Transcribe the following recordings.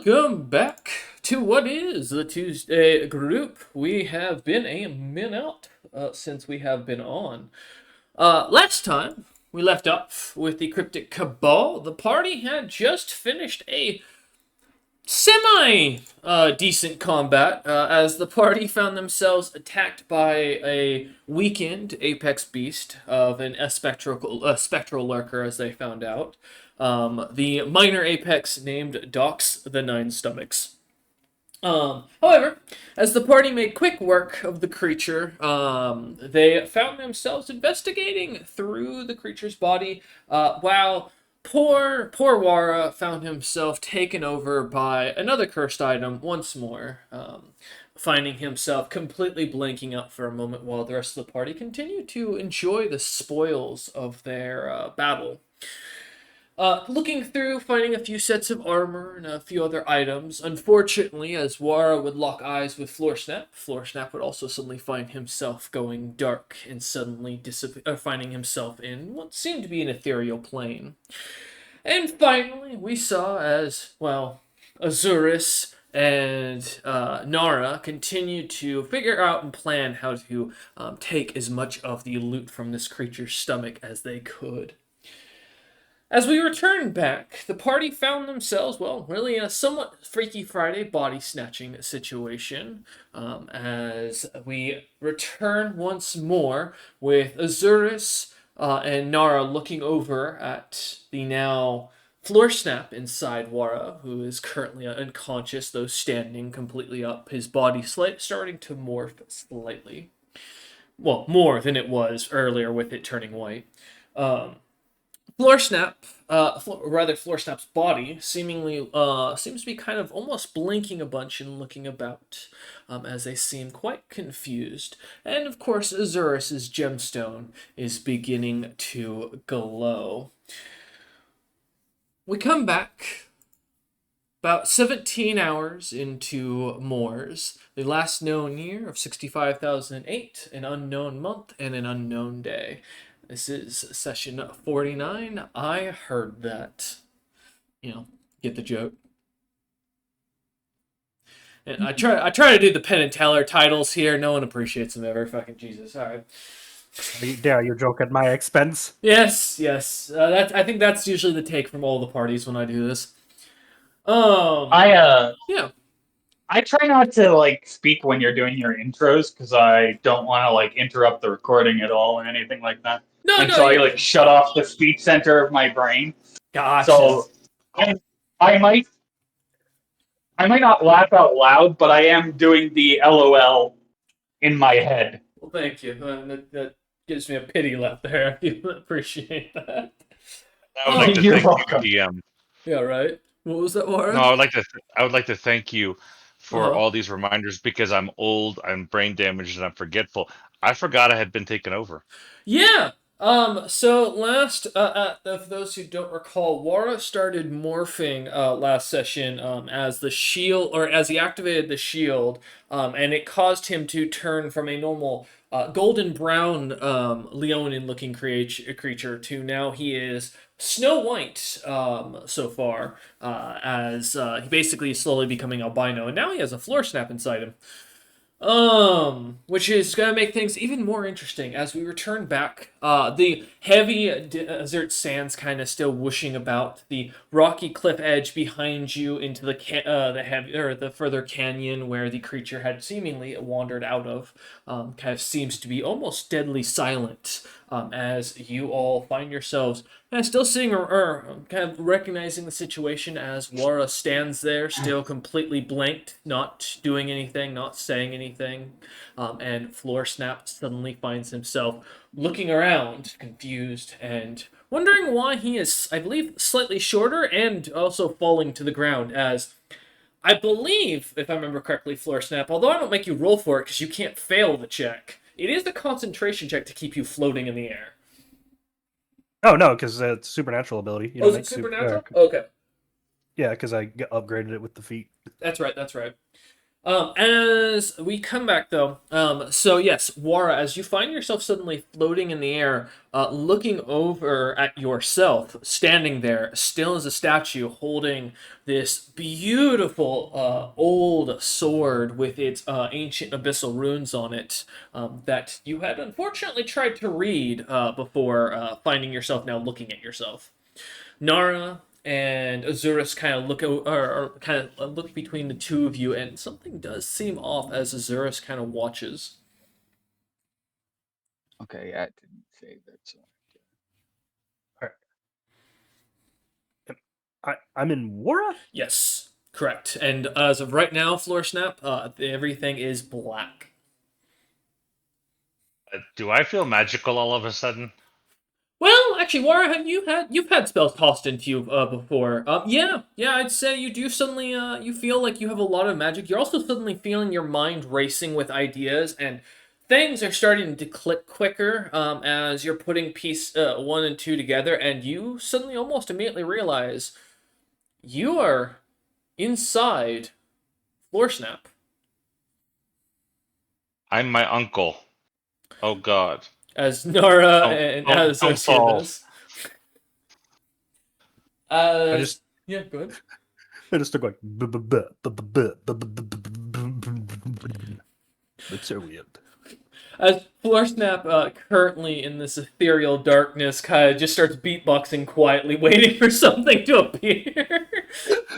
Welcome back to what is the Tuesday group. We have been a minute since we have been on. Last time we left off with the Cryptic Cabal. The party had just finished a semi decent combat as the party found themselves attacked by a weakened apex beast of a spectral lurker, as they found out. The minor apex named Dox the Nine Stomachs. However, as the party made quick work of the creature, they found themselves investigating through the creature's body, while poor Wara found himself taken over by another cursed item once more, finding himself completely blanking out for a moment while the rest of the party continued to enjoy the spoils of their battle. Looking through, finding a few sets of armor and a few other items. Unfortunately, as Wara would lock eyes with Floor Snap would also suddenly find himself going dark and suddenly finding himself in what seemed to be an ethereal plane. And finally, we saw as, well, Azuris and Nara continue to figure out and plan how to take as much of the loot from this creature's stomach as they could. As we returned back, the party found themselves, well, really in a somewhat Freaky Friday body snatching situation. As we return once more with Azuris and Nara looking over at the now Floor Snap inside Wara, who is currently unconscious, though standing completely up, his body starting to morph slightly. Well, more than it was earlier with it turning white. Floor Snap's body seemingly seems to be kind of almost blinking a bunch and looking about, as they seem quite confused. And of course, Azuris's gemstone is beginning to glow. We come back about 17 hours into Moors, the last known year of 65,008, an unknown month, and an unknown day. This is session 49. I heard that. Get the joke. And I try to do the Penn and Teller titles here. No one appreciates them ever. Fucking Jesus. All right. Dare you joke at my expense? Yes. I think that's usually the take from all the parties when I do this. Yeah. I try not to speak when you're doing your intros because I don't want to interrupt the recording at all or anything like that. I shut off the speech center of my brain. Gotcha. So I might not laugh out loud, but I am doing the LOL in my head. Well, thank you. That gives me a pity laugh there. I appreciate that. I would like to You're thank welcome. you, DM. Yeah, right. What was that, Warren? No, I would like to thank you for all these reminders because I'm old, I'm brain damaged, and I'm forgetful. I forgot I had been taken over. Yeah. So last, of those who don't recall, Wara started morphing last session as the shield, or as he activated the shield, and it caused him to turn from a normal golden brown Leonin looking creature to now he is Snow White so far, as he basically is slowly becoming albino, and now he has a Floor Snap inside him. Which is gonna make things even more interesting as we return back. The heavy desert sands kind of still whooshing about the rocky cliff edge behind you into the further canyon where the creature had seemingly wandered out of. Kind of seems to be almost deadly silent. As you all find yourselves still seeing or kind of recognizing the situation as Wara stands there, still completely blanked, not doing anything, not saying anything, and Floor Snap suddenly finds himself looking around, confused, and wondering why he is, I believe, slightly shorter and also falling to the ground, as I believe, if I remember correctly, Floor Snap, although I don't make you roll for it because you can't fail the check, it is the concentration check to keep you floating in the air. Oh, no, because it's a supernatural ability. You is it supernatural? Okay. Yeah, because I upgraded it with the feat. That's right. As we come back though, so yes, Wara, as you find yourself suddenly floating in the air, looking over at yourself, standing there, still as a statue, holding this beautiful old sword with its ancient abyssal runes on it, that you had unfortunately tried to read before finding yourself now looking at yourself. Nara and Azurus kind of or kind of look between the two of you, and something does seem off as Azurus kind of watches. Okay, yeah, it didn't save it. So. I'm in Wara? Yes, correct. And as of right now, Floor Snap, everything is black. Do I feel magical all of a sudden? Well, actually, Wara, you've had spells tossed into you before? Yeah, I'd say you do suddenly you feel like you have a lot of magic. You're also suddenly feeling your mind racing with ideas, and things are starting to click quicker as you're putting piece one and two together, and you suddenly almost immediately realize you are inside Floor Snap. I'm my uncle. Oh God. As Nora and Don't as fall. this. I just Yeah, go ahead. I just took like Lips are weird. As Floor Snap, currently in this ethereal darkness, kind of just starts beatboxing quietly, waiting for something to appear.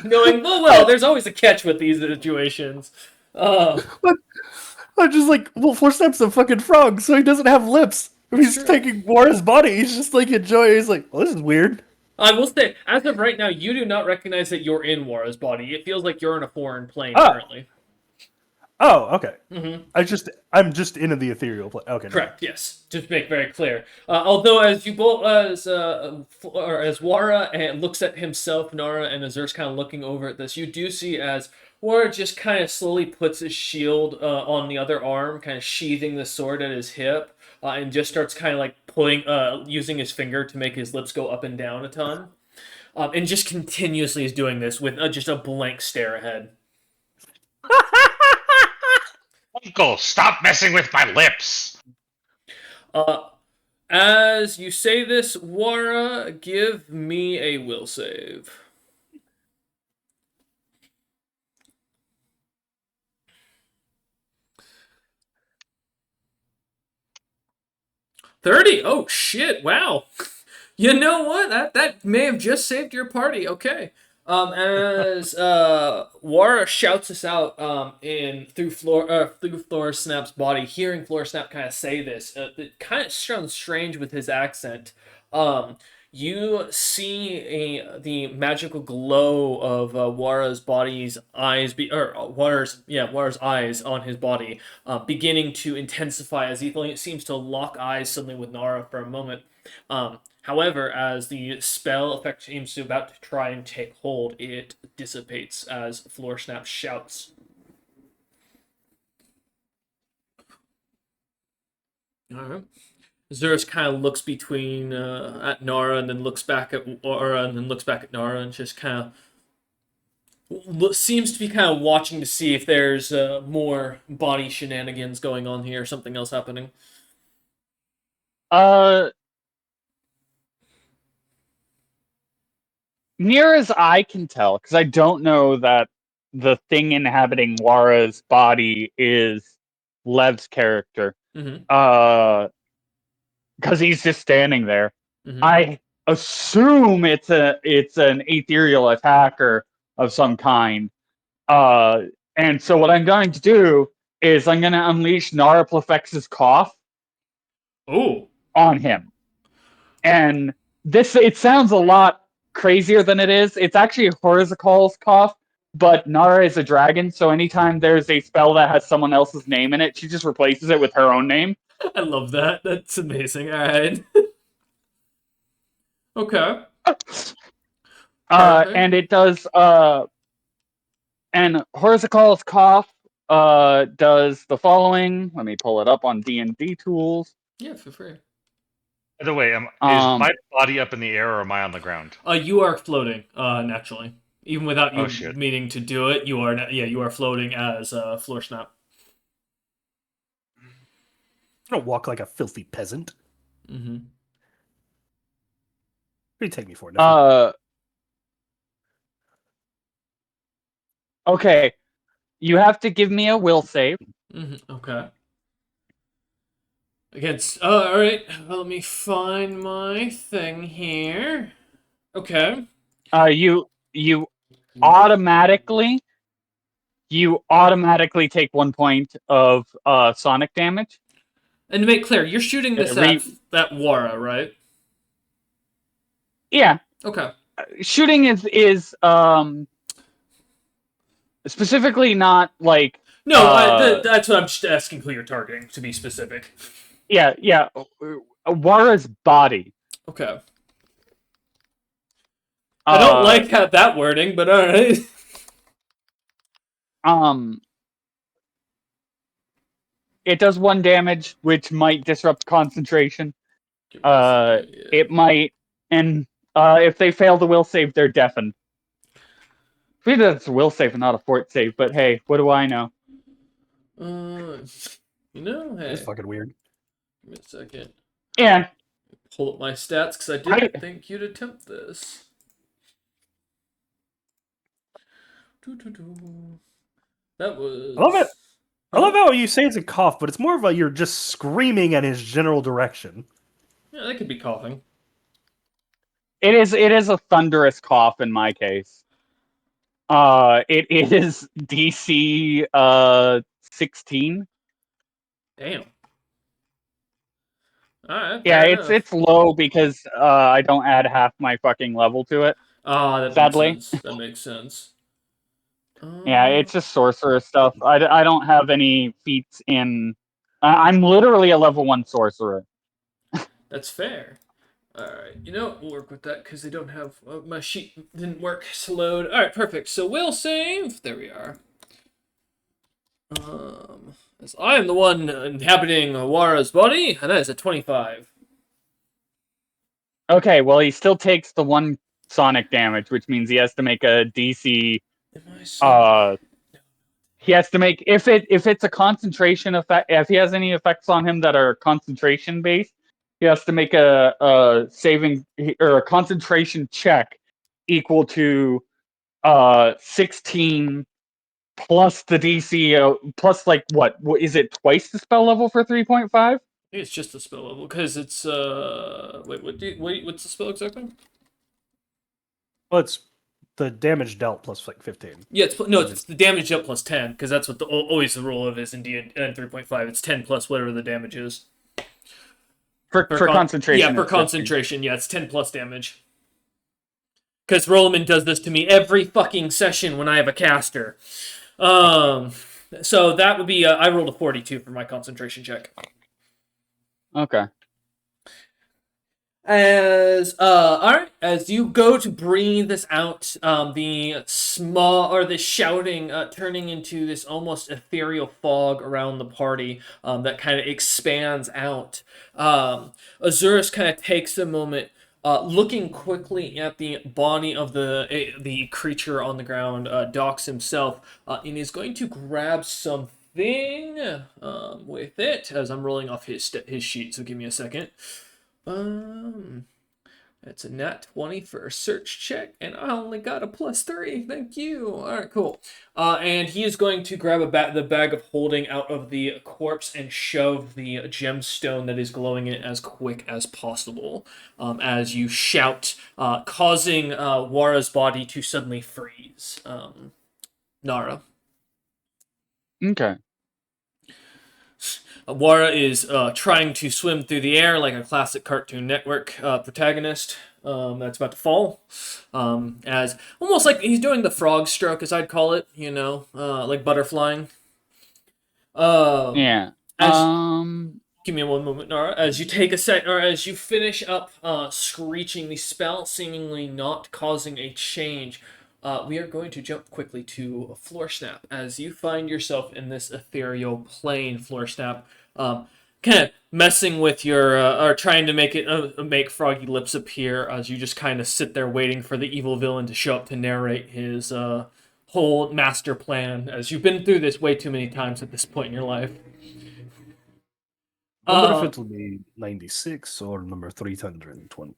Knowing, well, there's always a catch with these situations. I'm just like, well, Snap's a fucking frog, so he doesn't have lips. If he's taking Wara's body, he's just like enjoying. He's like, well, this is weird. I will say, as of right now, you do not recognize that you're in Wara's body. It feels like you're in a foreign plane currently. Oh, okay. Mm-hmm. I'm just into the ethereal plane. Okay, correct. No. Yes, just to make very clear. Although, as you both, as Wara looks at himself, Nara and Azur's kind of looking over at this, you do see as Wara just kind of slowly puts his shield on the other arm, kind of sheathing the sword at his hip, and just starts kind of like pulling, using his finger to make his lips go up and down a ton, and just continuously is doing this with just a blank stare ahead. Uncle, stop messing with my lips. As you say this, Wara, give me a will save. $30. Oh shit! Wow. You know what? That may have just saved your party. Okay. As Wara shouts this out through Floor Snap's body, hearing Floor Snap kind of say this, it kind of sounds strange with his accent. You see the magical glow of Wara's body's eyes, Wara's eyes on his body, beginning to intensify as he seems to lock eyes suddenly with Nara for a moment. However, as the spell effect seems to about to try and take hold, it dissipates as Floor Snap shouts. Alright. Zurus kind of looks between at Nara and then looks back at Wara and then looks back at Nara and just kind of seems to be kind of watching to see if there's more body shenanigans going on here, something else happening. Near as I can tell, because I don't know that the thing inhabiting Wara's body is Lev's character. Mm-hmm. Because he's just standing there. Mm-hmm. I assume it's an ethereal attacker of some kind. And so what I'm going to do is I'm going to unleash Naraplefex's cough on him. And it sounds a lot crazier than it is. It's actually Horzikal's cough, but Nara is a dragon, so anytime there's a spell that has someone else's name in it, she just replaces it with her own name. I love that. That's amazing. All right. Okay. And it does. And Horzikal's cough does the following. Let me pull it up on D&D tools. Yeah, feel free. By the way, is my body up in the air or am I on the ground? You are floating, naturally. Even without you Oh, shit. meaning to do it, you are floating as Floor Snap. I don't walk like a filthy peasant. Mm-hmm. What do you take me for? Okay. You have to give me a will save. Mm-hmm. Okay. Against. All right. Well, let me find my thing here. Okay. You automatically take 1 point of sonic damage. And to make clear, you're shooting this at that Wara, right? Yeah. Okay. Shooting is specifically not like No, that's what I'm just asking who you're targeting, to be specific. yeah Wara's body. Okay. I don't like that wording, but alright. It does 1 damage, which might disrupt concentration. Yeah. It might, and if they fail the will save, they're deafened. Maybe that's a will save and not a fort save, but hey, what do I know? Hey. It's fucking weird. Give me a second. Yeah. Pull up my stats, because I didn't think you'd attempt this. That was... I love it. I love how you say it's a cough, but it's more of a you're just screaming in his general direction. Yeah, that could be coughing. It is a thunderous cough in my case. It is DC 16. Damn. Alright, Yeah, enough. it's low because I don't add half my fucking level to it. That sadly. makes sense. That makes sense. Yeah, it's just sorcerer stuff. I don't have any feats in. I'm literally a level 1 sorcerer. That's fair. Alright, we'll work with that because they don't have... my sheet didn't work to load. Alright, perfect. So we'll save. There we are. As I am the one inhabiting Wara's body, and that is a 25. Okay, well, he still takes the 1 sonic damage, which means he has to make a DC. He has to make if it's a concentration effect. If he has any effects on him that are concentration based, he has to make a saving or a concentration check equal to 16 plus the DC plus like what is it twice the spell level for 3.5? I think it's just the spell level because it's wait, what's the spell exactly? Well, it's the damage dealt plus like 15. Yeah, it's the damage up plus 10 because that's what always the rule of is in D and 3.5. It's 10 plus whatever the damage is. For concentration. Yeah, for concentration. Yeah, it's 10 plus damage. Because Rollerman does this to me every fucking session when I have a caster. So that would be I rolled a 42 for my concentration check. Okay. As you go to breathe this out, the shouting turning into this almost ethereal fog around the party that kind of expands out. Azurus kind of takes a moment, looking quickly at the body of the creature on the ground, docks himself, and is going to grab something with it as I'm rolling off his sheet. So give me a second. That's a nat 20 for a search check, and I only got a +3. Thank you. All right, cool. And he is going to grab the bag of holding out of the corpse and shove the gemstone that is glowing in it as quick as possible. As you shout, causing Wara's body to suddenly freeze. Nara. Okay. Wara is trying to swim through the air like a classic Cartoon Network protagonist that's about to fall. As almost like he's doing the frog stroke, as I'd call it, like butterflying. Yeah. Give me one moment, Nara. As you take a set, or as you finish up screeching the spell, seemingly not causing a change, we are going to jump quickly to Floor Snap. As you find yourself in this ethereal plane, Floor Snap, kind kind of messing with your or trying to make froggy lips appear as you just kind of sit there waiting for the evil villain to show up to narrate his whole master plan. As you've been through this way too many times at this point in your life. I wonder if it will be 96 or number 320.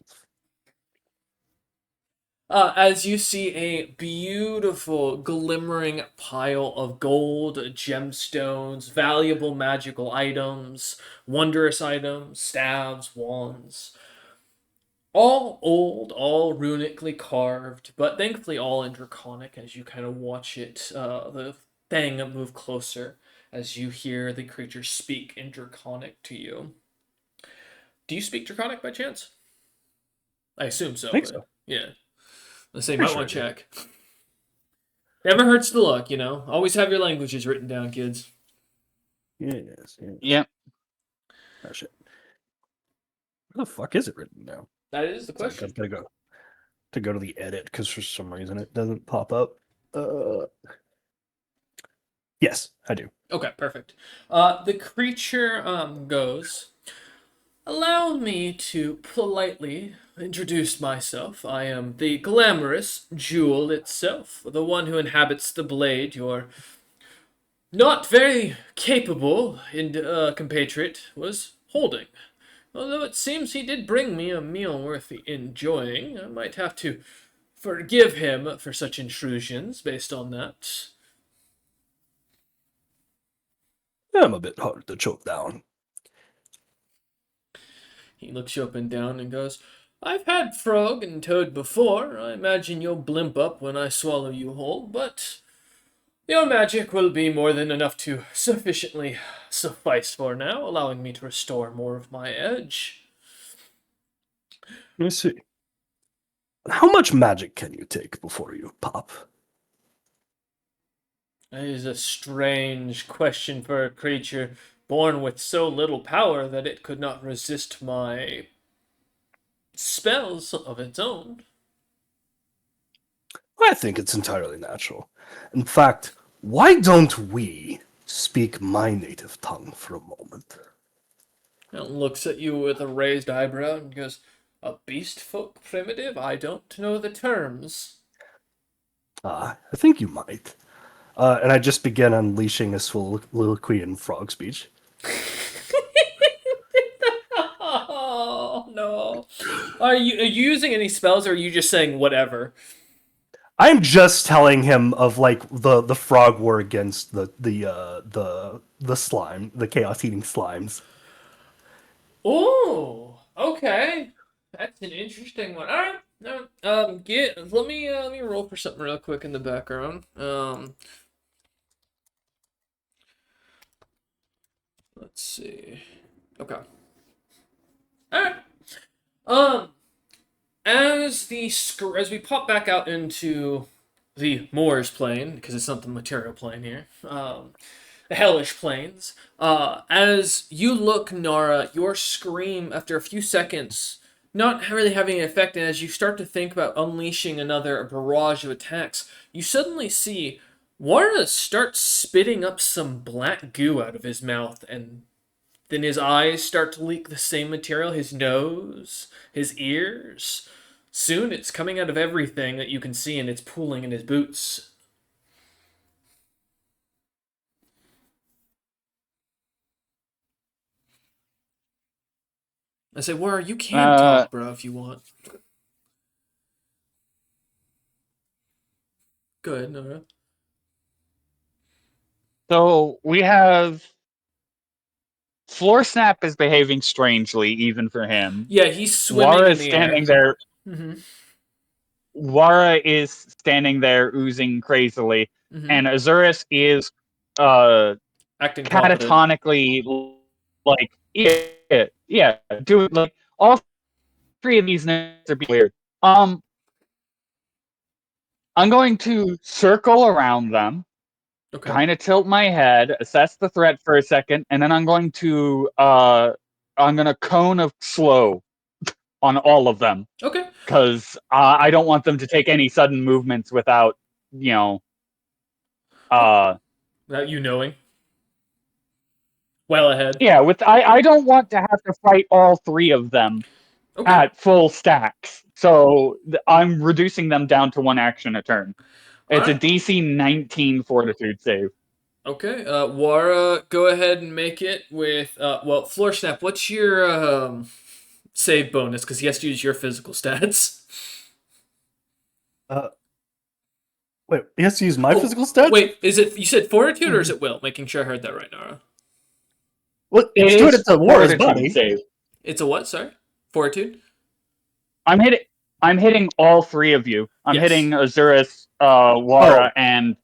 As you see a beautiful, glimmering pile of gold, gemstones, valuable magical items, wondrous items, staves, wands. All old, all runically carved, but thankfully all in Draconic as you kind of watch it, the thing move closer as you hear the creature speak in Draconic to you. Do you speak Draconic by chance? I assume so. I think so. Yeah. Let's say, Pretty might want to sure I check. Never hurts to look, Always have your languages written down, kids. Yes. Yep. Oh shit. Where the fuck is it written down? That is the question. I've got to go to the edit because for some reason it doesn't pop up. Yes, I do. Okay, perfect. The creature goes, allow me to politely introduce myself. I am the glamorous Jewel itself, the one who inhabits the blade your not very capable compatriot was holding. Although it seems he did bring me a meal worth enjoying, I might have to forgive him for such intrusions based on that. I'm a bit hard to choke down. He looks you up and down and goes, I've had frog and toad before. I imagine you'll blimp up when I swallow you whole, but your magic will be more than enough to sufficiently suffice for now, allowing me to restore more of my edge. Let me see. How much magic can you take before you pop? That is a strange question for a creature born with so little power that it could not resist my spells of its own. I think it's entirely natural. In fact, why don't we speak my native tongue for a moment? And looks at you with a raised eyebrow and goes, a beast folk primitive? I don't know the terms. I think you might. And I just begin unleashing a soliloquy in frog speech. Oh no! Are you using any spells, or are you just saying whatever? I'm just telling him of like the frog war against the slime, the chaos eating slimes. Oh, okay. That's an interesting one. All right. No, let me roll for something real quick in the background. Let's see. Okay. All right. As we pop back out into the Moors plane, because it's not the material plane here, the hellish planes, as you look, Nara, your scream, after a few seconds, not really having an effect, and as you start to think about unleashing another barrage of attacks, you suddenly see Wara start spitting up some black goo out of his mouth, and then his eyes start to leak the same material, his nose, his ears. Soon it's coming out of everything that you can see, and it's pooling in his boots. I say, War, you can talk, bro, if you want. Go ahead, Nora. So we have Floor Snap is behaving strangely, even for him. Yeah, he's swimming Wara in is the standing air. there. Mm-hmm. Wara is standing there, oozing crazily, Mm-hmm. and Azurus is Acting catatonically, like yeah, doing like all three of these names are being weird. I'm going to circle around them. Okay. Kind of tilt my head, assess the threat for a second, and then I'm going to cone of slow on all of them. Okay. Because I don't want them to take any sudden movements without, without you knowing. well ahead. Yeah, I don't want to have to fight all three of them Okay. at full stacks, so I'm reducing them down to 1 action a turn. It's a Alright. DC 19 Fortitude save. Okay. Wara, go ahead and make it with well, Floor Snap, what's your save bonus? Because he has to use your physical stats. Wait, he has to use my Oh, physical stats? Wait, is it you said fortitude or is it will? Making sure I heard that right, Nara. Well, It it's doing is it to Wara's Fortitude buddy. save. It's a what? Sorry, fortitude. I'm hitting all three of you. I'm Yes. hitting Azurus, Wara, and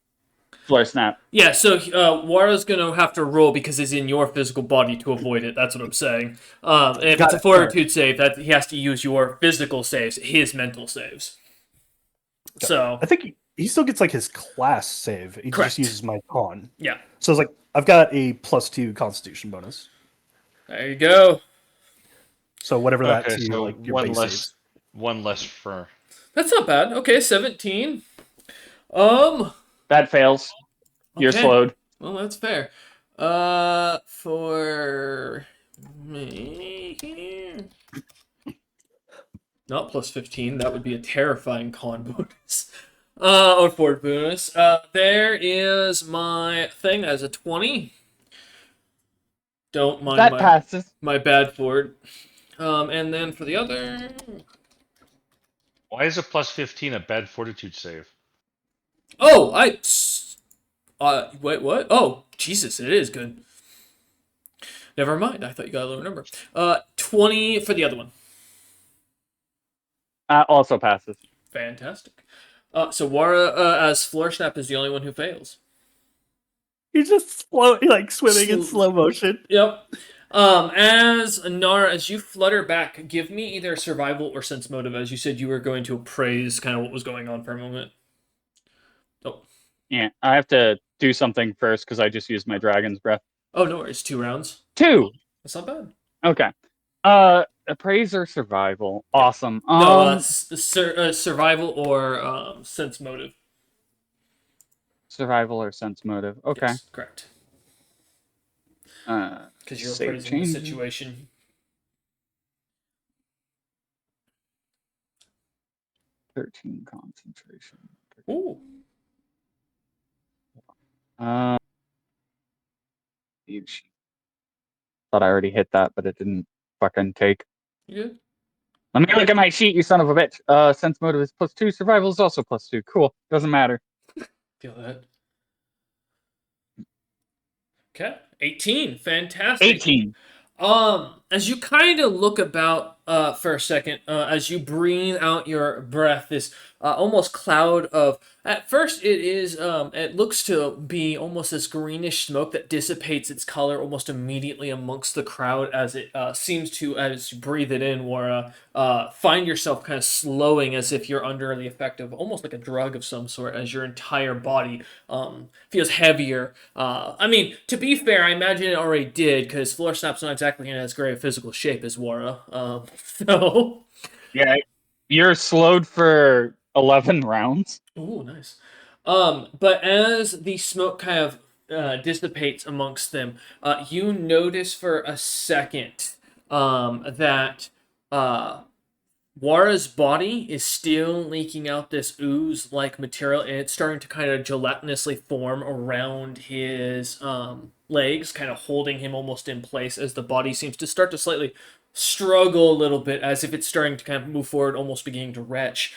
Floor Snap. Yeah, so Wara's gonna have to roll because he's in your physical body to avoid it. That's what I'm saying. If Got it's a it, fortitude save, that he has to use your physical saves, his mental saves. So I think he still gets like his class save. He Correct. just uses my con. yeah, So it's like I've got a +2 Constitution bonus. there you go. So whatever that Okay, to your so like your one base less, saves. one less for. That's not bad. Okay, 17. That fails. You're Okay. slowed. Well, that's fair. For me here. Not plus 15. That would be a terrifying con bonus. Or fort bonus. There is my thing as a 20. Don't mind That passes. my bad fort. And then for the other. Why is a +15 a bad fortitude save? Oh, wait, what? Oh, Jesus, it is good. Never mind. I thought you got a lower number. 20 for the other one. Also passes. Fantastic. So Wara, as Floor Snap, is the only one who fails. He's just like swimming in slow motion. Yep. As Nara, as you flutter back, give me either survival or sense motive. As you said, you were going to appraise kind of what was going on for a moment. Oh. Yeah, I have to do something first because I just used my dragon's breath. Oh, no worries. 2 rounds. 2. That's not bad. Okay. Appraise or survival? Awesome. No, survival or sense motive. Survival or sense motive. Okay. Yes, correct. Because you're save appraising the change. situation. 13 concentration. Ooh. Thought I already hit that, but it didn't fucking take. You good? Let me look at my sheet, you son of a bitch. Sense motive is +2. Survival is also +2. Cool. Doesn't matter. Feel that. Okay. 18. Fantastic. 18. As you kind of look about for a second, as you breathe out your breath, this almost cloud of. At first, it looks to be almost this greenish smoke that dissipates its color almost immediately amongst the crowd as it seems to, as you breathe it in, or find yourself kind of slowing as if you're under the effect of almost like a drug of some sort, as your entire body feels heavier. I mean, to be fair, I imagine it already did, because Floor Snap's not exactly in as great a physical shape as Wara. So. Yeah, you're slowed for 11 rounds. Ooh, nice. But as the smoke kind of dissipates amongst them, you notice for a second that Wara's body is still leaking out this ooze-like material, and it's starting to kind of gelatinously form around his legs, kind of holding him almost in place as the body seems to start to slightly struggle a little bit, as if it's starting to kind of move forward, almost beginning to retch,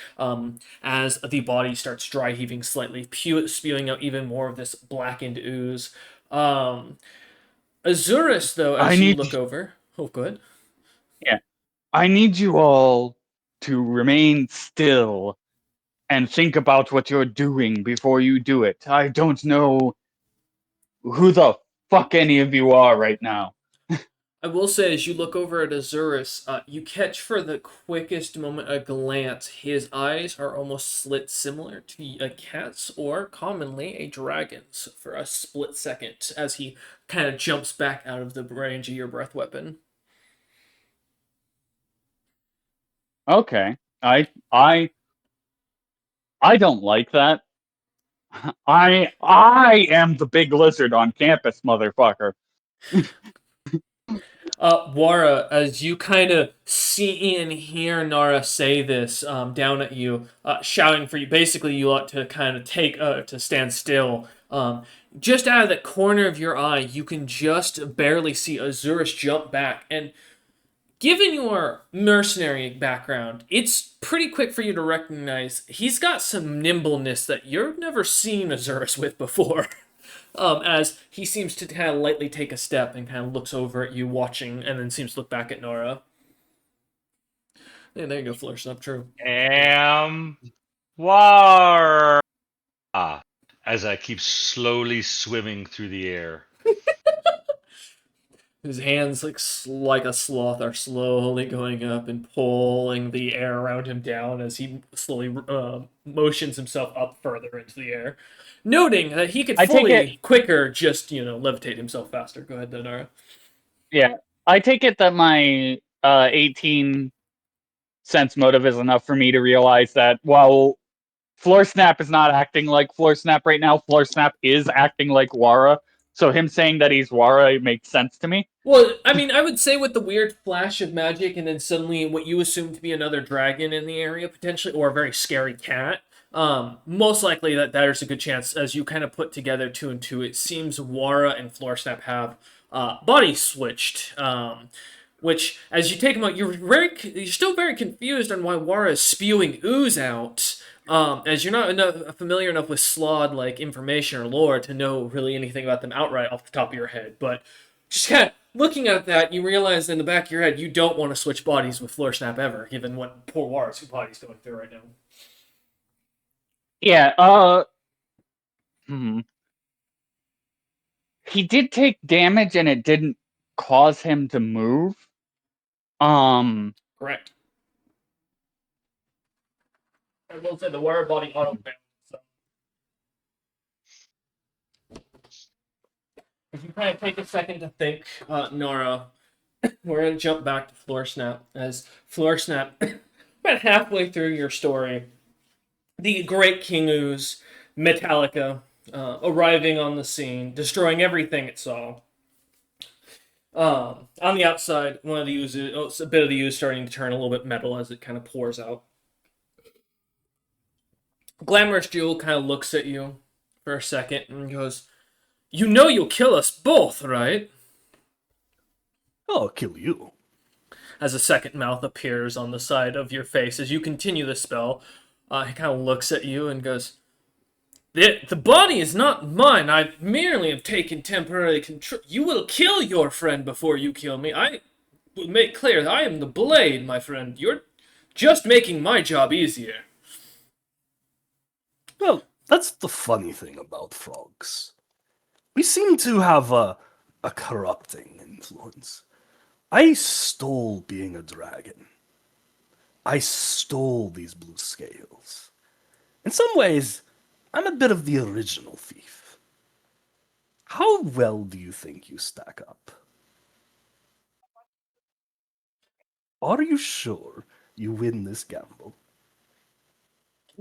as the body starts dry heaving slightly, spewing out even more of this blackened ooze. Azurus, though, as you look over... Oh, good. Yeah. I need you all to remain still and think about what you're doing before you do it. I don't know who the fuck any of you are right now. I will say, as you look over at Azurus, you catch for the quickest moment a glance. His eyes are almost slit similar to a cat's or commonly a dragon's for a split second as he kind of jumps back out of the range of your breath weapon. Okay. I don't like that. I am the big lizard on campus, motherfucker. Wara, as you kind of see and hear Nara say this down at you, shouting for you, basically you ought to kind of to stand still. Just out of the corner of your eye, you can just barely see Azurus jump back. And given your mercenary background, it's pretty quick for you to recognize he's got some nimbleness that you've never seen Azurus with before. As he seems to kind of lightly take a step and kind of looks over at you, watching, and then seems to look back at Nora. Yeah, there you go, Flourish Up, true. War. As I keep slowly swimming through the air. His hands, like a sloth, are slowly going up and pulling the air around him down as he slowly motions himself up further into the air. Noting that he could quicker just, levitate himself faster. Go ahead, Nara. Yeah, I take it that my 18 sense motive is enough for me to realize that while Floor Snap is not acting like Floor Snap right now, Floor Snap is acting like Wara. So him saying that he's Wara makes sense to me. Well, I mean, I would say with the weird flash of magic and then suddenly what you assume to be another dragon in the area, potentially, or a very scary cat, most likely that there's a good chance, as you kind of put together two and two, it seems Wara and Floorsnap have body switched. Which, as you take them out, you're still very confused on why Wara is spewing ooze out. As you're not familiar enough with Slod like information or lore to know really anything about them outright off the top of your head, but just kind of looking at that, you realize in the back of your head you don't want to switch bodies with Floorsnap ever, given what poor Wara's body's going through right now. Yeah. He did take damage, and it didn't cause him to move. Correct. I will say the Wara body auto failed. So. If you kind of take a second to think, Nora, we're going to jump back to Floorsnap. As Floorsnap, about halfway through your story, the Great King Ooze, Metallica, arriving on the scene, destroying everything it saw. On the outside, one of the oozes, a bit of the ooze starting to turn a little bit metal as it kind of pours out. Glamorous Jewel kind of looks at you for a second and goes, "You know you'll kill us both, right?" I'll kill you. As a second mouth appears on the side of your face as you continue the spell, he kind of looks at you and goes, The body is not mine. I merely have taken temporary control. You will kill your friend before you kill me. I will make clear that I am the blade, my friend. You're just making my job easier." Well, that's the funny thing about frogs. We seem to have a corrupting influence. I stole being a dragon. I stole these blue scales. In some ways, I'm a bit of the original thief. How well do you think you stack up? Are you sure you win this gamble?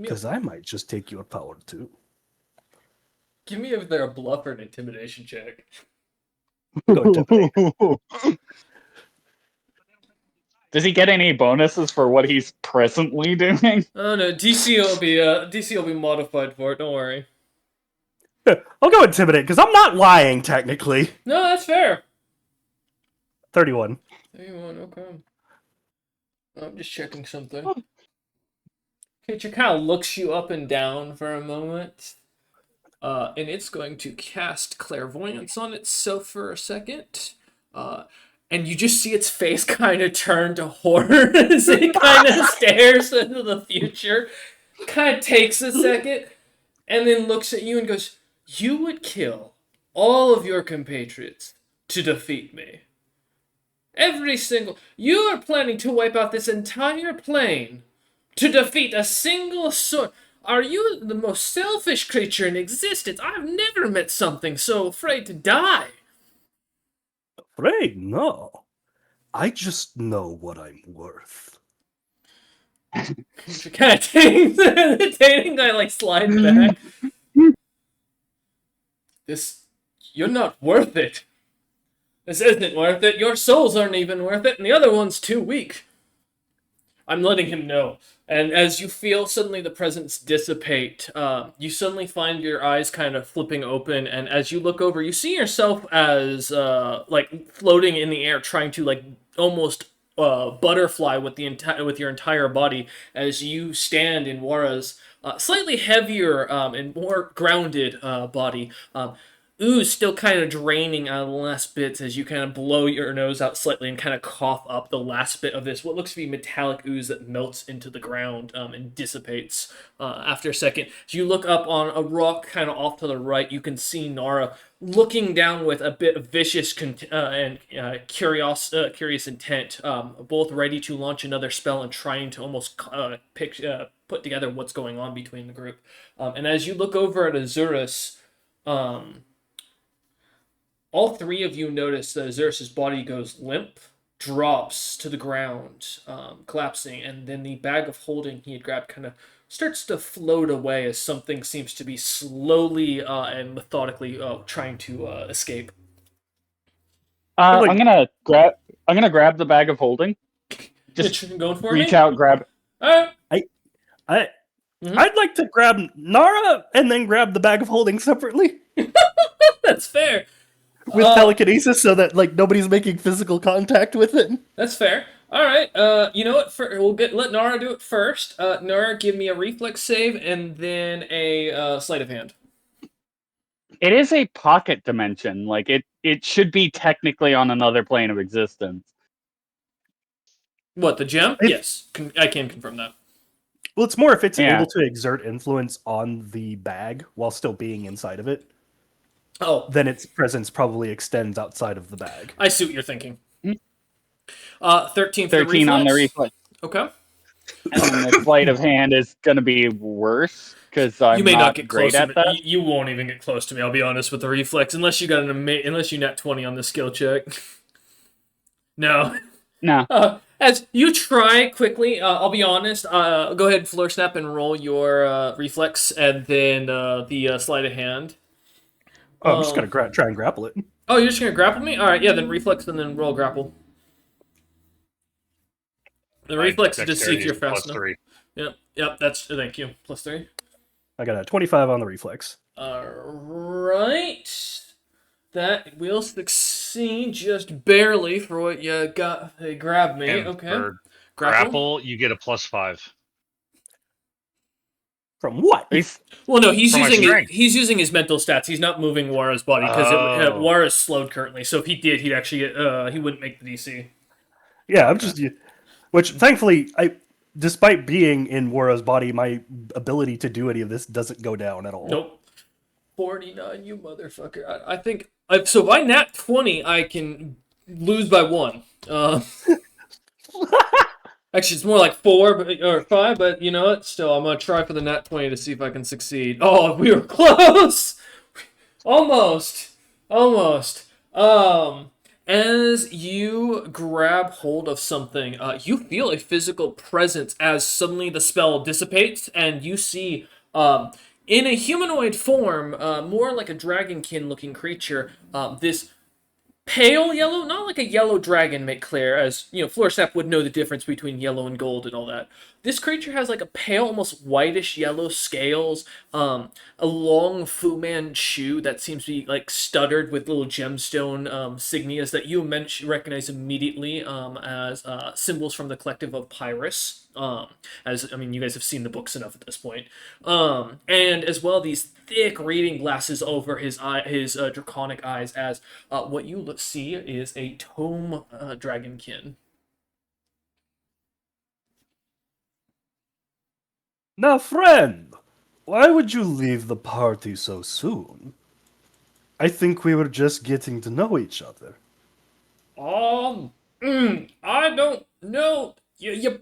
Because I might just take your power too. Give me either a bluff or an intimidation check. Go intimidate. Does he get any bonuses for what he's presently doing? Oh no, DC will be modified for it. Don't worry. I'll go intimidate because I'm not lying technically. No, that's fair. 31. 31. Okay. I'm just checking something. Creature kind of looks you up and down for a moment, and it's going to cast Clairvoyance on itself for a second. And you just see its face kind of turn to horror as it kind of stares into the future. Kind of takes a second, and then looks at you and goes, "You would kill all of your compatriots to defeat me. Every single... You are planning to wipe out this entire plane to defeat a single sword. Are you the most selfish creature in existence? I've never met something so afraid to die." Afraid? No. I just know what I'm worth. Kind of takes the dating guy like slides back. You're not worth it. This isn't worth it. Your souls aren't even worth it, and the other one's too weak. I'm letting him know. And as you feel suddenly the presence dissipate, you suddenly find your eyes kind of flipping open, and as you look over, you see yourself as like floating in the air, trying to like almost butterfly with with your entire body as you stand in Wara's slightly heavier and more grounded body. Ooze still kind of draining out of the last bits as you kind of blow your nose out slightly and kind of cough up the last bit of this, what looks to be metallic ooze that melts into the ground and dissipates after a second. As you look up on a rock kind of off to the right, you can see Nara looking down with a bit of vicious and curious intent, both ready to launch another spell and trying to almost put together what's going on between the group. And as you look over at Azurus, all three of you notice that Azurus' body goes limp, drops to the ground, collapsing, and then the bag of holding he had grabbed kind of starts to float away as something seems to be slowly and methodically trying to escape. I'm gonna grab the bag of holding. Just going for reach me? out, grab it. All right. I'd like to grab Nara and then grab the bag of holding separately That's fair. with telekinesis, so that like nobody's making physical contact with it. That's fair. All right. You know what? Let Nara do it first. Nara, give me a reflex save and then a sleight of hand. It is a pocket dimension. Like it should be technically on another plane of existence. What, the gem? Yes, I can confirm that. Well, it's more if it's able to exert influence on the bag while still being inside of it. Oh. Then its presence probably extends outside of the bag. I see what you're thinking. 13 for 13 the on the reflex. Okay. And then the sleight of hand is going to be worse because I'm you may not get great close at that. You won't even get close to me. I'll be honest with the reflex, unless you got unless you net 20 on the skill check. No. As you try quickly, I'll be honest. Go ahead, floor snap, and roll your reflex, and then the sleight of hand. Oh, I'm just gonna try and grapple it. Oh, you're just gonna grapple me? All right, yeah. Then reflex, and then roll grapple. The reflex is to see if you're fast enough. 3. Yep. That's thank you. +3. I got a 25 on the reflex. All right. That will succeed just barely for what you got. They grabbed me. And okay. For grapple, you get a +5. From what? Well, no, he's using his mental stats. He's not moving Wara's body because Wara's slowed currently. So if he did, he'd actually he wouldn't make the DC. Yeah, I'm just which thankfully despite being in Wara's body, my ability to do any of this doesn't go down at all. Nope. 49, you motherfucker. I think so. By nat 20, I can lose by 1. Actually, it's more like 4 or 5, but you know what? Still, I'm gonna try for the nat 20 to see if I can succeed. Oh, we were close. Almost. As you grab hold of something, you feel a physical presence as suddenly the spell dissipates, and you see, in a humanoid form, more like a dragonkin-looking creature, this pale yellow, not like a yellow dragon, make clear, as, you know, Floorsnap would know the difference between yellow and gold and all that. This creature has like a pale, almost whitish yellow scales, a long Fu Manchu that seems to be like stuttered with little gemstone signias that you recognize immediately as symbols from the collective of Pyrus. As, I mean, you guys have seen the books enough at this point. And as well, these thick reading glasses over his draconic eyes, as what you see is a tome dragonkin. Now, friend, why would you leave the party so soon? I think we were just getting to know each other. I don't know.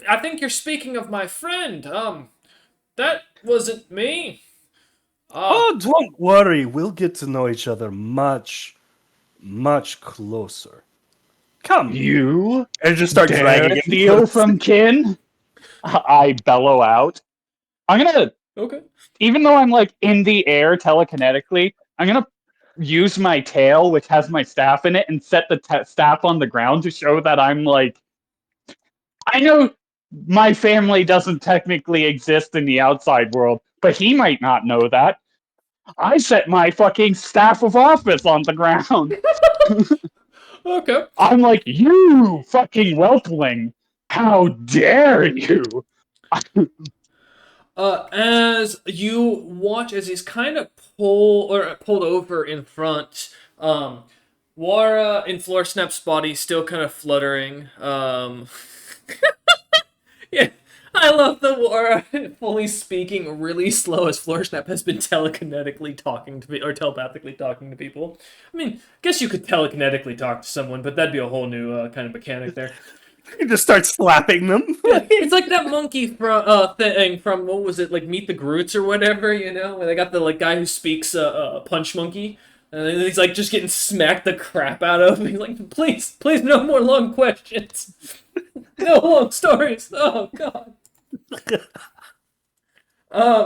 I think you're speaking of my friend. That wasn't me. Oh, don't worry. We'll get to know each other much, much closer. Come. You and just start dragging steal from kin? I bellow out. I'm gonna... Okay. Even though I'm, like, in the air telekinetically, I'm gonna use my tail, which has my staff in it, and set the staff on the ground to show that I'm like, I know my family doesn't technically exist in the outside world, but he might not know that. I set my fucking staff of office on the ground. Okay. I'm like, you fucking whelpling! How dare you! As you watch as he's kind of pulled over in front, Wara in Floor Snap's body still kind of fluttering. Yeah, I love the Wara fully speaking really slow as Floor Snap has been telekinetically talking to me or telepathically talking to people. I mean, I guess you could telekinetically talk to someone, but that'd be a whole new kind of mechanic there. You just start slapping them. It's like that monkey from thing from what was it, like Meet the Groots or whatever, you know, where they got the like guy who speaks punch monkey, and he's like just getting smacked the crap out of. He's like, please, no more long questions, no long stories. Oh God.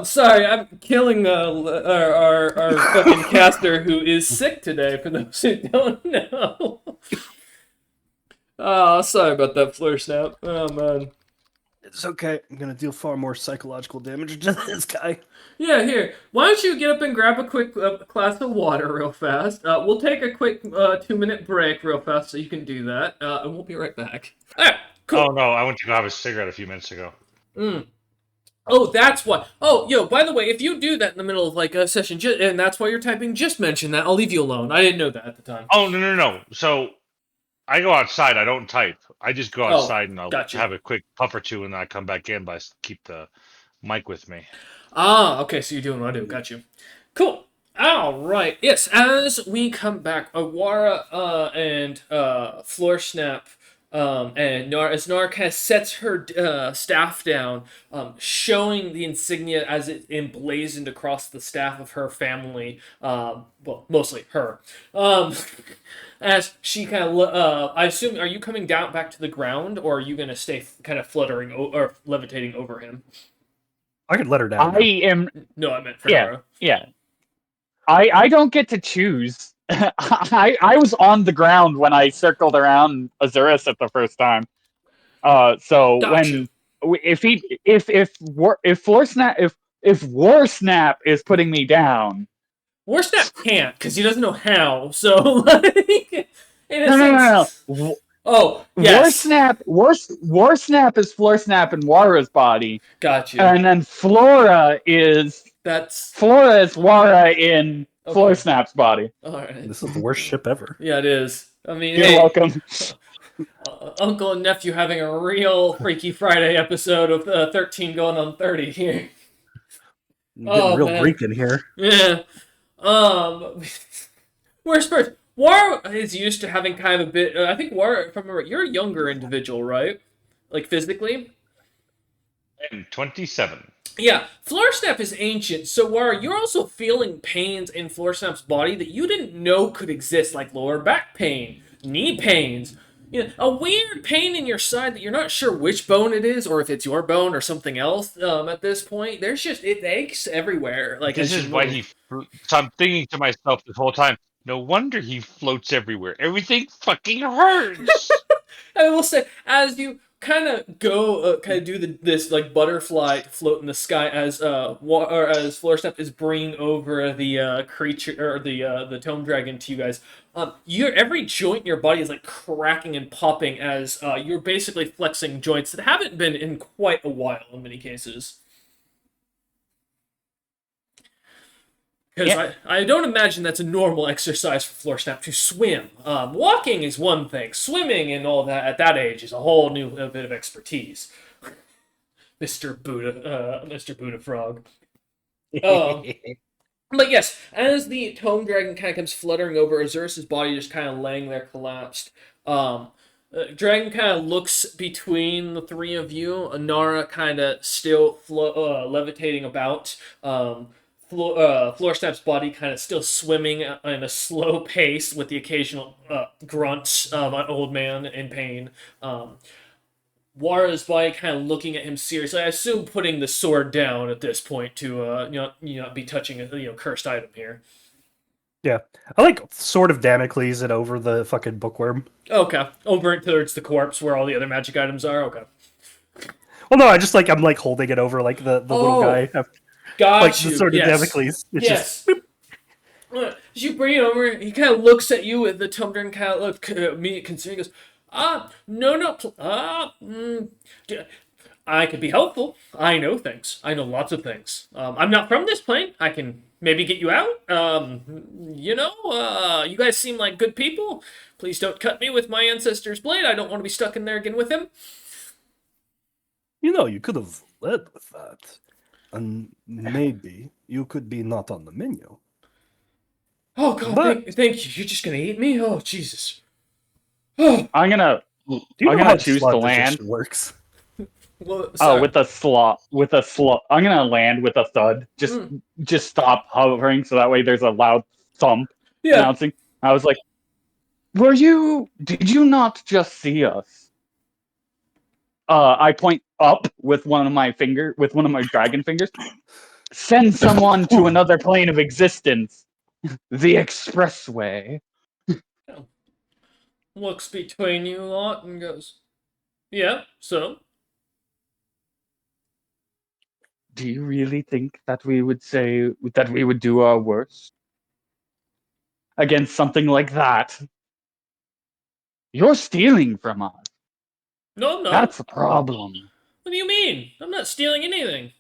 Sorry, I'm killing our fucking caster who is sick today. For those who don't know. Oh, sorry about that, Flare Snap. Oh man. It's okay. I'm gonna deal far more psychological damage to this guy. Yeah, here. Why don't you get up and grab a quick glass of water real fast? We'll take a quick 2-minute break real fast so you can do that, and we'll be right back. Alright, cool. Oh no, I went to go have a cigarette a few minutes ago. Oh, that's why. Oh, yo, by the way, if you do that in the middle of like a session, and that's why you're typing, just mention that. I'll leave you alone. I didn't know that at the time. Oh no. So I go outside. I don't type. I just go outside and I'll gotcha. have a quick puff or two, and then I come back in. But I keep the mic with me. Ah, okay, so you're doing what I do. Got you. Cool. All right. Yes, as we come back, Awara and Floor Snap and as Nar kind of sets her staff down, showing the insignia as it emblazoned across the staff of her family. Well, mostly her. As she kind of, I assume, are you coming down back to the ground, or are you going to stay kind of fluttering or levitating over him? I could let her down. I am. No, I meant for Yeah, Nara. yeah. I don't get to choose. I was on the ground when I circled around Azurus at the first time. So Gotcha. if War Snap is putting me down. War Snap can't because he doesn't know how. So like, in a No. sense, oh yes, War Snap is Floor Snap in Wara's body, got you. and then Flora is Wara in Floor Snap's body. All right. This is the worst ship ever. Yeah, it is. I mean, You're welcome. Uncle and nephew having a real Freaky Friday episode of 13 going on 30 here. Getting real Greek in here. Yeah. Where's first? War is used to having kind of a bit. I think War, if I remember, you're a younger individual, right? Like physically. I'm 27. Yeah, Floor Snap is ancient, so War, you're also feeling pains in Floor Snap's body that you didn't know could exist, like lower back pain, knee pains. You know, a weird pain in your side that you're not sure which bone it is, or if it's your bone or something else. At this point, there's just it aches everywhere. Like This is why he. So I'm thinking to myself this whole time. No wonder he floats everywhere. Everything fucking hurts. I will say, as you kind of go, kind of do this like butterfly float in the sky as as Floor Snap is bringing over the creature or the tome dragon to you guys. Your every joint in your body is like cracking and popping as you're basically flexing joints that haven't been in quite a while in many cases. Because I don't imagine that's a normal exercise for Floor Snap to swim. Walking is one thing. Swimming and all that at that age is a whole new bit of expertise. Mr. Buddha Frog. But yes, as the Tome Dragon kind of comes fluttering over, Azurus' body just kind of laying there collapsed. Dragon kind of looks between the three of you. Nara kind of still levitating about. Floor Snap's body kind of still swimming in a slow pace with the occasional grunts of an old man in pain. Wara's body kind of looking at him seriously. I assume putting the sword down at this point to not be touching a cursed item here. Yeah. I like sort of Damocles it over the fucking bookworm. Okay. Over it towards the corpse where all the other magic items are. Okay. Well, no, I'm like holding it over like the little Oh, guy. Like got the you. sort of Yes. Damocles. It's just. Yes. As you bring it over, he kind of looks at you with the tumbler and kind of look immediate concern. He goes, no, no, I could be helpful. I know things. I know lots of things. I'm not from this plane. I can maybe get you out. You guys seem like good people. Please don't cut me with my ancestor's blade. I don't want to be stuck in there again with him. You could have led with that. And maybe you could be not on the menu. Oh God, But thank you. You're just gonna eat me? Oh Jesus. Oh, I'm gonna do you I'm know how gonna choose to slot land. digestion works? well, Oh, sorry. with a slot. I'm gonna land with a thud. Just stop hovering, so that way there's a loud thump Yeah. announcing. I was like, Did you not just see us? I point up with one of my dragon fingers. Send someone to another plane of existence. The expressway. Looks between you lot and goes, yeah, so? Do you really think that we would do our worst against something like that? You're stealing from us. No, I'm not. That's a problem. What do you mean? I'm not stealing anything.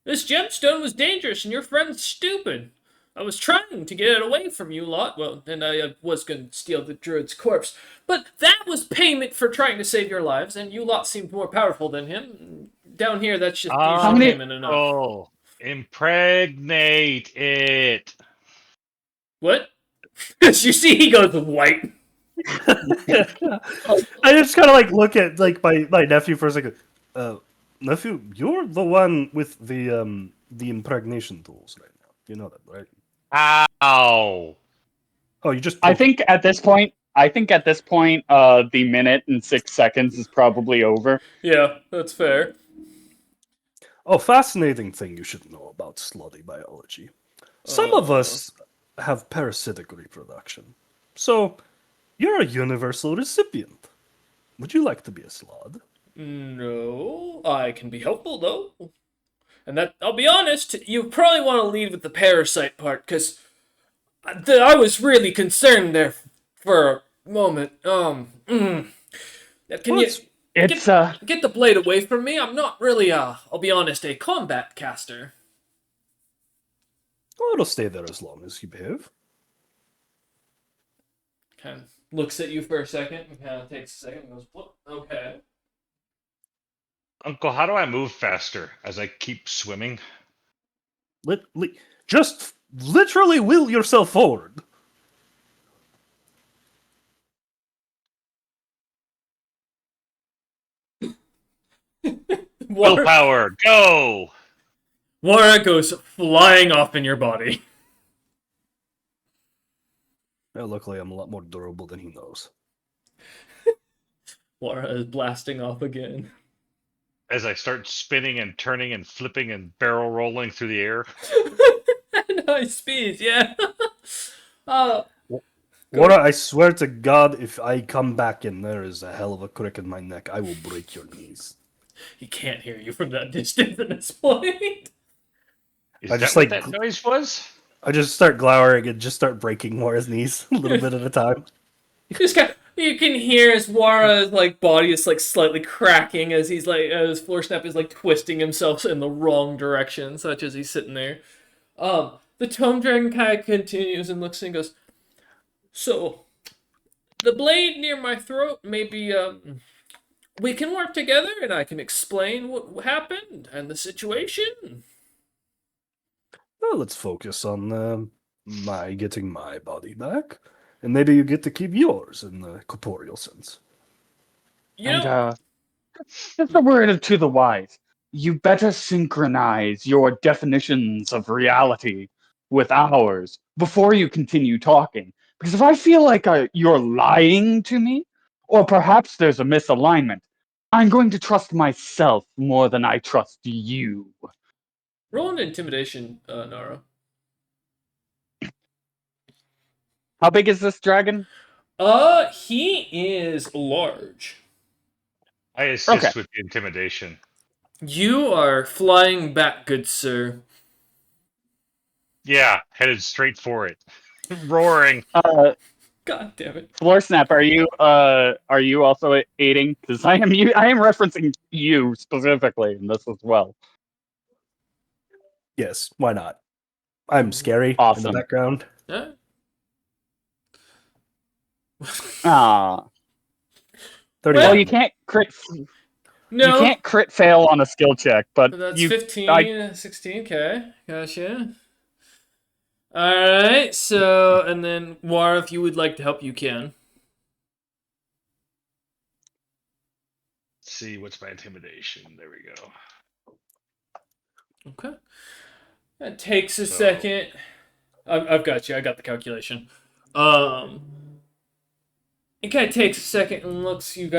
This gemstone was dangerous and your friend's stupid. I was trying to get it away from you lot, well, and I was going to steal the druid's corpse. But that was payment for trying to save your lives, and you lot seemed more powerful than him. Down here, that's just How usually many- payment enough. Oh, impregnate it. What? As you see, he goes white. I just kind of like look at like my nephew for a second. Nephew, you're the one with the impregnation tools right now. You know that, right? Ow. Oh, you just. I think at this point, the minute and 6 seconds is probably over. Yeah, that's fair. Oh, fascinating thing you should know about slutty biology. Some of us have parasitic reproduction. So, you're a universal recipient. Would you like to be a slod? No, I can be helpful though. And that, I'll be honest, you probably want to lead with the parasite part, because I was really concerned there for a moment. Can Well, you It's get the blade away from me? I'm not really, I'll be honest, a combat caster. Well, it'll stay there as long as you behave. Kind of looks at you for a second and kind of takes a second and goes, "Whoop, okay." Uncle, how do I move faster as I keep swimming? Just literally will yourself forward. Willpower, go! Wara goes flying off in your body. Well, luckily, I'm a lot more durable than he knows. Wara is blasting off again. As I start spinning and turning and flipping and barrel rolling through the air. At high speed, yeah. What I swear to God, if I come back and there is a hell of a crick in my neck, I will break your knees. He can't hear you from that distance at this point. Is I that just, what like, that noise was? I just start glowering and just start breaking Moira's knees a little bit at a time. This guy, you can hear his Wara's like body is like slightly cracking as he's like his floor snap is like twisting himself in the wrong direction, such as he's sitting there. The Tome Dragon kind of continues and looks and goes, "So, the blade near my throat, maybe we can work together and I can explain what happened and the situation." Well, let's focus on my getting my body back, and maybe you get to keep yours in the corporeal sense. You know, just a word to the wise. You better synchronize your definitions of reality with ours before you continue talking. Because if I feel like you're lying to me, or perhaps there's a misalignment, I'm going to trust myself more than I trust you. roll an intimidation, Nara. How big is this dragon? He is large. I Okay. assist with the intimidation. You are flying back, good sir. Yeah, headed straight for it. Roaring. God damn it. Floor Snap, are you also aiding? Because I am referencing you specifically in this as well. Yes, why not? I'm scary in the Awesome. background. Huh? Ah. 39. Well, you can't crit. No. You can't crit fail on a skill check, but So that's you. 15, 16, okay. Gotcha. Alright, so, and then, War, if you would like to help, you can. Let's see, what's my intimidation? There we go. Okay. That takes a So- second. I've got you. I got the calculation. It kind of takes a second and looks you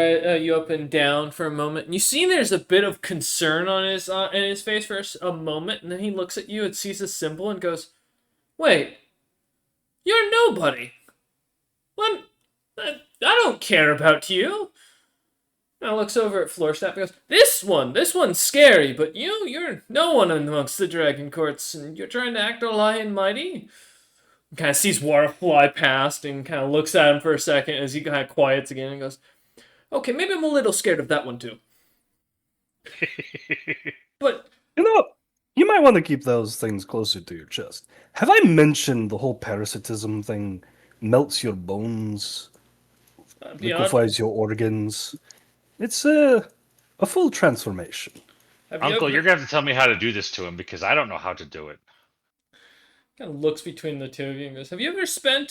up and down for a moment, and you see there's a bit of concern on his in his face for a moment, and then he looks at you and sees a symbol and goes, "Wait, you're nobody. What? I don't care about you." Now looks over at Florstaff and goes, this one's scary, but you're no one amongst the dragon courts, and you're trying to act all high and mighty." Kind of sees War fly past and kind of looks at him for a second as he kind of quiets again and goes, "Okay, maybe I'm a little scared of that one too. But You know, you might want to keep those things closer to your chest. Have I mentioned the whole parasitism thing melts your bones, beyond, liquefies your organs? It's a full transformation. have you Uncle, ever, you're gonna have to tell me how to do this to him because I don't know how to do it. kind of looks between the two of you and goes, "Have you ever spent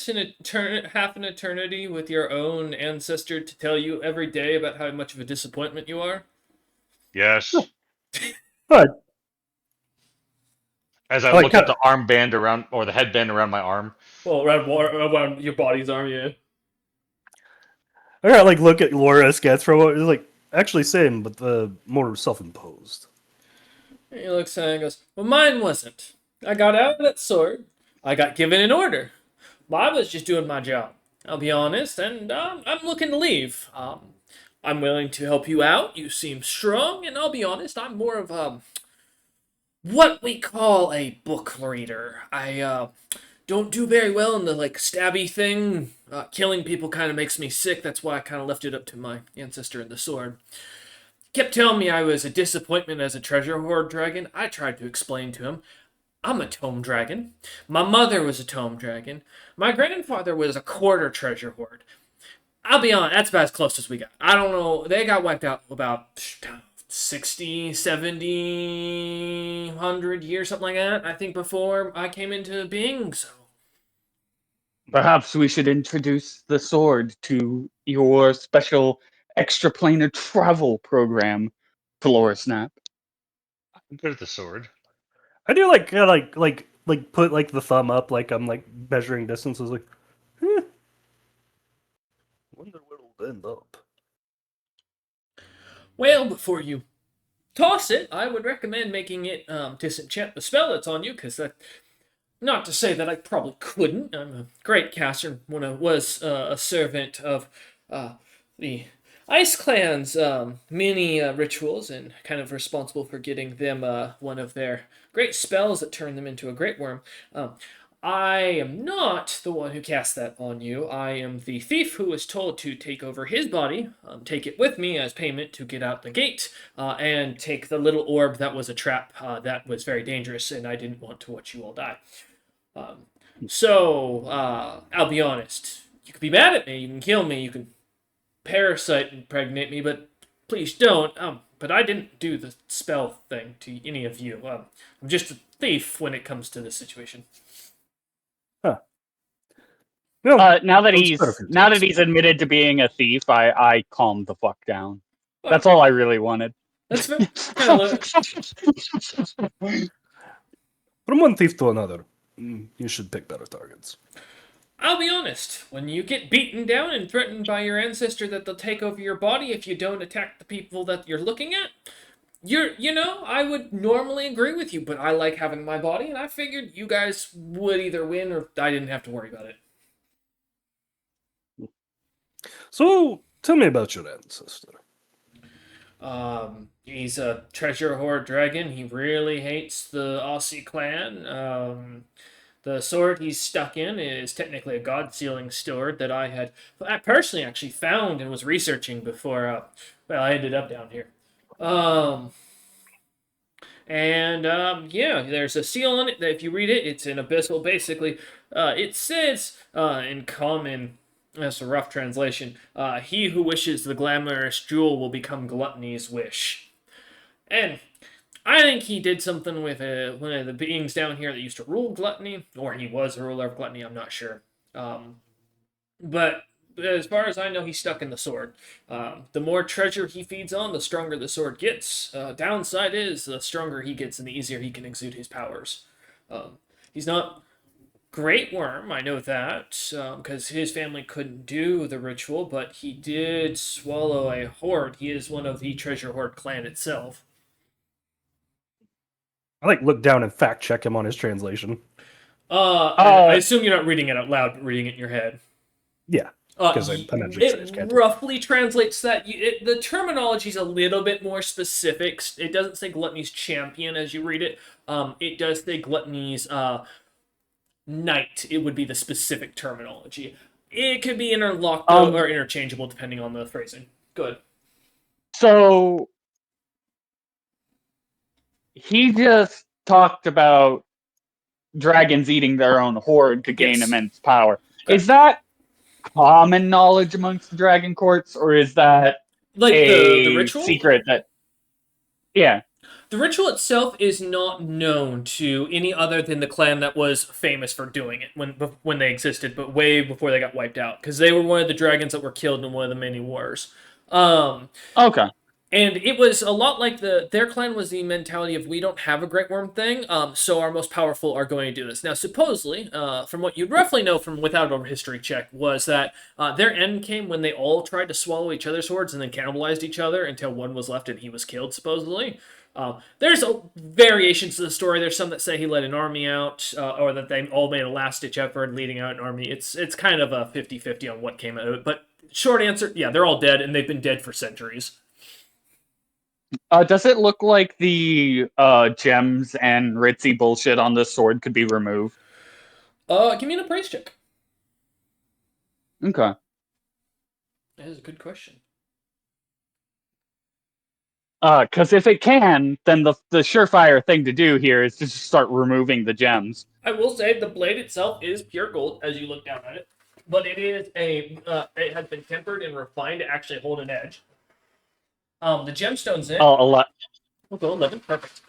half an eternity with your own ancestor to tell you every day about how much of a disappointment you are?" Yes. Alright, As I like look at how- the armband around or the headband around my arm. Well, around your body's arm, yeah. I gotta like look at Laura Scats for a while. It's like actually same, but the more self-imposed. And he looks at it and goes, "Well, mine wasn't. I got out of that sword. I got given an order. I was just doing my job. I'll be honest, and I'm looking to leave. I'm willing to help you out. You seem strong, and I'll be honest, I'm more of what we call a book reader. I don't do very well in the like stabby thing. Killing people kind of makes me sick. That's why I kind of left it up to my ancestor and the sword. Kept telling me I was a disappointment as a treasure hoard dragon. I tried to explain to him I'm a tome dragon. My mother was a tome dragon. My grandfather was a quarter treasure hoard. I'll be honest, that's about as close as we got. I don't know. They got wiped out about 60, 70, 100 years, something like that, I think, before I came into being, so. Perhaps we should introduce the sword to your special extraplanar travel program, Floor Snap. I'm good at the sword. I do like put like the thumb up like I'm like measuring distances like wonder where it'll end up. Well, before you toss it, I would recommend making it disenchant the spell that's on you, because that. Not to say that I probably couldn't. I'm a great caster. When I was a servant of the Ice Clan's mini rituals, and kind of responsible for getting them one of their great spells that turned them into a great worm. I am not the one who cast that on you. I am the thief who was told to take over his body, take it with me as payment to get out the gate, and take the little orb that was a trap that was very dangerous, and I didn't want to watch you all die. I'll be honest. You can be mad at me, you can kill me, you can parasite impregnate me, but please don't. But I didn't do the spell thing to any of you. I'm just a thief when it comes to this situation. No, Now that those better for now that tips. he's admitted to being a thief, I calmed the fuck down. That's all I really wanted. That's fair. Kind of From one thief to another, you should pick better targets. I'll be honest. When you get beaten down and threatened by your ancestor that they'll take over your body if you don't attack the people that you're looking at, I would normally agree with you, but I like having my body, and I figured you guys would either win or I didn't have to worry about it. So, tell me about your ancestor. He's a treasure hoard dragon. He really hates the Aussie clan. The sword he's stuck in is technically a god sealing sword that I personally actually found and was researching before. I ended up down here. Um, yeah, there's a seal on it that if you read it, it's an abyssal. Basically, it says in common. That's a rough translation. He who wishes the glamorous jewel will become gluttony's wish. And I think he did something with one of the beings down here that used to rule gluttony, or he was a ruler of gluttony. I'm not sure. But as far as I know, he's stuck in the sword. The more treasure he feeds on, the stronger the sword gets. Downside is the stronger he gets, and the easier he can exude his powers. He's not Great Worm, I know that, because his family couldn't do the ritual, but he did swallow a horde. He is one of the treasure hoard clan itself. I look down and fact check him on his translation. I assume you're not reading it out loud, but reading it in your head. Yeah, because I imagine it roughly translates that. The terminology is a little bit more specific. It doesn't say gluttony's champion as you read it. It does say gluttony's knight. It would be the specific terminology. It could be interlocked or interchangeable depending on the phrasing. Good. So he just talked about dragons eating their own horde to gain immense power. Okay. Is that common knowledge amongst the dragon courts, or is that like the ritual secret that? Yeah. The ritual itself is not known to any other than the clan that was famous for doing it when they existed, but way before they got wiped out, because they were one of the dragons that were killed in one of the many wars. Okay. And it was a lot like their clan was the mentality of we don't have a Great Worm thing, so our most powerful are going to do this. Now, supposedly, from what you'd roughly know from without a history check, was that their end came when they all tried to swallow each other's swords and then cannibalized each other until one was left and he was killed, supposedly. There's variations to the story. There's some that say he led an army out, or that they all made a last-ditch effort leading out an army. It's kind of a 50-50 on what came out of it. But short answer, yeah, they're all dead, and they've been dead for centuries. Does it look like the gems and ritzy bullshit on this sword could be removed? Give me an appraise check. Okay. That is a good question. Because if it can, then the surefire thing to do here is to just start removing the gems. I will say the blade itself is pure gold as you look down at it, but it is it has been tempered and refined to actually hold an edge. The gemstones in it. We'll go 11. Perfect.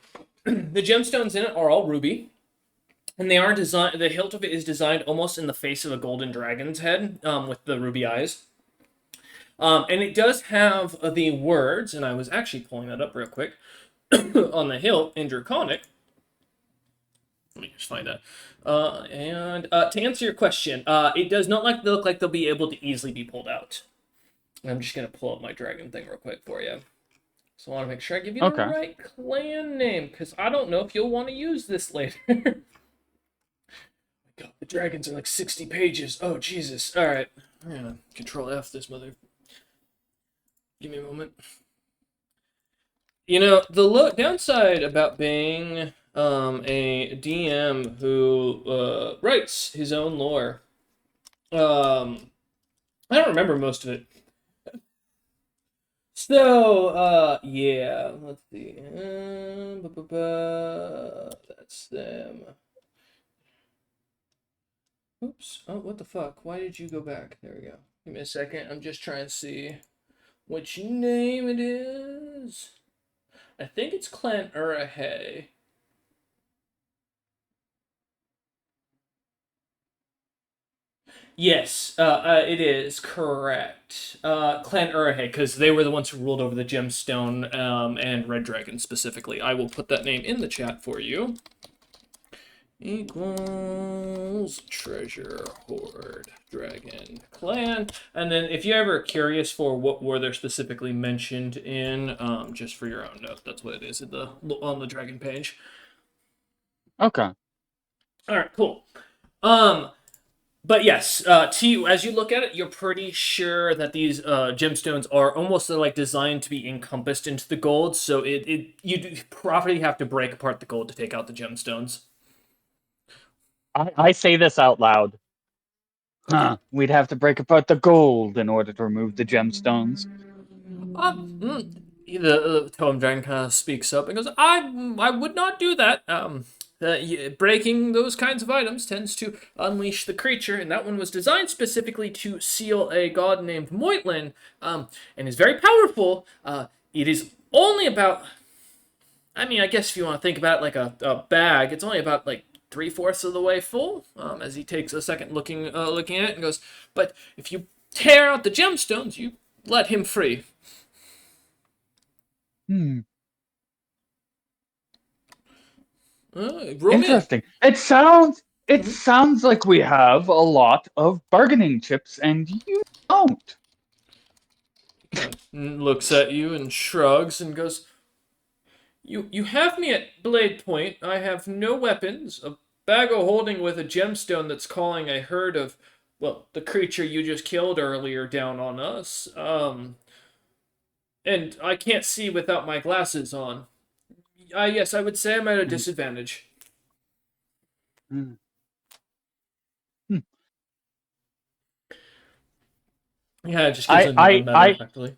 The gemstones in it are all ruby, and they are designed. The hilt of it is designed almost in the face of a golden dragon's head, with the ruby eyes. And it does have the words, and I was actually pulling that up real quick, on the hilt in Draconic. Let me just find that. To answer your question, it does not look like they'll be able to easily be pulled out. I'm just going to pull up my dragon thing real quick for you. So I want to make sure I give you the right clan name, because I don't know if you'll want to use this later. God, the dragons are like 60 pages. Oh, Jesus. All right. I'm going to Control F this mother. Give me a moment. You know, the downside about being a DM who writes his own lore, I don't remember most of it. So, yeah, let's see. That's them. Oops. Oh, what the fuck? Why did you go back? There we go. Give me a second. I'm just trying to see which name it is. I think it's Clan Urahe. Yes, it is correct. Clan Urahe, because they were the ones who ruled over the gemstone and Red Dragon specifically. I will put that name in the chat for you. Equals treasure hoard dragon clan. And then if you're ever curious for what war they're specifically mentioned in, just for your own note, that's what it is at on the dragon page. Okay. All right, cool. But yes, as you look at it, you're pretty sure that these gemstones are almost like designed to be encompassed into the gold. So you probably have to break apart the gold to take out the gemstones. I say this out loud. Huh. We'd have to break apart the gold in order to remove the gemstones. The Tome Dragon kind of speaks up and goes, I would not do that. Breaking those kinds of items tends to unleash the creature, and that one was designed specifically to seal a god named Moitlin, and is very powerful. It is only about, I mean, I guess if you want to think about it like a bag, it's only about like 3/4 of the way full. As he takes a second looking at it and goes, but if you tear out the gemstones, you let him free. Hmm. Roll Interesting. It sounds like we have a lot of bargaining chips, and you don't. Looks at you and shrugs and goes, You have me at blade point. I have no weapons. A bag of holding with a gemstone that's calling a herd of, well, the creature you just killed earlier down on us. And I can't see without my glasses on. Yes, I would say I'm at a disadvantage. Hmm. Yeah, it just gives a medal, effectively.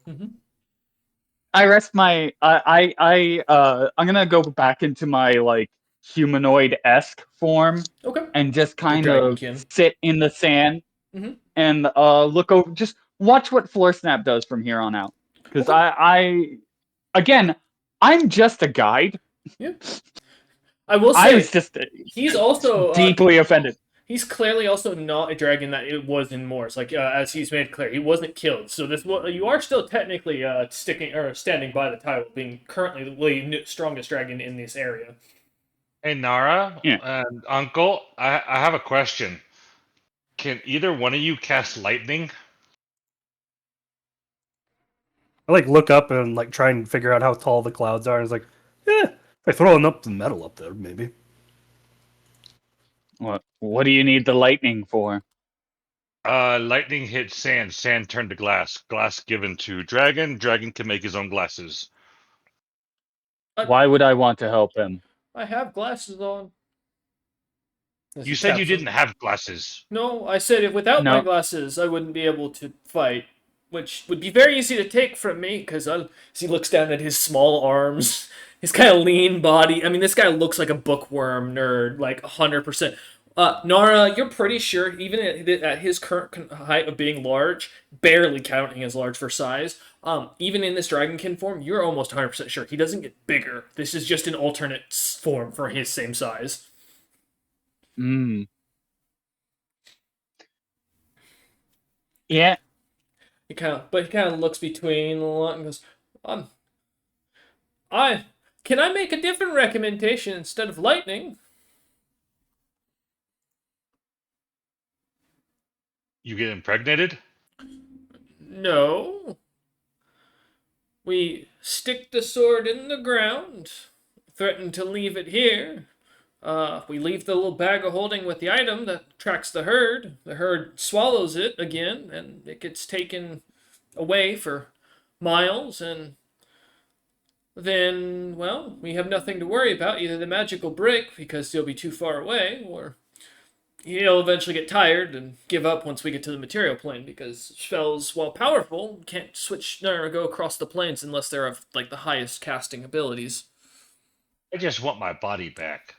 I rest my I'm gonna go back into my like humanoid-esque form Okay. and just kind of dragonkin. sit in the sand Mhm. and look over, just watch what Floor Snap does from here on out. Because Okay. again, I'm just a guide. Yeah. I will I was say, just he's also deeply offended. he's clearly also not a dragon that it was in Morse. Like as he's made clear, he wasn't killed. So you are still technically sticking or standing by the title, being currently the strongest dragon in this area. Hey Nara Yeah. and Uncle, I have a question. Can either one of you cast lightning? I like look up and like try and figure out how tall the clouds are. And it's like, if I throw enough metal up there, maybe. What do you need the lightning for? Lightning hit sand, sand turned to glass, glass given to dragon, dragon can make his own glasses. Why would I want to help him? I have glasses on. As You he said you taps them. didn't have glasses. No, I said if without my No. glasses, I wouldn't be able to fight, which would be very easy to take from me because as he looks down at his small arms, his kind of lean body. I mean, this guy looks like a bookworm nerd, like 100%. Nara, you're pretty sure, even at his current height of being large, barely counting as large for size, even in this dragonkin form, you're almost 100% sure he doesn't get bigger. This is just an alternate form for his same size. Hmm. Yeah. He kind of looks between a lot and goes, I can I make a different recommendation instead of lightning? You get impregnated? No. We stick the sword in the ground, threaten to leave it here. We leave the little bag of holding with the item that tracks the herd. The herd swallows it again, and it gets taken away for miles, and then, well, we have nothing to worry about. Either the magic will break because they'll be too far away, or he'll eventually get tired and give up once we get to the material plane because spells, while powerful, can't switch or go across the planes unless they're of like the highest casting abilities. I just want my body back.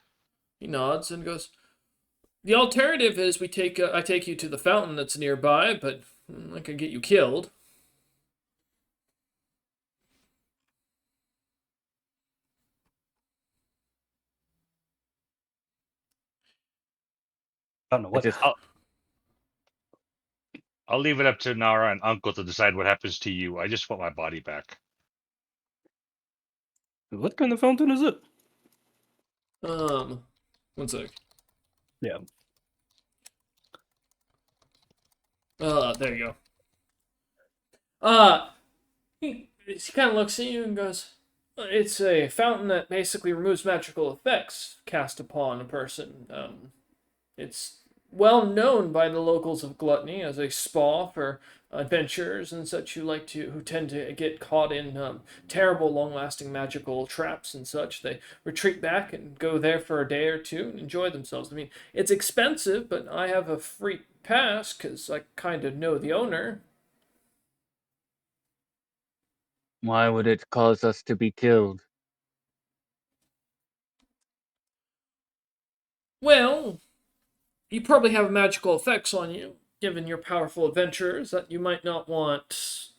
He nods and goes, "The alternative is I take you to the fountain that's nearby, but I could get you killed." I don't know what. I'll leave it up to Nara and Uncle to decide what happens to you. I just want my body back. What kind of fountain is it? One sec. Yeah. There you go. He kind of looks at you and goes, "It's a fountain that basically removes magical effects cast upon a person. It's well known by the locals of Gluttony as a spa for adventurers and such who tend to get caught in terrible, long-lasting magical traps and such. They retreat back and go there for a day or two and enjoy themselves. I mean, it's expensive, but I have a free pass because I kind of know the owner. Why would it cause us to be killed? Well, you probably have magical effects on you, given your powerful adventures that you might not want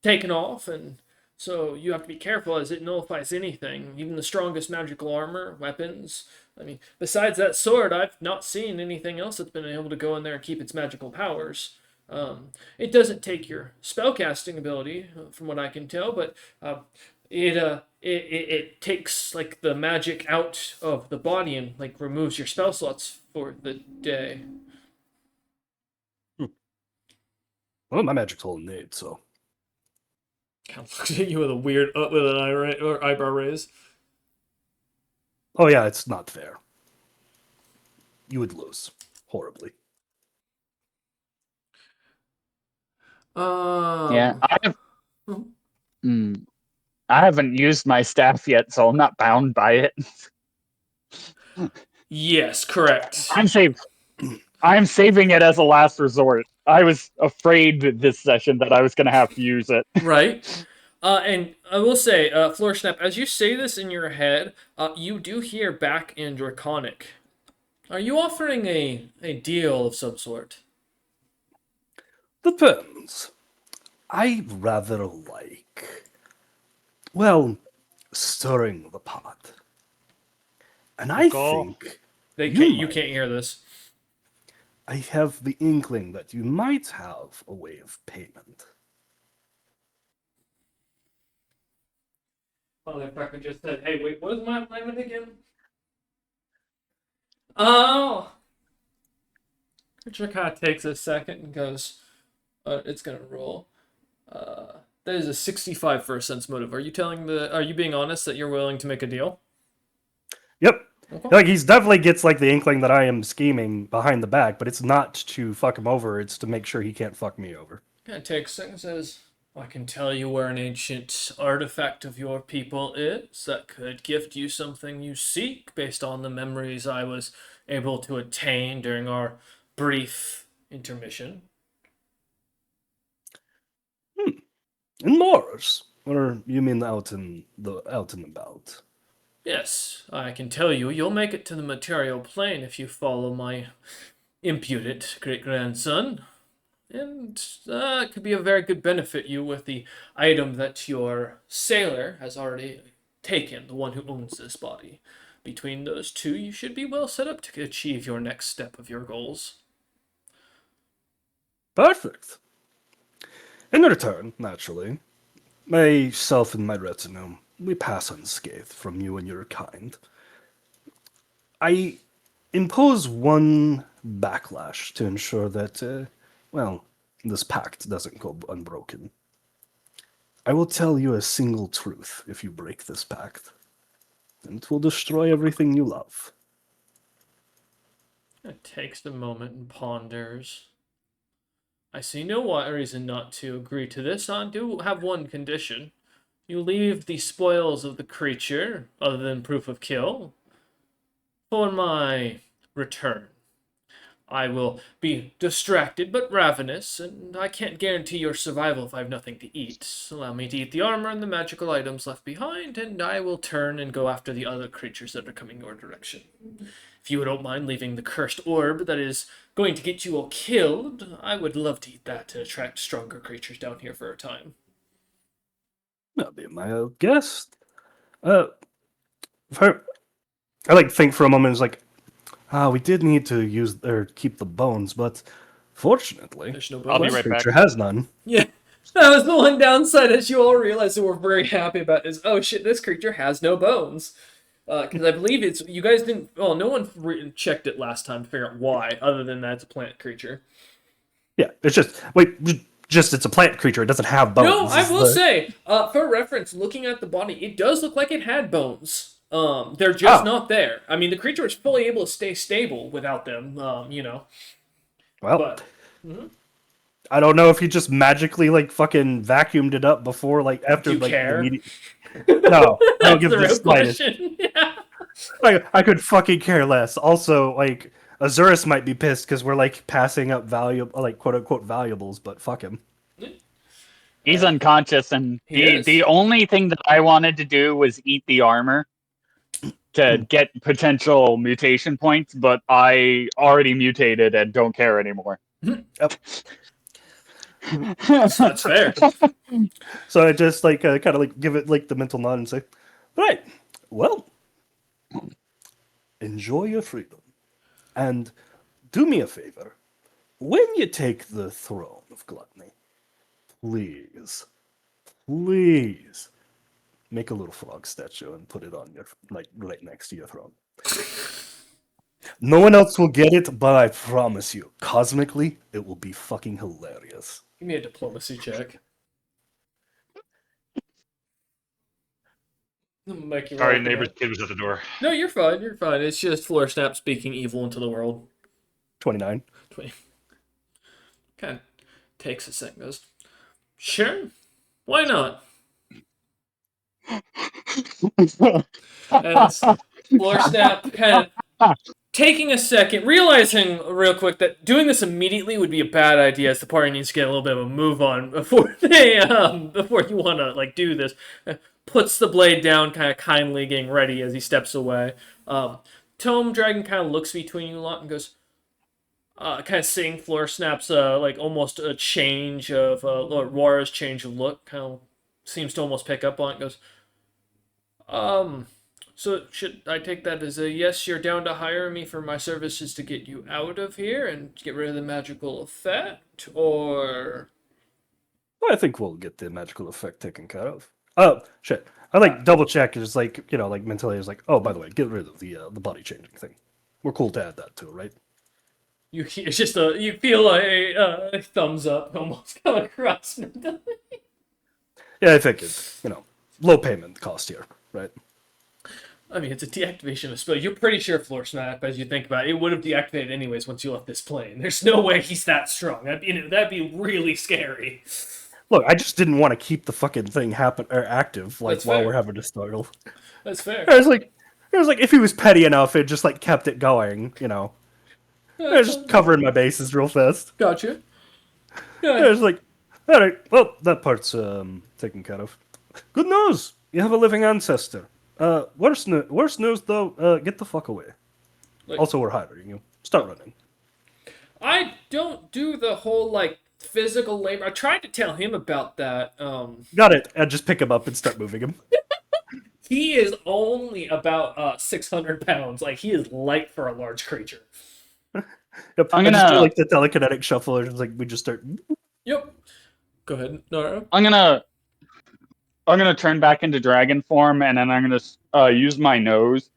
taken off, and so you have to be careful as it nullifies anything, even the strongest magical armor, weapons. I mean, besides that sword, I've not seen anything else that's been able to go in there and keep its magical powers. It doesn't take your spellcasting ability, from what I can tell, but it takes like the magic out of the body and like removes your spell slots for the day. Well, my magic's all innate, so. Kind of looks at you with a weird with an eyebrow raise. Oh yeah, it's not fair. You would lose horribly. Yeah, Hmm. I haven't used my staff yet, so I'm not bound by it. Yes, correct. I'm saving it as a last resort. I was afraid this session that I was going to have to use it. Right. And I will say, Floor Snap, as you say this in your head, you do hear back in Draconic. Are you offering a deal of some sort? Depends. I rather like, well, stirring the pot. And I think You can't hear this. I have the inkling that you might have a way of payment. Motherfucker just said, "Hey, wait, what is my payment again?" Oh. Richard kind of takes a second and goes, "It's gonna roll." That is a 65 for a sense motive. Are you being honest that you're willing to make a deal? Yep. Okay. Like, he's definitely gets like the inkling that I am scheming behind the back, but it's not to fuck him over, it's to make sure he can't fuck me over. Kind of takes a second and says, "I can tell you where an ancient artifact of your people is that could gift you something you seek based on the memories I was able to attain during our brief intermission." In Mars? Or you mean out and about? Yes, I can tell you, you'll make it to the material plane if you follow my impudent great-grandson. And it could be a very good benefit you with the item that your sailor has already taken, the one who owns this body. Between those two, you should be well set up to achieve your next step of your goals. Perfect. In return, naturally, myself and my retinue, we pass unscathed from you and your kind. I impose one backlash to ensure that, well, this pact doesn't go unbroken. I will tell you a single truth if you break this pact, and it will destroy everything you love. It takes a moment and ponders. I see no reason not to agree to this. I do have one condition. You leave the spoils of the creature, other than proof of kill, for my return. I will be distracted but ravenous, and I can't guarantee your survival if I have nothing to eat. Allow me to eat the armor and the magical items left behind, and I will turn and go after the other creatures that are coming your direction. If you don't mind leaving the cursed orb that is going to get you all killed, I would love to eat that to attract stronger creatures down here for a time. That'll be my guest. I like think for a moment. It's like, we did need to use or keep the bones, but fortunately, There's no I'll be bones. right back. creature has none. Yeah, that was the one downside, as you all realize that we're very happy about is, oh shit, this creature has no bones. Because I believe it's, you guys didn't, well, no one checked it last time to figure out why, other than that it's a plant creature. Yeah, it's just it's a plant creature. It doesn't have bones. No, I will say, for reference, looking at the body, it does look like it had bones. They're just not there. I mean, the creature is fully able to stay stable without them. Well, But I don't know if he just magically like fucking vacuumed it up before, like after do you like the care? media. No, I don't That's give the the real slightest. question. Yeah. I could fucking care less. Also, like Azurus might be pissed because we're like passing up valuable, like quote unquote valuables, but fuck him. He's unconscious, and He is. the only thing that I wanted to do was eat the armor to get potential mutation points, but I already mutated and don't care anymore. That's fair. So I just like kind of like give it like the mental nod and say, "Right, well, enjoy your freedom, and do me a favor. When you take the throne of gluttony, please, please make a little frog statue and put it on your like right next to your throne. No one else will get it, but I promise you, cosmically, it will be fucking hilarious." Give me a diplomacy check. Make you roll Sorry, for neighbor's that. kid was at the door. No, you're fine. You're fine. It's just Floor Snap speaking evil into the world. 29. 20. Kind of takes a second. Goes, sure. Why not? And Floor Snap kind of taking a second, realizing real quick that doing this immediately would be a bad idea, as the party needs to get a little bit of a move on before before you want to like do this. Puts the blade down, kind of kindly getting ready as he steps away. Tome Dragon kind of looks between you a lot and goes, kind of seeing Floor Snap's like almost a change of Wara's change of look, kind of seems to almost pick up on it. Goes, so should I take that as a yes? You're down to hire me for my services to get you out of here and get rid of the magical effect, or I think we'll get the magical effect taken care of. Oh shit! I like double check. It's like like mentally, it's like, oh, by the way, get rid of the body changing thing. We're cool to add that too, right? it's just you feel a thumbs up almost come across. Yeah, I think it's low payment cost here, right? I mean, it's a deactivation of spell. You're pretty sure Floor Snap, as you think about it, would have deactivated anyways once you left this plane. There's no way he's that strong. That'd be really scary. Look, I just didn't want to keep the fucking thing active like That's while fair. we're having to struggle. That's fair. It was like if he was petty enough, it just like kept it going. I was just covering my bases real fast. Gotcha. I was like, all right, well, that part's taken care of. Good news, you have a living ancestor. Worse news though, get the fuck away. Like, Also, we're hiring you. Start running. I don't do the whole like physical labor. I tried to tell him about that. Got it. And just pick him up and start moving him. He is only about 600 pounds. Like he is light for a large creature. Yep. I'm I just gonna- do, like the telekinetic shuffle. It's like we just start. Yep. Go ahead, Nara. I'm gonna turn back into dragon form, and then I'm gonna use my nose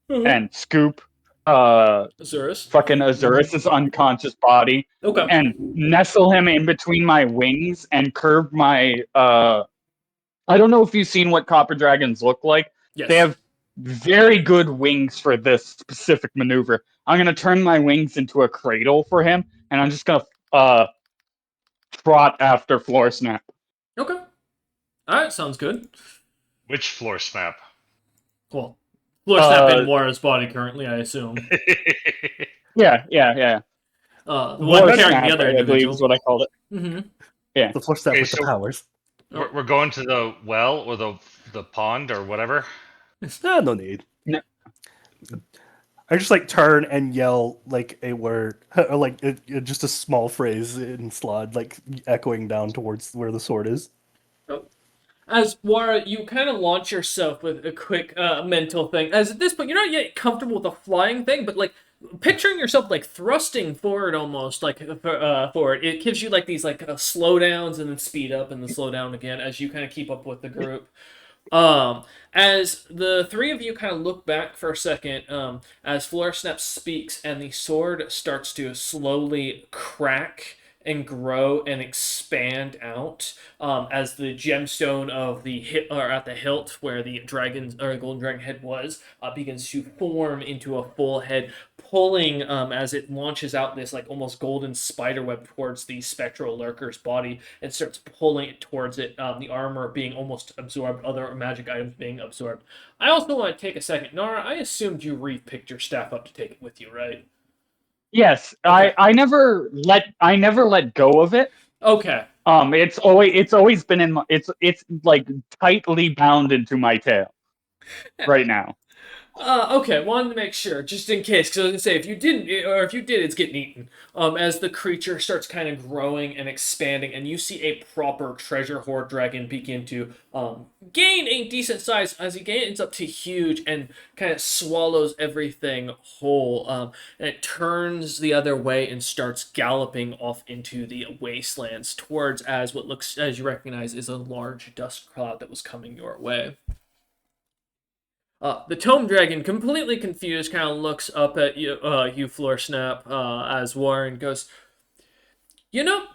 and scoop Azurus. fucking Azurus' unconscious body Okay. and nestle him in between my wings and curve my I don't know if you've seen what copper dragons look like. Yes. They have very good wings for this specific maneuver. I'm gonna turn my wings into a cradle for him, and I'm just gonna trot after Floor Snap. Okay. All right. Sounds good. Which floor snap? Well, Floor Snap in Wara's body currently, I assume. Yeah. The one Floor carrying Snap, the other I believe individual. is what I called it. Mm-hmm. The floor step Okay, with the so- powers. We're going to the well or the pond or whatever. No need. No. I just like turn and yell like a word, or like just a small phrase in Slod, like echoing down towards where the sword is. As Wara, you kind of launch yourself with a quick mental thing. As at this point, you're not yet comfortable with the flying thing, but like picturing yourself like thrusting forward almost like forward. It gives you like these like slowdowns and then speed up and then slow down again as you kind of keep up with the group. As the three of you kind of look back for a second, as Floor Snap speaks and the sword starts to slowly crack and grow and expand expand out as the gemstone of the hip or at the hilt where the dragon's or golden dragon head was begins to form into a full head, pulling as it launches out this like almost golden spider web towards the spectral lurker's body and starts pulling it towards it. The armor being almost absorbed, other magic items being absorbed. I also want to take a second, Nara. I assumed you re-picked your staff up to take it with you, right? Yes, Okay. I never let go of it. Okay. It's always been in my, it's like tightly bound into my tail right now. Okay, wanted to make sure, just in case, because I was gonna say if you didn't, or if you did, it's getting eaten. As the creature starts kind of growing and expanding, and you see a proper treasure hoard dragon begin to gain a decent size as he gains up to huge and kind of swallows everything whole. And it turns the other way and starts galloping off into the wastelands towards as what looks, as you recognize, is a large dust cloud that was coming your way. The Tome Dragon, completely confused, kind of looks up at you Floor Snap, as Warren goes, You know,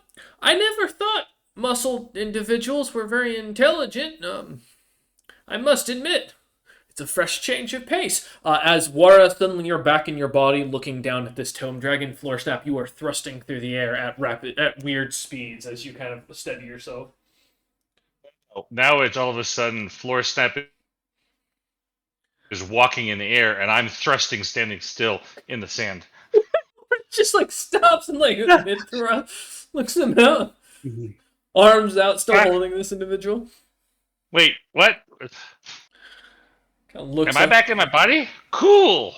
I never thought muscled individuals were very intelligent. I must admit, it's a fresh change of pace. As Wara, suddenly you're back in your body, looking down at this Tome Dragon. Floor Snap, you are thrusting through the air at weird speeds as you kind of steady yourself. Now it's all of a sudden floor snap is walking in the air, and I'm thrusting, standing still in the sand. Just like stops and like mid throw, looks him out, arms out, still holding this individual. Wait, what? Kind of looks Am I back in my body? Cool.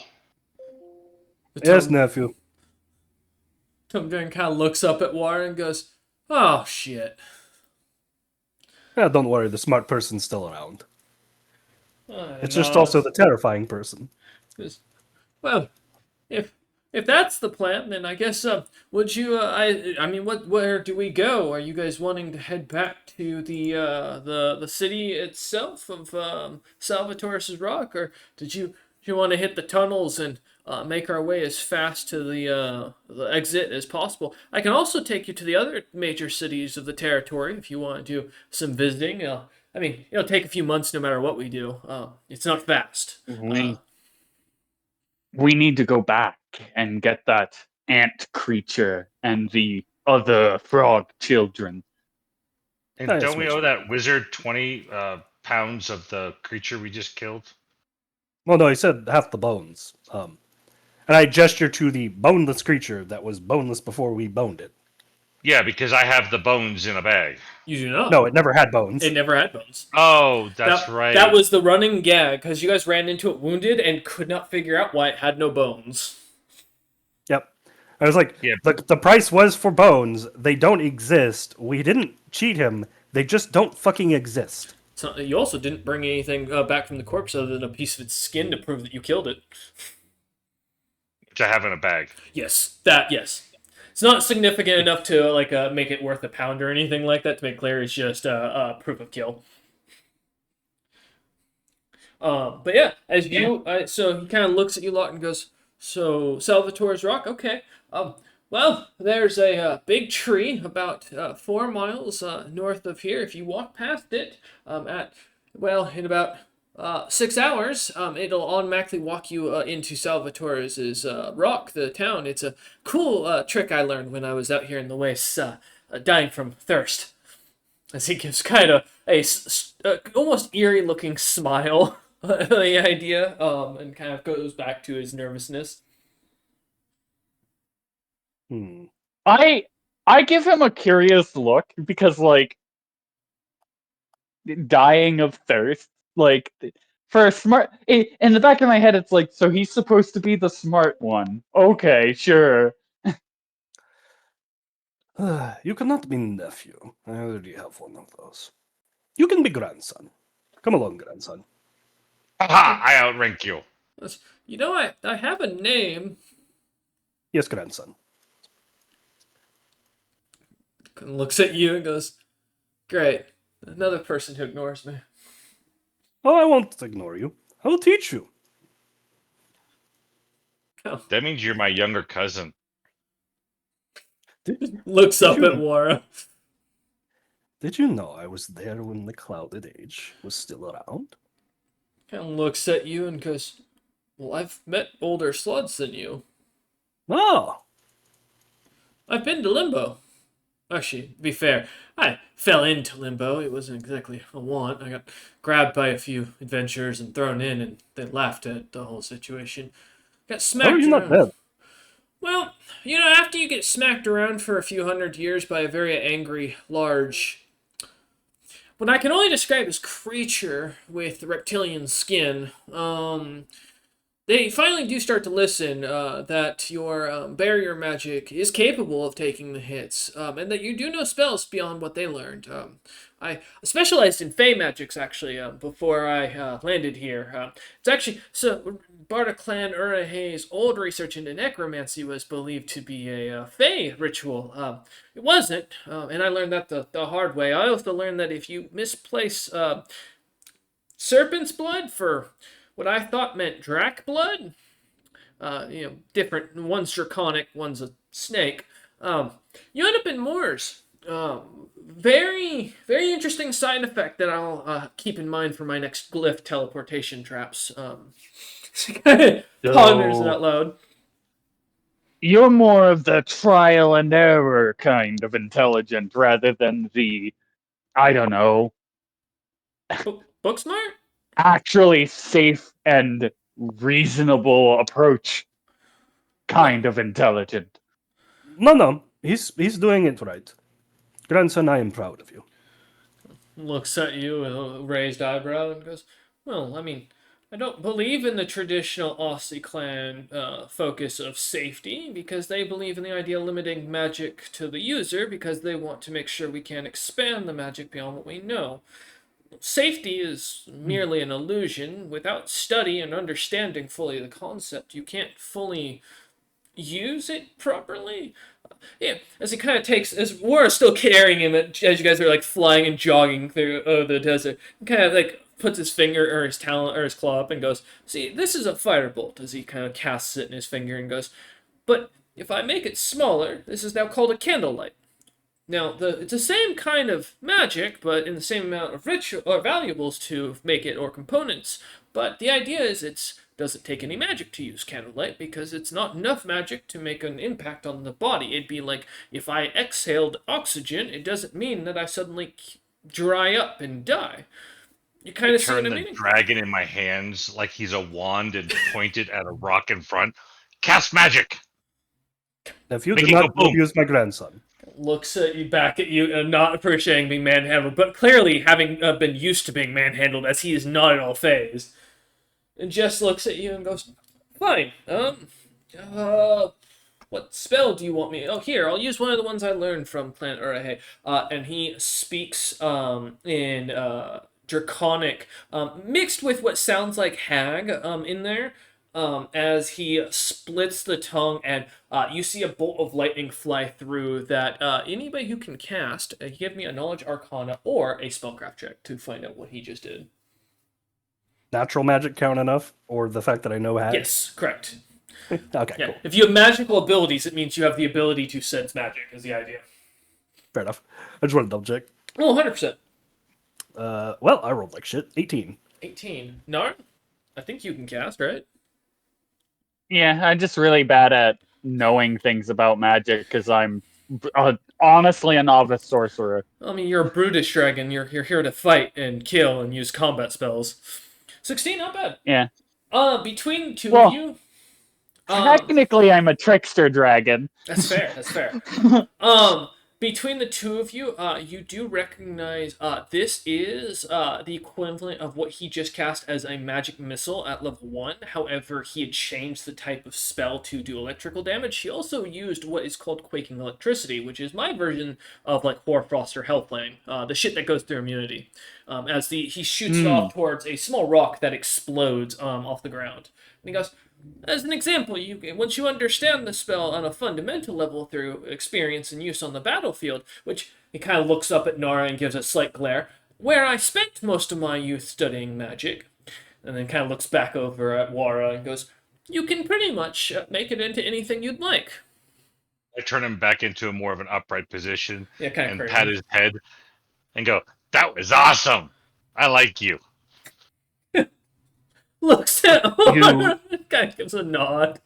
Yes, nephew. Tom Dragon kind of looks up at Warren and goes, "Oh shit." Yeah, don't worry, the smart person's still around. It's just No. also the terrifying person. Well, if that's the plan, then I guess would you? I mean, where do we go? Are you guys wanting to head back to the city itself of Salvatore's Rock, or do you want to hit the tunnels and make our way as fast to the exit as possible? I can also take you to the other major cities of the territory if you want to do some visiting. I mean, it'll take a few months no matter what we do. It's not fast. We need to go back and get that ant creature and the other frog children. And Nice, don't we owe Mitchell. that wizard 20 pounds of the creature we just killed? Well, no, he said half the bones. And I gesture to the boneless creature that was boneless before we boned it. Yeah, because I have the bones in a bag. You do not. No, it never had bones. It never had bones. Oh, that's right. That was the running gag, because you guys ran into it wounded and could not figure out why it had no bones. Yep. I was like, Yeah. the price was for bones. They don't exist. We didn't cheat him. They just don't fucking exist. So you also didn't bring anything back from the corpse other than a piece of its skin to prove that you killed it. Which I have in a bag. Yes. It's not significant enough to like make it worth a pound or anything like that to make clear. It's just proof of kill. But yeah, as you, so he kind of looks at you lot and goes, "So Salvatore's Rock, okay. Well, there's a big tree about 4 miles north of here. If you walk past it, in about 6 hours, it'll automatically walk you into Salvatore's Rock, the town. It's a cool trick I learned when I was out here in the wastes, dying from thirst." As he gives kind of a almost eerie-looking smile at the idea, and kind of goes back to his nervousness. I give him a curious look because like dying of thirst, like for a smart in the back of my head it's like, so he's supposed to be the smart one. Okay, sure. You cannot be nephew. I already have one of those. You can be grandson. Come along, grandson. Aha! I outrank you. You know, I have a name. Yes, grandson. Looks at you and goes, "Great, another person who ignores me." Oh, I won't ignore you. I will teach you. That means you're my younger cousin. Looks up at Wara. Did you know I was there when the Clouded Age was still around? Kind of looks at you and goes, "Well, I've met older sluts than you. Oh, I've been to Limbo. Actually, to be fair, I fell into Limbo. It wasn't exactly a want. I got grabbed by a few adventurers and thrown in, and they laughed at the whole situation. Got how are smacked you not around. dead? Well, after you get smacked around for a few hundred years by a very angry, large, what I can only describe as creature with reptilian skin, they finally do start to listen that your barrier magic is capable of taking the hits, and that you do know spells beyond what they learned. I specialized in Fey magics actually before I landed here. It's actually so Barda clan Urahei's old research into necromancy was believed to be a Fey ritual. It wasn't, and I learned that the hard way. I also learned that if you misplace serpent's blood for what I thought meant drac blood, different. One's draconic, one's a snake. You end up in Moors. Very, very interesting side effect that I'll keep in mind for my next glyph teleportation traps. Ponders it out loud. You're more of the trial and error kind of intelligent rather than the, I don't know, Book smart? actually safe and reasonable approach kind of intelligent. No, he's doing it right. Grandson, I am proud of you. Looks at you with a raised eyebrow and goes, "Well, I mean, I don't believe in the traditional Aussie clan focus of safety because they believe in the idea of limiting magic to the user because they want to make sure we can expand the magic beyond what we know. Safety is merely an illusion. Without study and understanding fully the concept, you can't fully use it properly." Yeah, as he kind of takes, as War is still carrying him, as you guys are like flying and jogging through the desert, he kind of like puts his finger or his talon or his claw up and goes, "See, this is a firebolt." As he kind of casts it in his finger and goes, "But if I make it smaller, this is now called a candlelight." Now, it's the same kind of magic, but in the same amount of ritual or valuables to make it or components. But the idea is it doesn't take any magic to use candlelight because it's not enough magic to make an impact on the body. It'd be like if I exhaled oxygen, it doesn't mean that I suddenly dry up and die. You kind of see what Turn I the mean? dragon in my hands like he's a wand and point it at a rock in front. Cast magic. If you Make do it go not boom. abuse my grandson. Looks at you back at you, not appreciating being manhandled, but clearly having been used to being manhandled, as he is not at all phased. And Jess looks at you and goes, "Fine. What spell do you want me? Oh, here, I'll use one of the ones I learned from Planet Urahei." And he speaks in Draconic, mixed with what sounds like Hag in there. As he splits the tongue, and you see a bolt of lightning fly through that anybody who can cast, give me a Knowledge Arcana or a Spellcraft check to find out what he just did. Natural magic count enough? Or the fact that I know hag? Yes, correct. Okay, Yeah, cool. if you have magical abilities, it means you have the ability to sense magic, is the idea. Fair enough. I just want to double check. Oh, 100%. Well, I rolled like shit. 18. 18. Narn? I think you can cast, right? Yeah, I'm just really bad at knowing things about magic because I'm honestly a novice sorcerer. I mean, you're a brutish dragon. You're here to fight and kill and use combat spells. 16, not bad. Yeah. Between the two of you... Technically, I'm a trickster dragon. That's fair. That's fair. Between the two of you, you do recognize this is the equivalent of what he just cast as a magic missile at level 1. However, he had changed the type of spell to do electrical damage. He also used what is called quaking electricity, which is my version of like Hoarfrost or Hellflame, the shit that goes through immunity. As he shoots it off towards a small rock that explodes off the ground. And he goes, as an example, once you understand the spell on a fundamental level through experience and use on the battlefield, which he kind of looks up at Nara and gives a slight glare, where I spent most of my youth studying magic, and then kind of looks back over at Wara and goes, you can pretty much make it into anything you'd like. I turn him back into a more of an upright position Yeah, kind of and crazy. pat his head. and go, "That was awesome. I like you." Looks at You- kind of gives a nod.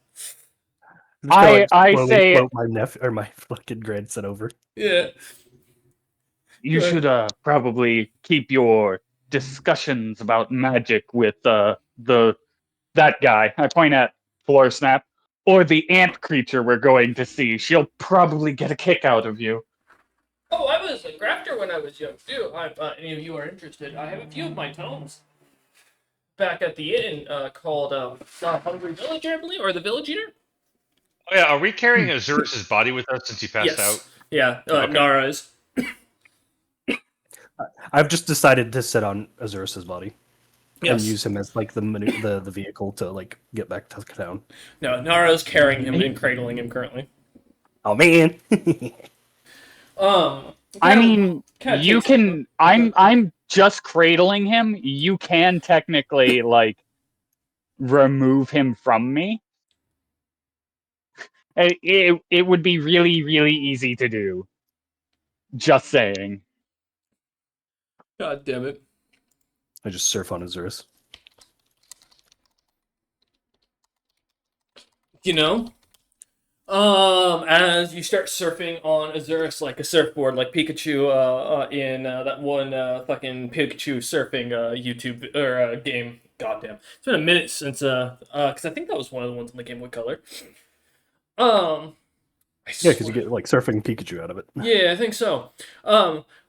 Just gonna, like, I slowly say float my nephew or my fucking grandson over. Yeah. you should probably keep your discussions about magic with that guy. I point at Floor Snap. Or the ant creature we're going to see. She'll probably get a kick out of you. Oh, I was a grafter when I was young too. Any of you are interested? I have a few of my tomes back at the inn called Hungry Villager, I believe, or the Village Eater. Oh yeah, are we carrying Azurus' body with us since he passed Yes. out? Yeah. Okay. Nara's. I've just decided to sit on Azurus' body and Yes. use him as like the vehicle to like get back to town. No, Nara's carrying him and cradling him currently. Oh man. I mean, kinda you takes- can. I'm just cradling him. You can technically like remove him from me. It would be really really easy to do. Just saying. God damn it. I just surf on Azurus. You know, as you start surfing on Azurus like a surfboard, like Pikachu in that one fucking Pikachu surfing YouTube or game. Goddamn, it's been a minute since because I think that was one of the ones in the Game Boy Color. I Yeah, because swear- you get like surfing Pikachu out of it. Yeah, I think so.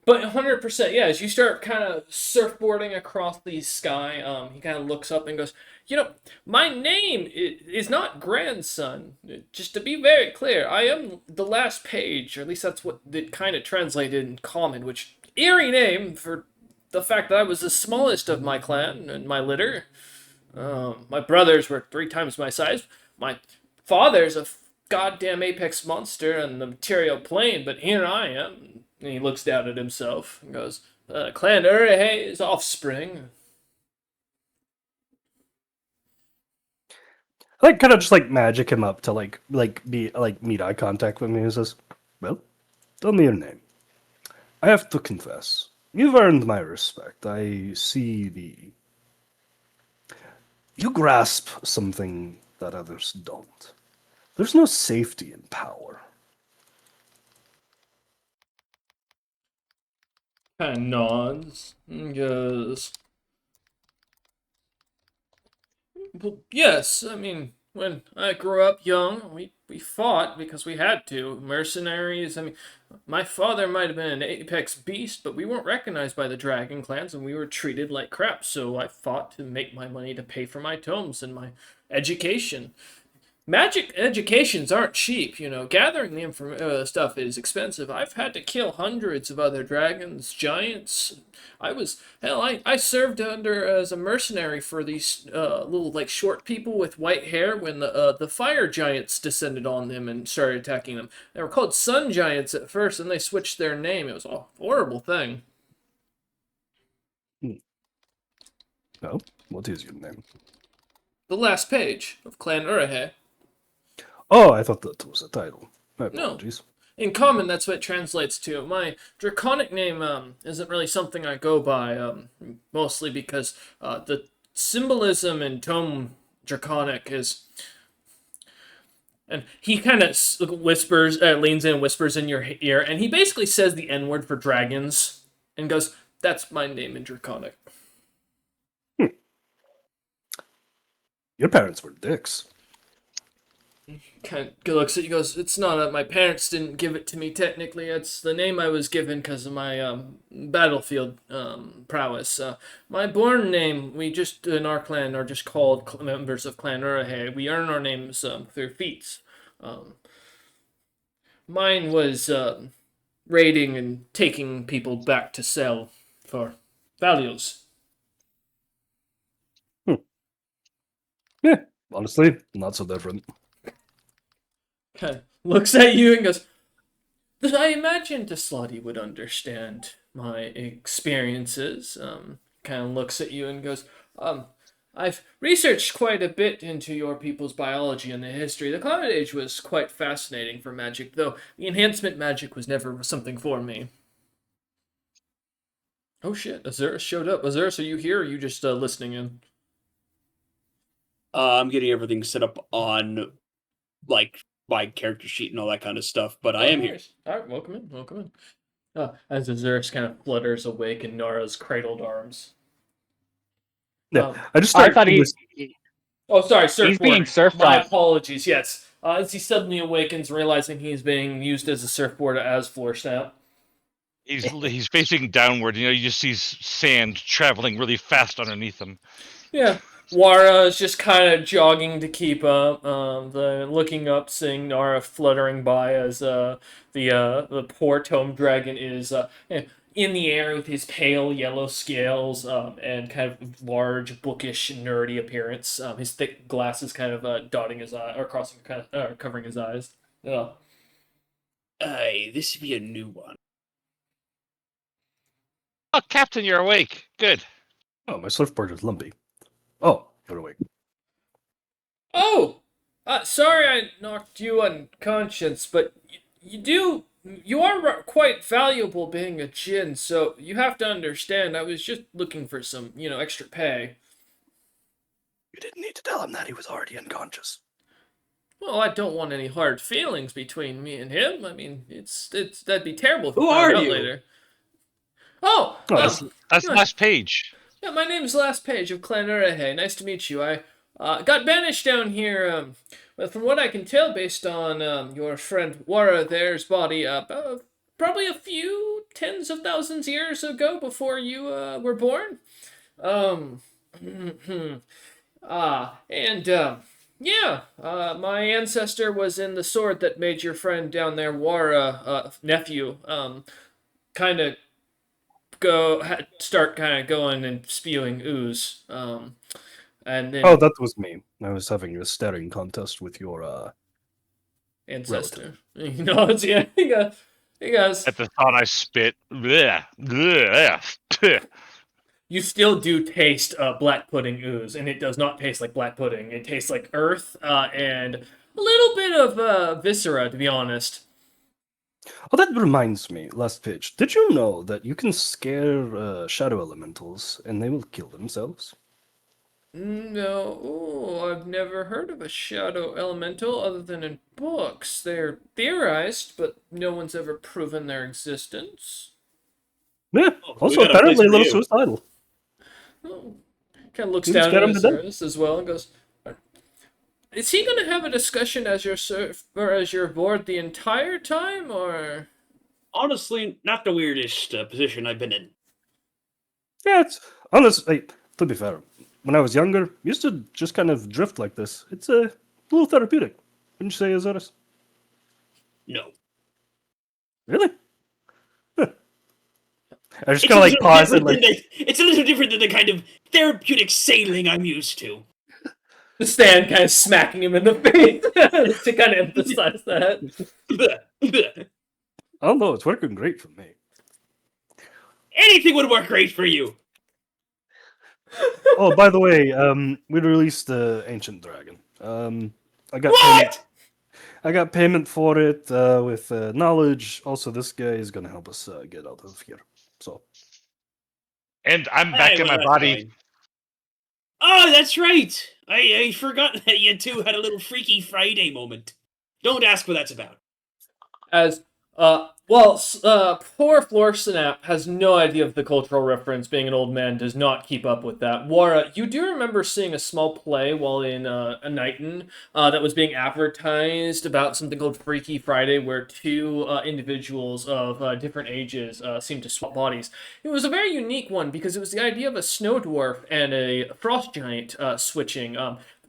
But 100%, yeah, as you start kind of surfboarding across the sky, he kind of looks up and goes, "You know, my name is not grandson. Just to be very clear, I am the last page, or at least that's what it kind of translated in common, which eerie name for the fact that I was the smallest of my clan and my litter. My brothers were 3 times my size. My father's a goddamn apex monster on the material plane, but here I am." And he looks down at himself and goes, "Clan Urehe's offspring." I like kind of just like magic him up to be like meet eye contact with me and says, "Well, tell me your name. I have to confess, you've earned my respect. I see you grasp something that others don't. There's no safety in power." Kind of nods and goes, "Well, yes, I mean, when I grew up young, we fought because we had to. Mercenaries, I mean, my father might have been an apex beast, but we weren't recognized by the dragon clans and we were treated like crap, so I fought to make my money to pay for my tomes and my education. Magic educations aren't cheap, you know. Gathering the stuff is expensive. I've had to kill hundreds of other dragons, giants. I served under as a mercenary for these little like short people with white hair when the fire giants descended on them and started attacking them. They were called sun giants at first, and they switched their name. It was a horrible thing." Oh, what is your name? The last page of Clan Urehe. Oh, I thought that was a title. My No. apologies. In common, that's what it translates to. My draconic name isn't really something I go by, mostly because the symbolism in Tome Draconic is. And he kind of whispers, leans in, whispers in your ear, and he basically says the N word for dragons and goes, "That's my name in Draconic." Your parents were dicks. Kind of looks at you, goes, "It's not. My parents didn't give it to me technically. It's the name I was given because of my battlefield prowess. My born name, we just in our clan are just called members of Clan Urehe. We earn our names through feats. Mine was raiding and taking people back to sell for values." Yeah, honestly, not so different. Kind of looks at you and goes, "I imagine Deslotty would understand my experiences." Kind of looks at you and goes, "I've researched quite a bit into your people's biology and the history. The Cloud Age was quite fascinating for magic, though the enhancement magic was never something for me." Oh shit, Azurus showed up. Azurus, are you here or are you just listening in? I'm getting everything set up on like my character sheet and all that kind of stuff, but I Oh, am no here. worries. Alright, welcome in, welcome in. As Azurus kind of flutters awake in Nara's cradled arms. Yeah, Um, I just I start. thought oh, sorry, he's being surfboarding. surfed My on. apologies, yes. As he suddenly awakens, realizing he's being used as a surfboard as floor snap. He's facing downward. You just see sand traveling really fast underneath him. Yeah. Wara is just kind of jogging to keep up. Looking up, seeing Nara fluttering by as the poor tome dragon is in the air with his pale yellow scales and kind of large, bookish, nerdy appearance. His thick glasses kind of dotting his eye or crossing, kind of covering his eyes. Aye, this would be a new one. Oh, Captain, you're awake. Good. Oh, my surfboard is lumpy. Oh, you're awake. Oh, sorry I knocked you unconscious, but you are quite valuable being a djinn, so you have to understand I was just looking for some, extra pay. You didn't need to tell him that he was already unconscious. Well, I don't want any hard feelings between me and him. I mean, it's that'd be terrible if we Who found are out you? later. Oh, Oh, That's yeah. last page. Yeah, my name's Last Page of Clan Urehe. Nice to meet you. I got banished down here, but from what I can tell, based on your friend Wara there's body, probably a few tens of thousands years ago before you were born. Um, my ancestor was in the sword that made your friend down there, Wara, nephew, kind of start kind of going and spewing ooze. And then oh, that was me. I was having a staring contest with your ancestor. He nods, yeah. He goes, At the thought, I spit. Blech, blech. you still do taste black pudding ooze, and it does not taste like black pudding. It tastes like earth and a little bit of viscera, to be honest. Oh, that reminds me, last pitch. Did you know that you can scare shadow elementals and they will kill themselves? No, I've never heard of a shadow elemental other than in books. They're theorized, but no one's ever proven their existence. Yeah, Oh, we also got a place apparently a for little you. suicidal. Oh. Kind of looks You can down scare at him to death. Azurus as well and goes, "Is he going to have a discussion as your or as your board the entire time, or?" Honestly, not the weirdest position I've been in. Yeah, it's honestly, to be fair, when I was younger, used to just kind of drift like this. It's a little therapeutic. Wouldn't you say, Azoris? No. Really? Huh. I just It's kind a of like little pause and different like, it's a little different than the kind of therapeutic sailing I'm used to. The stand kind of smacking him in the face to kind of emphasize that. I don't know, it's working great for me. Anything would work great for you. Oh, by the way, we released the Ancient Dragon. I got What? I got payment for it with knowledge. Also, this guy is gonna help us get out of here. So, And I'm back Hey, in well, my that's body. fine. Oh, that's right. I forgot that you two had a little Freaky Friday moment. Don't ask what that's about. As poor Floor Snap has no idea of the cultural reference. Being an old man, does not keep up with that. Wara, you do remember seeing a small play while in a Knighton that was being advertised about something called Freaky Friday, where two individuals of different ages seemed to swap bodies. It was a very unique one because it was the idea of a snow dwarf and a frost giant switching.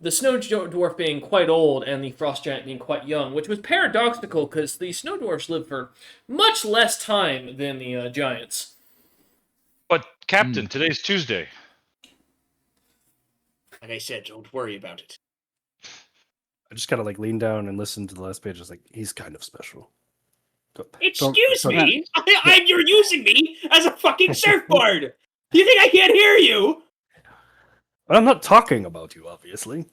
The snow dwarf being quite old and the frost giant being quite young, which was paradoxical because the snow dwarfs live for much less time than the giants. But Captain, today's Tuesday. Like I said, don't worry about it. I just kind of like lean down and listen to the last page. I was like, he's kind of special. Excuse me? You're using me as a fucking surfboard! You think I can't hear you? I'm not talking about you, obviously.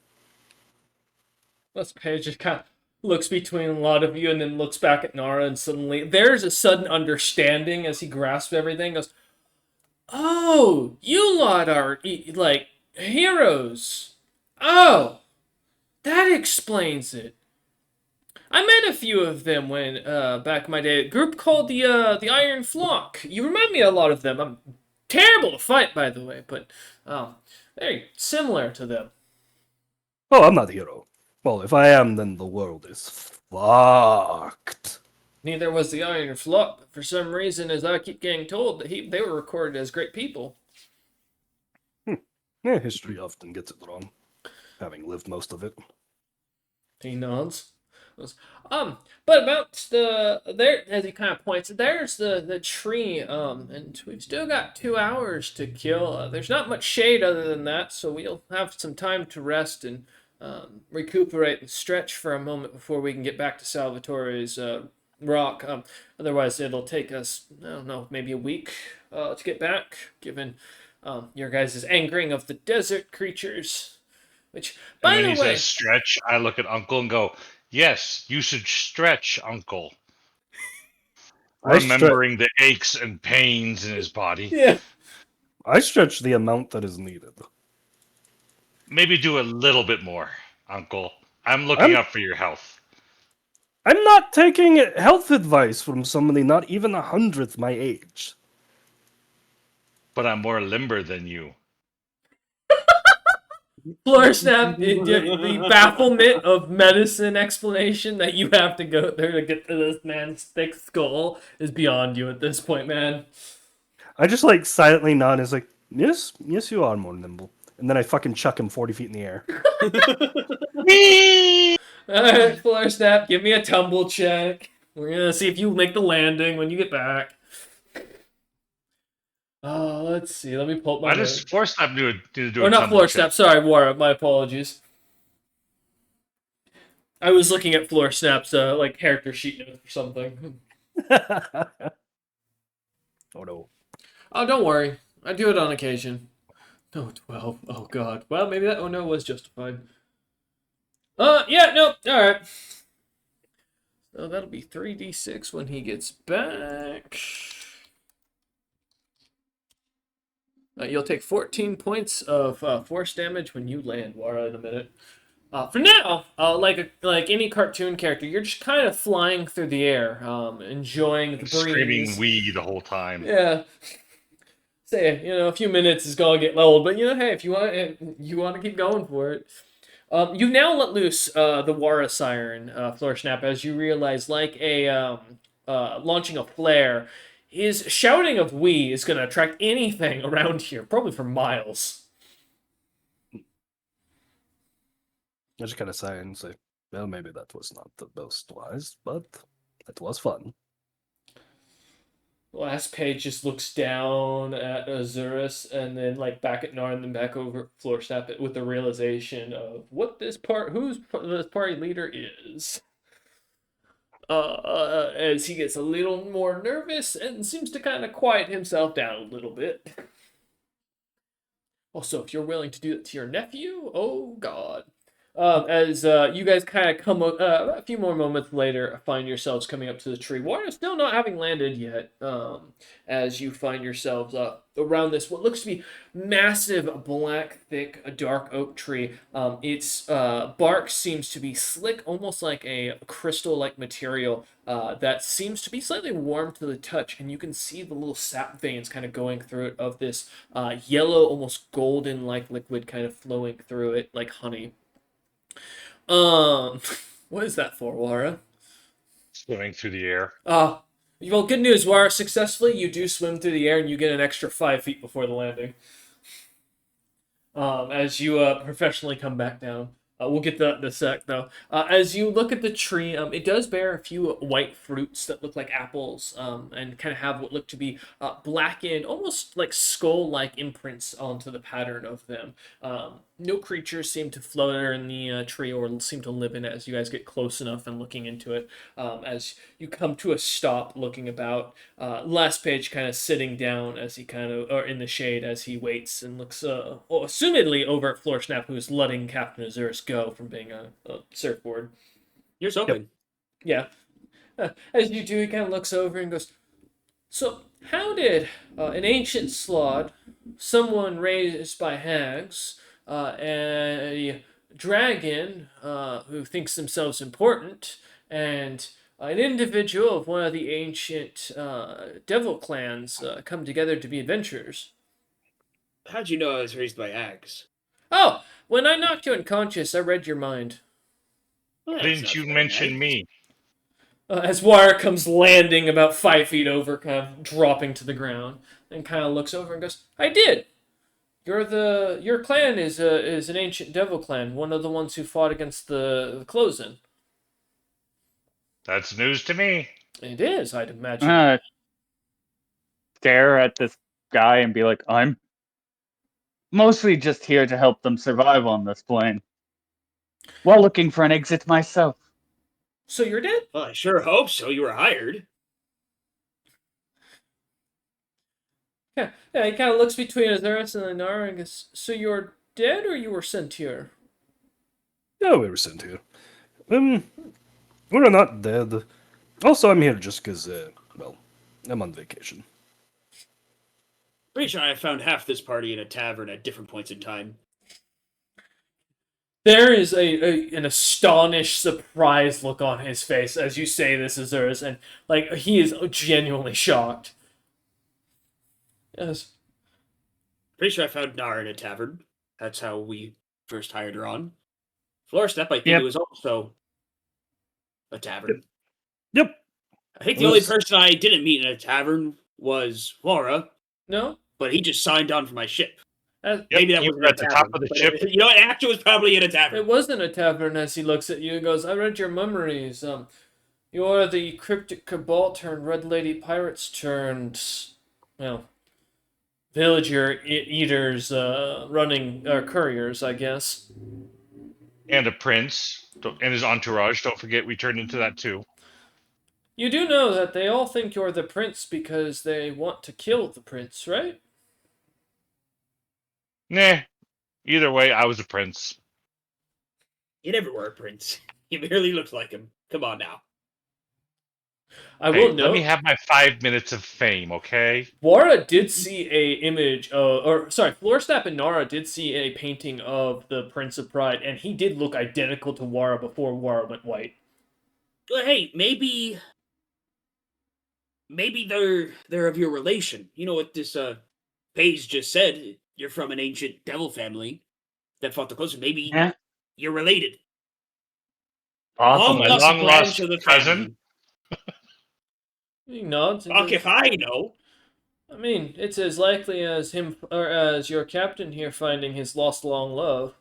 This page just kind of looks between a lot of you and then looks back at Nara, and suddenly there's a sudden understanding as he grasps everything. Goes, Oh, you lot are like heroes. Oh, that explains it. I met a few of them when back in my day. A group called the Iron Flock. You remind me a lot of them. I'm terrible to fight, by the way, but very similar to them. Oh, I'm not a hero. Well, if I am, then the world is fucked. Neither was the Iron Flock, but for some reason, as I keep getting told, that they were recorded as great people. Yeah, history often gets it wrong, having lived most of it. He nods. But about there, as he kind of points, there's the tree. And we've still got 2 hours to kill. There's not much shade other than that, so we'll have some time to rest and recuperate and stretch for a moment before we can get back to Salvatore's rock. Otherwise, it'll take us, I don't know, maybe a week to get back, given your guys' angering of the desert creatures. Which, And by when the he way, says stretch, I look at Uncle and go, "Yes, you should stretch, Uncle." I stretch. Remembering the aches and pains in his body. yeah. I stretch the amount that is needed. Maybe do a little bit more, Uncle. I'm looking I'm out for your health. I'm not taking health advice from somebody not even 100th my age. But I'm more limber than you. Floor snap, the bafflement of medicine explanation that you have to go there to get to this man's thick skull is beyond you at this point, man. I just like silently nod and is like, yes, you are more nimble. And then I fucking chuck him 40 feet in the air. Alright, floor snap, give me a tumble check. We're gonna see if you make the landing when you get back. Let's see. Let me pull up my Why notes. does Floor Snap need to do Or a not tumble floor check? snap. Sorry, Wara. My apologies. I was looking at floor snap's like character sheet notes or something. Oh no. Oh, don't worry. I do it on occasion. Oh, 12. Oh, God. Well, maybe that oh no was justified. Yeah, no. Alright. So that'll be 3d6 when he gets back. You'll take 14 points of force damage when you land, Wara, in a minute. For now, like any cartoon character, you're just kind of flying through the air, enjoying the breeze. Screaming "wee" the whole time. Yeah. Say, a few minutes is gonna get old, but hey, if you want to keep going for it. You now let loose the Wara siren, Floor Snap, as you realize, like launching a flare, his shouting of "we" is gonna attract anything around here, probably for miles. I just kind of sigh and say, well, maybe that was not the most wise, but it was fun. The last page just looks down at Azurus and then like back at Nar and then back over at Floor Snap with the realization of who's this party leader is. As he gets a little more nervous and seems to kind of quiet himself down a little bit. Also, if you're willing to do that to your nephew, oh god. As you guys kind of come a few more moments later, find yourselves coming up to the tree. Water still not having landed yet. As you find yourselves around this what looks to be massive, black, thick, dark oak tree. Its bark seems to be slick, almost like a crystal-like material that seems to be slightly warm to the touch, and you can see the little sap veins kind of going through it of this yellow, almost golden-like liquid kind of flowing through it like honey. What is that for, Wara? Swimming through the air. Well, good news, Wara. Successfully, you do swim through the air, and you get an extra 5 feet before the landing. As you professionally come back down. We'll get that in a sec, though. As you look at the tree, it does bear a few white fruits that look like apples, and kind of have what look to be blackened, almost like skull-like imprints onto the pattern of them. No creatures seem to flutter in the tree or seem to live in it as you guys get close enough and looking into it. As you come to a stop, looking about, last page kind of sitting down as he or in the shade as he waits and looks, assumedly over at Floor Snap, who's letting Captain Azurus go from being a surfboard. You're hoping. Yeah. As you do, he kind of looks over and goes, So, how did an ancient slod, someone raised by hags, a dragon who thinks themselves important, and an individual of one of the ancient devil clans come together to be adventurers? How'd you know I was raised by hags? Oh, when I knocked you unconscious, I read your mind. Well, Why that's didn't not you very mention nice. me? As Wire comes landing about 5 feet over, kind of dropping to the ground, and kind of looks over and goes, "I did. Your clan is an ancient devil clan, one of the ones who fought against the Closen." That's news to me. It is, I'd imagine. Stare at this guy and be like, I'm mostly just here to help them survive on this plane, while looking for an exit myself. So you're dead? Well, I sure hope so. You were hired. Yeah. Yeah. He kind of looks between Azaris and Inara and goes, "So you're dead, or you were sent here?" Yeah, we were sent here. We're not dead. Also, I'm here just because, well, I'm on vacation. Pretty sure I found half this party in a tavern at different points in time. There is an astonished, surprised look on his face as you say this, Azaris, and like he is genuinely shocked. Yes. Pretty sure I found Nara in a tavern. That's how we first hired her on. Floor Step, I think Yep. it was also a tavern. Yep. I think the Well, only this- person I didn't meet in a tavern was Laura, No. but he just signed on for my ship. As, Yep, Maybe that you wasn't were a at the tavern, top of the but ship. You know what? Actually, was probably in a tavern. It wasn't a tavern as he looks at you and goes, "I read your memories. You're the Cryptic Cabal turned Red Lady Pirates turned, well, villager eaters, running, couriers, I guess." And a prince and his entourage. Don't forget, we turned into that too. You do know that they all think you're the prince because they want to kill the prince, right? Nah. Either way, I was a prince. You never were a prince. You merely looked like him. Come on now. I Hey, will let me note, have my 5 minutes of fame, okay? Wara did see a image, or sorry, Florstap and Nara did see a painting of the Prince of Pride, and he did look identical to Wara before Wara went white. Well, hey, maybe they're of your relation. You know what this page just said? You're from an ancient devil family that fought the closer. Maybe Yeah, you're related. possibly. My Lost long branch lost of the cousin? family. He nods and Fuck goes, if I know. "I mean, it's as likely as him or as your captain here finding his lost long love.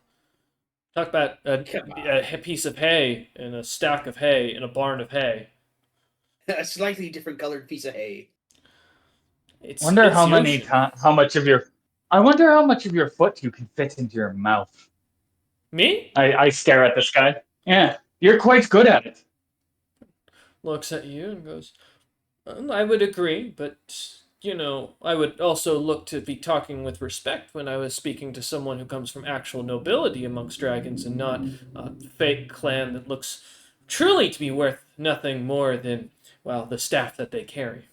Talk about Come on. a piece of hay and a stack of hay and a barn of hay. A slightly different colored piece of hay. Wonder It's how the many ocean. how much of your I wonder how much of your foot you can fit into your mouth. Me? I stare at this guy. Yeah, you're quite good at it. Looks at you and goes, "I would agree, but I would also look to be talking with respect when I was speaking to someone who comes from actual nobility amongst dragons and not a fake clan that looks truly to be worth nothing more than, well, the staff that they carry."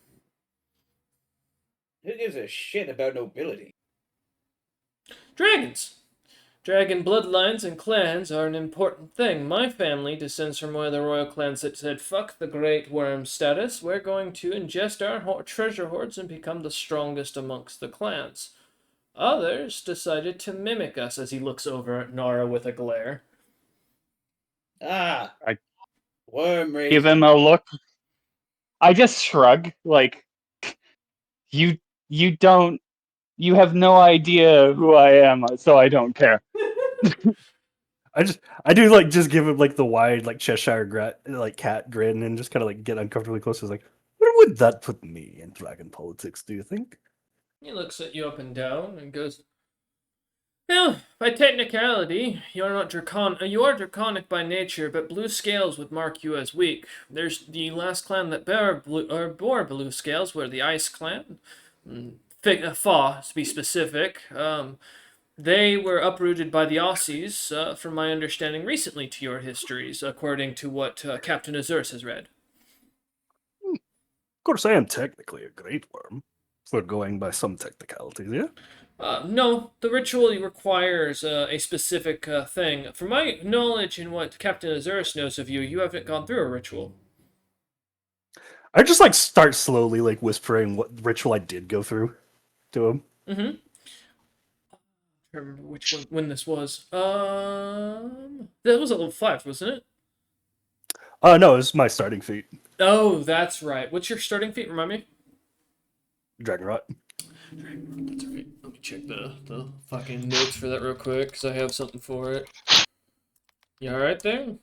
Who gives a shit about nobility? Dragons! Dragon bloodlines and clans are an important thing. My family descends from one of the royal clans that said, "Fuck the great worm status. We're going to ingest our treasure hoards and become the strongest amongst the clans." Others decided to mimic us as he looks over at Nara with a glare. Ah, I worm raised. give him a look. I just shrug, like you you don't you have no idea who I am, so I don't care. I do like just give him like the wide like Cheshire like cat grin and just kind of like get uncomfortably close. It's like, where would that put me in dragon politics? Do you think? He looks at you up and down and goes, "Well, by technicality, you're not you are draconic by nature, but blue scales would mark you as weak. There's the last clan that bore blue scales were the Ice Clan. Fa, to be specific. They were uprooted by the Aussies, from my understanding, recently to your histories, according to what Captain Azurus has read." course, I am technically a great worm. If we're going by some technicalities, yeah? No, the ritual requires a specific thing. From my knowledge and what Captain Azurus knows of you, you haven't gone through a ritual. I just like start slowly like whispering what ritual I did go through to him. Mm-hmm. I remember which one when this was. That was at level 5, wasn't it? No, it was my starting feat. Oh, that's right. What's your starting feat? Remind me. Dragon Rot. That's right. Let me check the fucking notes for that real quick, because I have something for it. You alright there?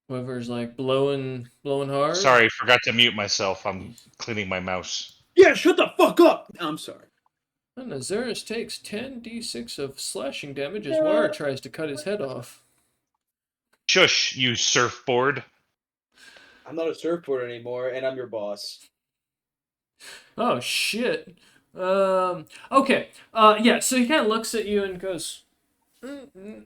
Whoever's like blowing hard. Sorry, forgot to mute myself. I'm cleaning my mouse. Yeah, shut the fuck up! I'm sorry. And Azurus takes 10d6 of slashing damage as War tries to cut his head off. Shush, you surfboard. I'm not a surfboard anymore, and I'm your boss. Oh shit. Okay. Yeah. So he kind of looks at you and goes,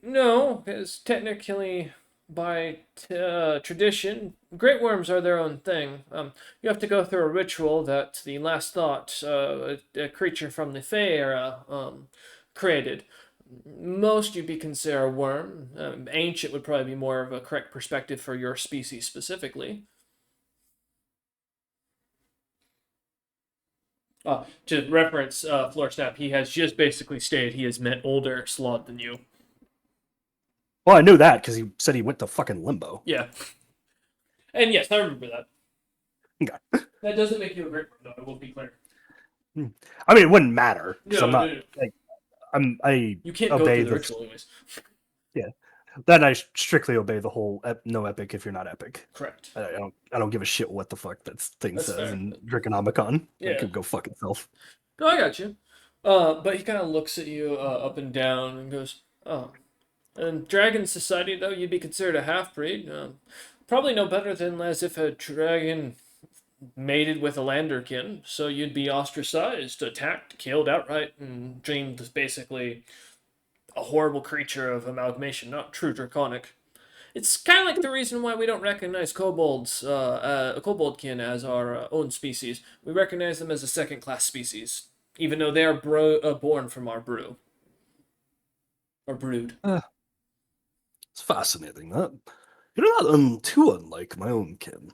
"No, because technically, by tradition, great worms are their own thing. You have to go through a ritual that the Last Thought, a creature from the Fey era, created. Most you'd be considered a worm. Ancient would probably be more of a correct perspective for your species specifically." To reference Floor Snap, he has just basically stated he has met older Slod than you. Well, I knew that because he said he went to fucking limbo. Yeah. And yes, I remember that. Okay. That doesn't make you a great one, though, I will be clear. I mean, it wouldn't matter. 'Cause No, I'm not. no. Like, I You can't go obey through the ritual anyways. Then I strictly obey the whole no epic if you're not epic. Correct. I don't give a shit what the fuck that thing That's says fair. in Draconomicon. Yeah. It could go fuck itself. No, I got you. But he kind of looks at you up and down and goes, "Oh. In Dragon Society, though, you'd be considered a half-breed. Probably no better than as if a dragon mated with a landerkin, so you'd be ostracized, attacked, killed outright, and dreamed as basically a horrible creature of amalgamation, not true draconic. It's kind of like the reason why we don't recognize kobolds, koboldkin as our own species. We recognize them as a second-class species, even though they are born from our brew. Or brood. It's fascinating that you're not too unlike my own kin.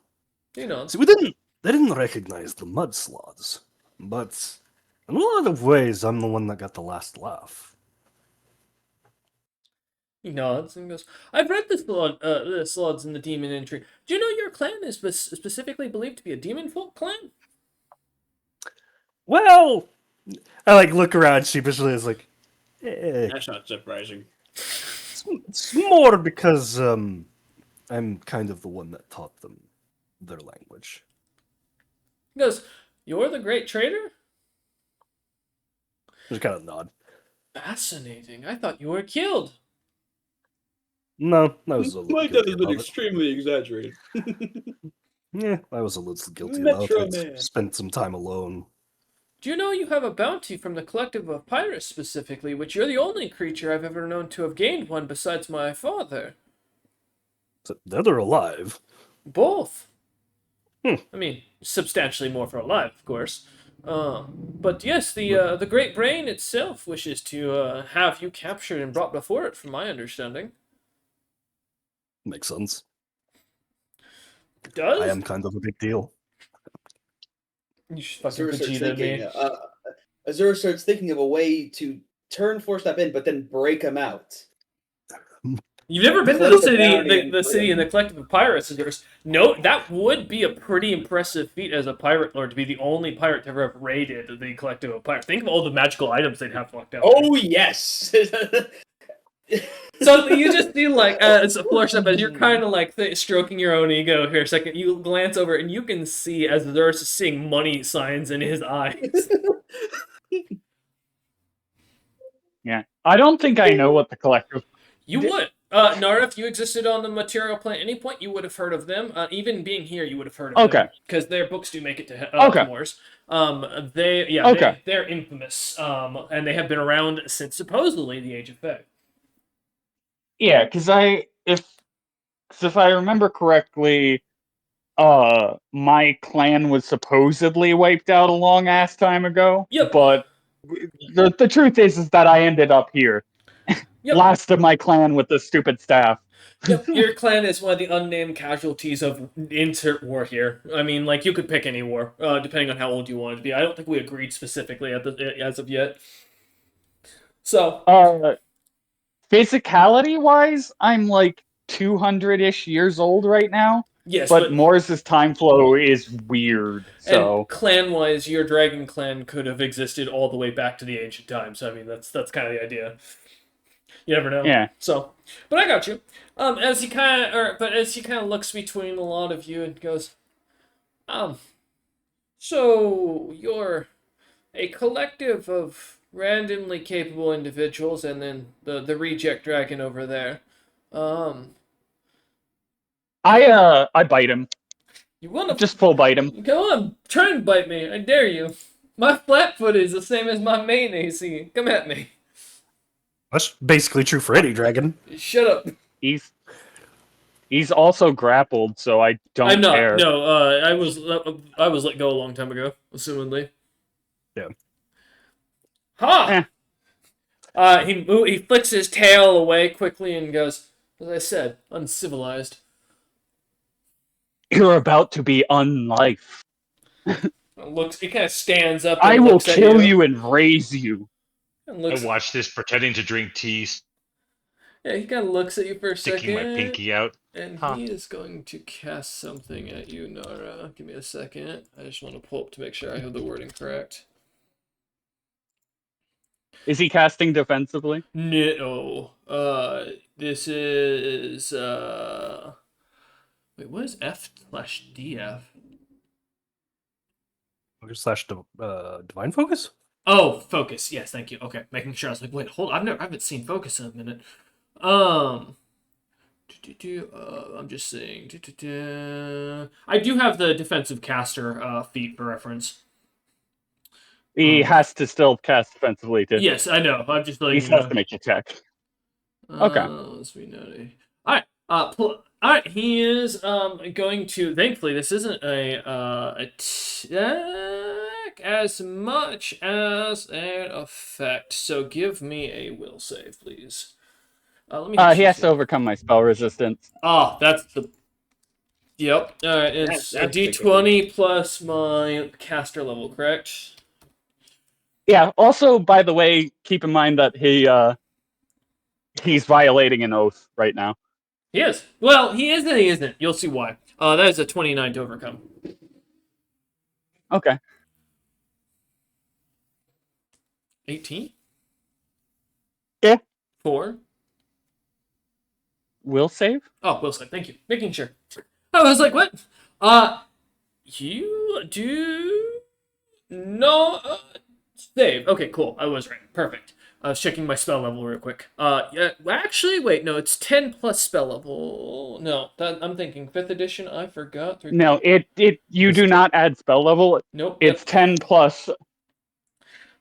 You know. See, they didn't recognize the mudslods, but in a lot of ways, I'm the one that got the last laugh. He nods and goes, "I've read the Slods in the Demon Entry. Do you know your clan is specifically believed to be a demon folk clan?" Well, I like look around sheepishly. It's like, That's not surprising. it's more because I'm kind of the one that taught them their language. He goes, "You're the great trader?" Just kind of nod. Fascinating. I thought you were killed. No, I was a little My death guilty has been about it. extremely exaggerated. Yeah, I was a little guilty Metro about it. Man. Spent some time alone. Do you know you have a bounty from the collective of pirates specifically, which you're the only creature I've ever known to have gained one besides my father? So they're alive. Both. Hmm. I mean, substantially more for alive, of course. But yes, the Great Brain itself wishes to have you captured and brought before it, from my understanding. Makes sense. It does? I am kind of a big deal. You should fucking Azura starts Vegeta thinking. me. Azura starts thinking of a way to turn Force Step in, but then break him out. You've never been to Claim the the city, bounty and the city free and the collective of pirates. And there's no, that would be a pretty impressive feat as a pirate lord to be the only pirate to ever have raided the collective of pirates. Think of all the magical items they'd have locked out. Oh yes. So you just do like it's a flush up as you're kind of like stroking your own ego here a second. You glance over and you can see as there's seeing money signs in his eyes. Yeah. I don't think I know what the collective. You would. Nara, if you existed on the material plane at any point, you would have heard of them. Even being here, you would have heard of them. Because their books do make it to Moors. They're infamous. And they have been around since supposedly the Age of Fae. Yeah, because if I remember correctly, my clan was supposedly wiped out a long ass time ago, Yep. but the truth is that I ended up here. Yep. Last of my clan with the stupid staff. Yep, your clan is one of the unnamed casualties of insert war here. I mean, like, you could pick any war, depending on how old you wanted to be. I don't think we agreed specifically as of yet. So, Physicality wise, I'm like 200-ish years old right now. yes, But Morris's time flow is weird, so and clan-wise, your dragon clan could have existed all the way back to the ancient times. I mean, that's kind of the idea. You never know. yeah. So, but I got you. As he kind of looks between a lot of you and goes, so you're a collective of randomly capable individuals, and then the reject dragon over there. I bite him. You wanna Just full bite him. go on? Try and bite me! I dare you. My flat foot is the same as my main AC. Come at me. That's basically true for any dragon. Shut up. He's also grappled, so I don't I'm not. care. No, I was let go a long time ago, assumedly. Yeah. Ha! He flicks his tail away quickly and goes, as I said, uncivilized. You're about to be unlife. He kind of stands up and I will looks at kill you and raise you. And I looks, watch this pretending to drink tea, yeah, he kind of looks at you for a sticking second. my pinky out. And Huh. he is going to cast something at you, Nara. Give me a second. I just want to pull up to make sure I have the wording correct. Is he casting defensively? No. This is, wait, what is F/DF? Slash divine focus? Oh, focus. Yes, thank you. Okay, making sure. I was like, wait, hold on. I haven't seen focus in a minute. I'm just saying. I do have the defensive caster feat for reference. He has to still cast defensively too. Yes, I know. I'm just like, He has to make a check. Okay. Let's be naughty. All right. All right. He is going to. Thankfully, this isn't a attack as much as an effect. So give me a will save, please. Let me. He has to overcome my spell resistance. Oh, that's the. Yep. All right. It's a D20 plus my caster level, correct? Yeah. Also, by the way, keep in mind that he's violating an oath right now. He is. Well, he is and he isn't. You'll see why. That is a 29 to overcome. Okay. 18? Yeah. 4? Will save? Oh, will save. Thank you. Making sure. I was like, what? You do no save. Okay, cool. I was right. Perfect. I was checking my spell level real quick. Yeah, actually, wait, no, it's 10 plus spell level. No, I'm thinking 5th edition. I forgot. No, you do not add spell level. Nope. It's 10 plus.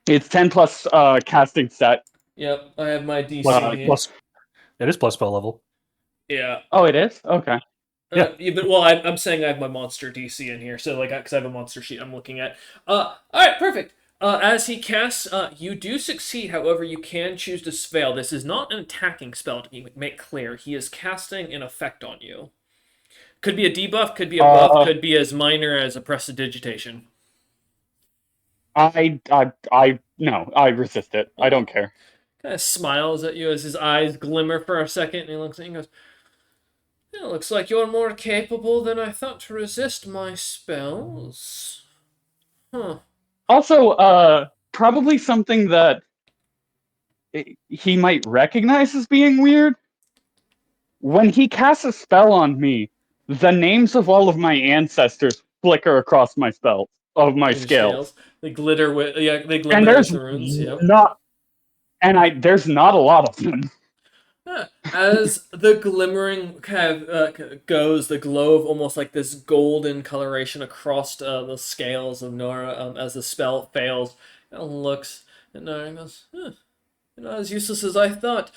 It's 10 plus casting set. Yep, I have my DC here. Plus, it is plus spell level. Yeah. Oh, it is? Okay. Yeah. But well, I'm saying I have my monster DC in here, so like, because I have a monster sheet I'm looking at. All right, perfect. As he casts, you do succeed. However, you can choose to fail. This is not an attacking spell, to make clear. He is casting an effect on you. Could be a debuff, could be a buff, could be as minor as a prestidigitation. No, I resist it. I don't care. Kind of smiles at you as his eyes glimmer for a second, and he looks at you and goes, "It looks like you're more capable than I thought to resist my spells." Huh. Also, probably something that he might recognize as being weird. When he casts a spell on me, the names of all of my ancestors flicker across my spells of my scales. They glitter with they glitter And as there's the runes. Yep. there's not a lot of them. As the glimmering kind of goes, the glow of almost like this golden coloration across the scales of Nora as the spell fails, and looks at Nora and goes, not as useless as I thought.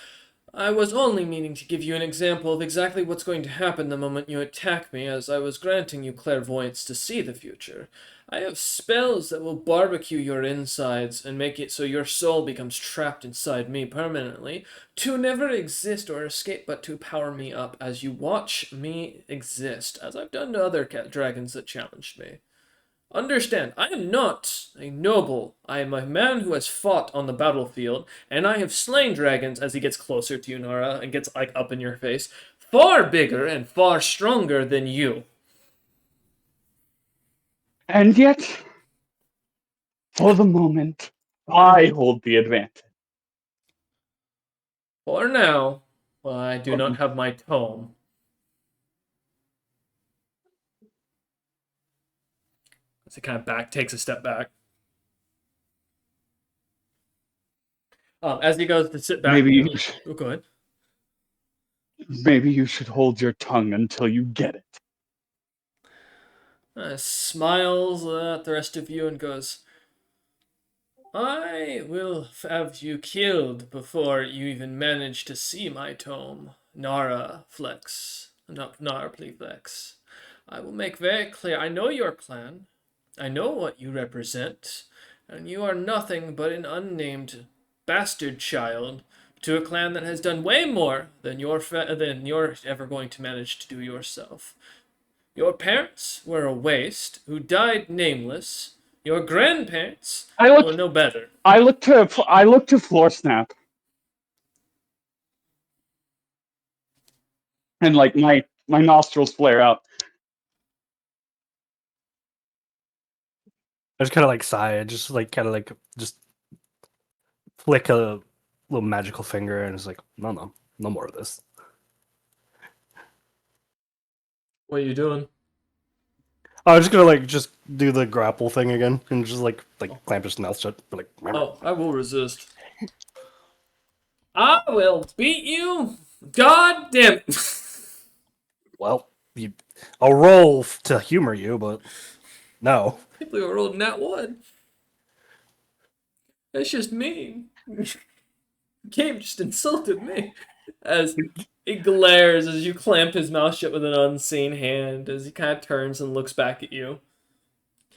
I was only meaning to give you an example of exactly what's going to happen the moment you attack me, as I was granting you clairvoyance to see the future. I have spells that will barbecue your insides and make it so your soul becomes trapped inside me permanently, to never exist or escape but to power me up as you watch me exist, as I've done to other dragons that challenged me. Understand, I am not a noble. I am a man who has fought on the battlefield, and I have slain dragons as he gets closer to you, Nara, and gets like up in your face, far bigger and far stronger than you. And yet, for the moment, I hold the advantage. For now, I do not have my tome. As he kind of takes a step back. As he goes to sit back. Maybe you Oh, go ahead. Maybe you should hold your tongue until you get it. Smiles at the rest of you and goes, I will have you killed before you even manage to see my tome, Nara Flex. Nara Flex. I will make very clear, I know your clan, I know what you represent, and you are nothing but an unnamed bastard child to a clan that has done way more than you're ever going to manage to do yourself. Your parents were a waste who died nameless. Your grandparents were no better. I look to Floor Snap. And like my nostrils flare out. I just kind of like sigh, just like kind of like just flick a little magical finger, and it's like, no more of this. What are you doing? I was just gonna like just do the grapple thing again, and just like clamp his mouth shut. But, like, oh, I will resist. I will beat you. God damn it. well, I'll roll to humor you, but no. People are rolling that one. That's just mean. Game just insulted me. As he glares as you clamp his mouth shut with an unseen hand, as he kind of turns and looks back at you.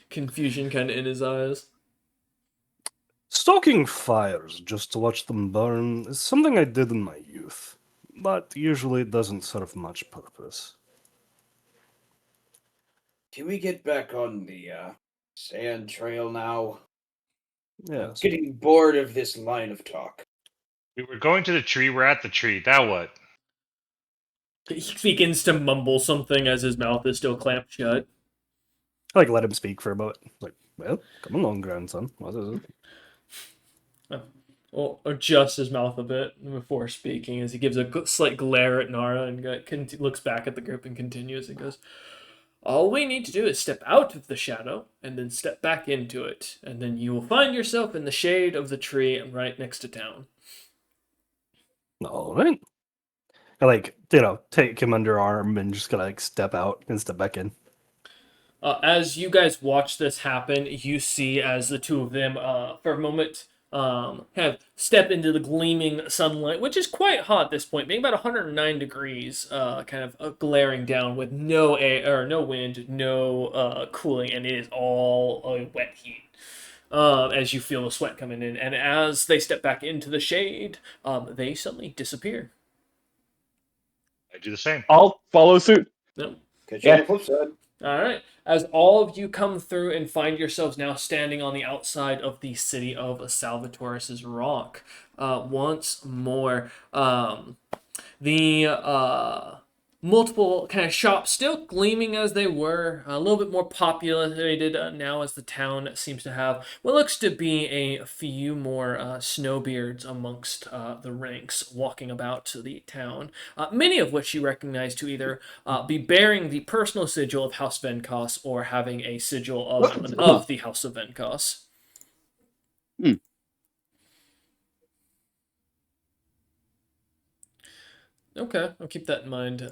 Confusion kind of in his eyes. Stoking fires just to watch them burn is something I did in my youth, but usually it doesn't serve much purpose. Can we get back on the sand trail now? Yeah. I'm getting bored of this line of talk. We were going to the tree. We're at the tree. Now what? He begins to mumble something as his mouth is still clamped shut. I like let him speak for a moment. Like, well, come along, grandson. What is it? Or adjust his mouth a bit before speaking as he gives a slight glare at Nara and looks back at the group and continues. He goes, all we need to do is step out of the shadow and then step back into it, and then you will find yourself in the shade of the tree right next to town. All right. I like, take him under arm and just gonna like step out and step back in. As you guys watch this happen, you see as the two of them, for a moment, kind of step into the gleaming sunlight, which is quite hot at this point, being about 109 degrees, kind of glaring down with no air, or no wind, no cooling, and it is all wet heat. As you feel the sweat coming in, and as they step back into the shade, they suddenly disappear. I do the same. I'll follow suit. No. Catch you on the flip side. All right. As all of you come through and find yourselves now standing on the outside of the city of Salvatoris' Rock, once more, the multiple kind of shops still gleaming as they were, a little bit more populated now as the town seems to have what looks to be a few more snowbeards amongst the ranks walking about the town, many of which you recognize to either be bearing the personal sigil of House Venkos or having a sigil of the House of Venkos. Okay, I'll keep that in mind.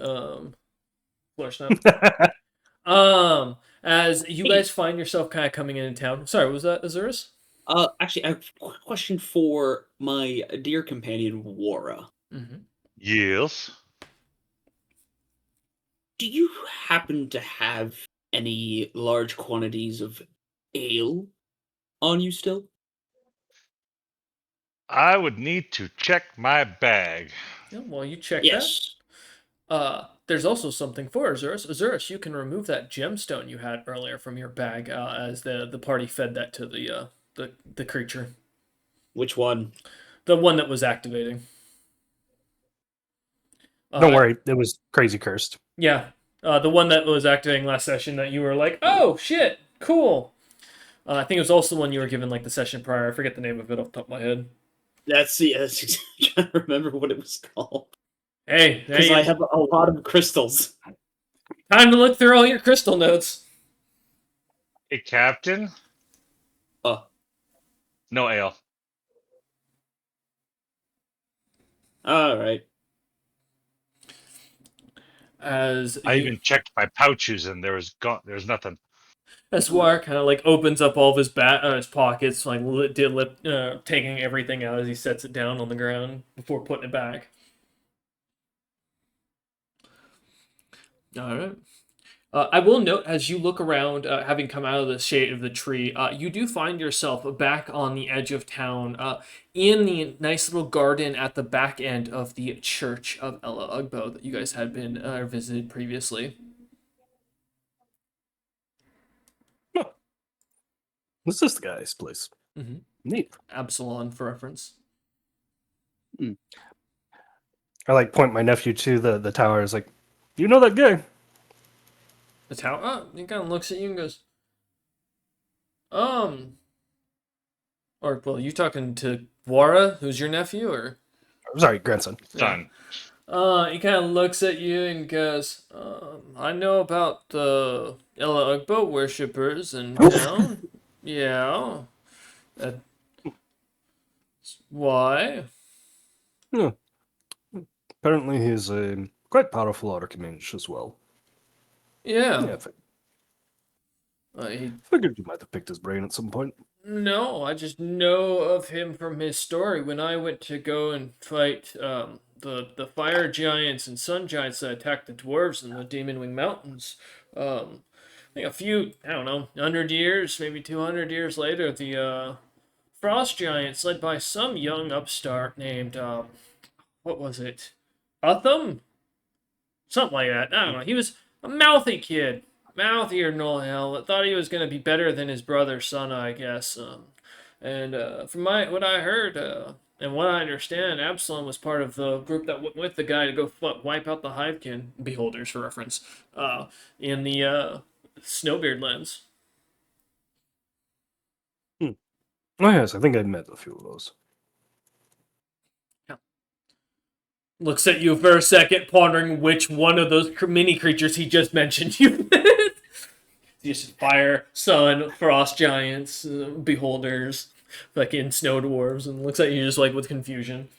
Flourish now. As you guys find yourself kind of coming into town. Sorry, was that Azurus? Actually, I have a question for my dear companion, Wara. Mm-hmm. Yes. Do you happen to have any large quantities of ale on you still? I would need to check my bag. Yeah, well, you check that. Yes. There's also something for Azurus. Azurus, you can remove that gemstone you had earlier from your bag as the party fed that to the creature, Which one? the one that was activating. Don't worry, it was crazy cursed. Yeah, the one that was activating last session that you were like, oh shit, cool. I think it was also the one you were given like the session prior. I forget the name of it off the top of my head. That's trying to remember what it was called. Hey, Because I have a lot of crystals. time to look through all your crystal notes. Hey, Captain. No ale. Alright. As I you, even checked my pouches and there's nothing. as War kind of like opens up all of his pockets, like taking everything out as he sets it down on the ground before putting it back. All right. I will note as you look around, having come out of the shade of the tree, you do find yourself back on the edge of town, in the nice little garden at the back end of the Church of Ella Ugbo that you guys had been visited previously. This is the guy's place. Mm-hmm. Neat. Absalon, for reference. I like point my nephew to the tower. Is like, you know that guy? The tower. He kind of looks at you and goes, or well, you talking to Wara, who's your nephew, or? Sorry, grandson. Son. He kind of looks at you and goes, I know about the Ella Ugbo worshippers in town. Yeah. That's why? Yeah. Apparently, he's a quite powerful archmage as well. Yeah. Yeah, He, figured you might have picked his brain at some point. no, I just know of him from his story. When I went to go and fight the fire giants and sun giants that attacked the dwarves in the Demon Wing Mountains, I think a few, I don't know, 100 years, maybe 200 years later, the frost giants, led by some young upstart named, what was it? Utham? Something like that. I don't know. He was a mouthy kid. Mouthier than all hell. Thought he was going to be better than his brother, son, I guess. And from what I heard, and what I understand, Absalom was part of the group that went with the guy to go wipe out the Hivekin beholders, for reference, in the Snowbeard lands. Oh yes, I think I met a few of those. Looks at you for a second, pondering which one of those mini creatures he just mentioned you with. Just fire, sun, frost giants, beholders, fucking snow dwarves, and looks at you just like with confusion.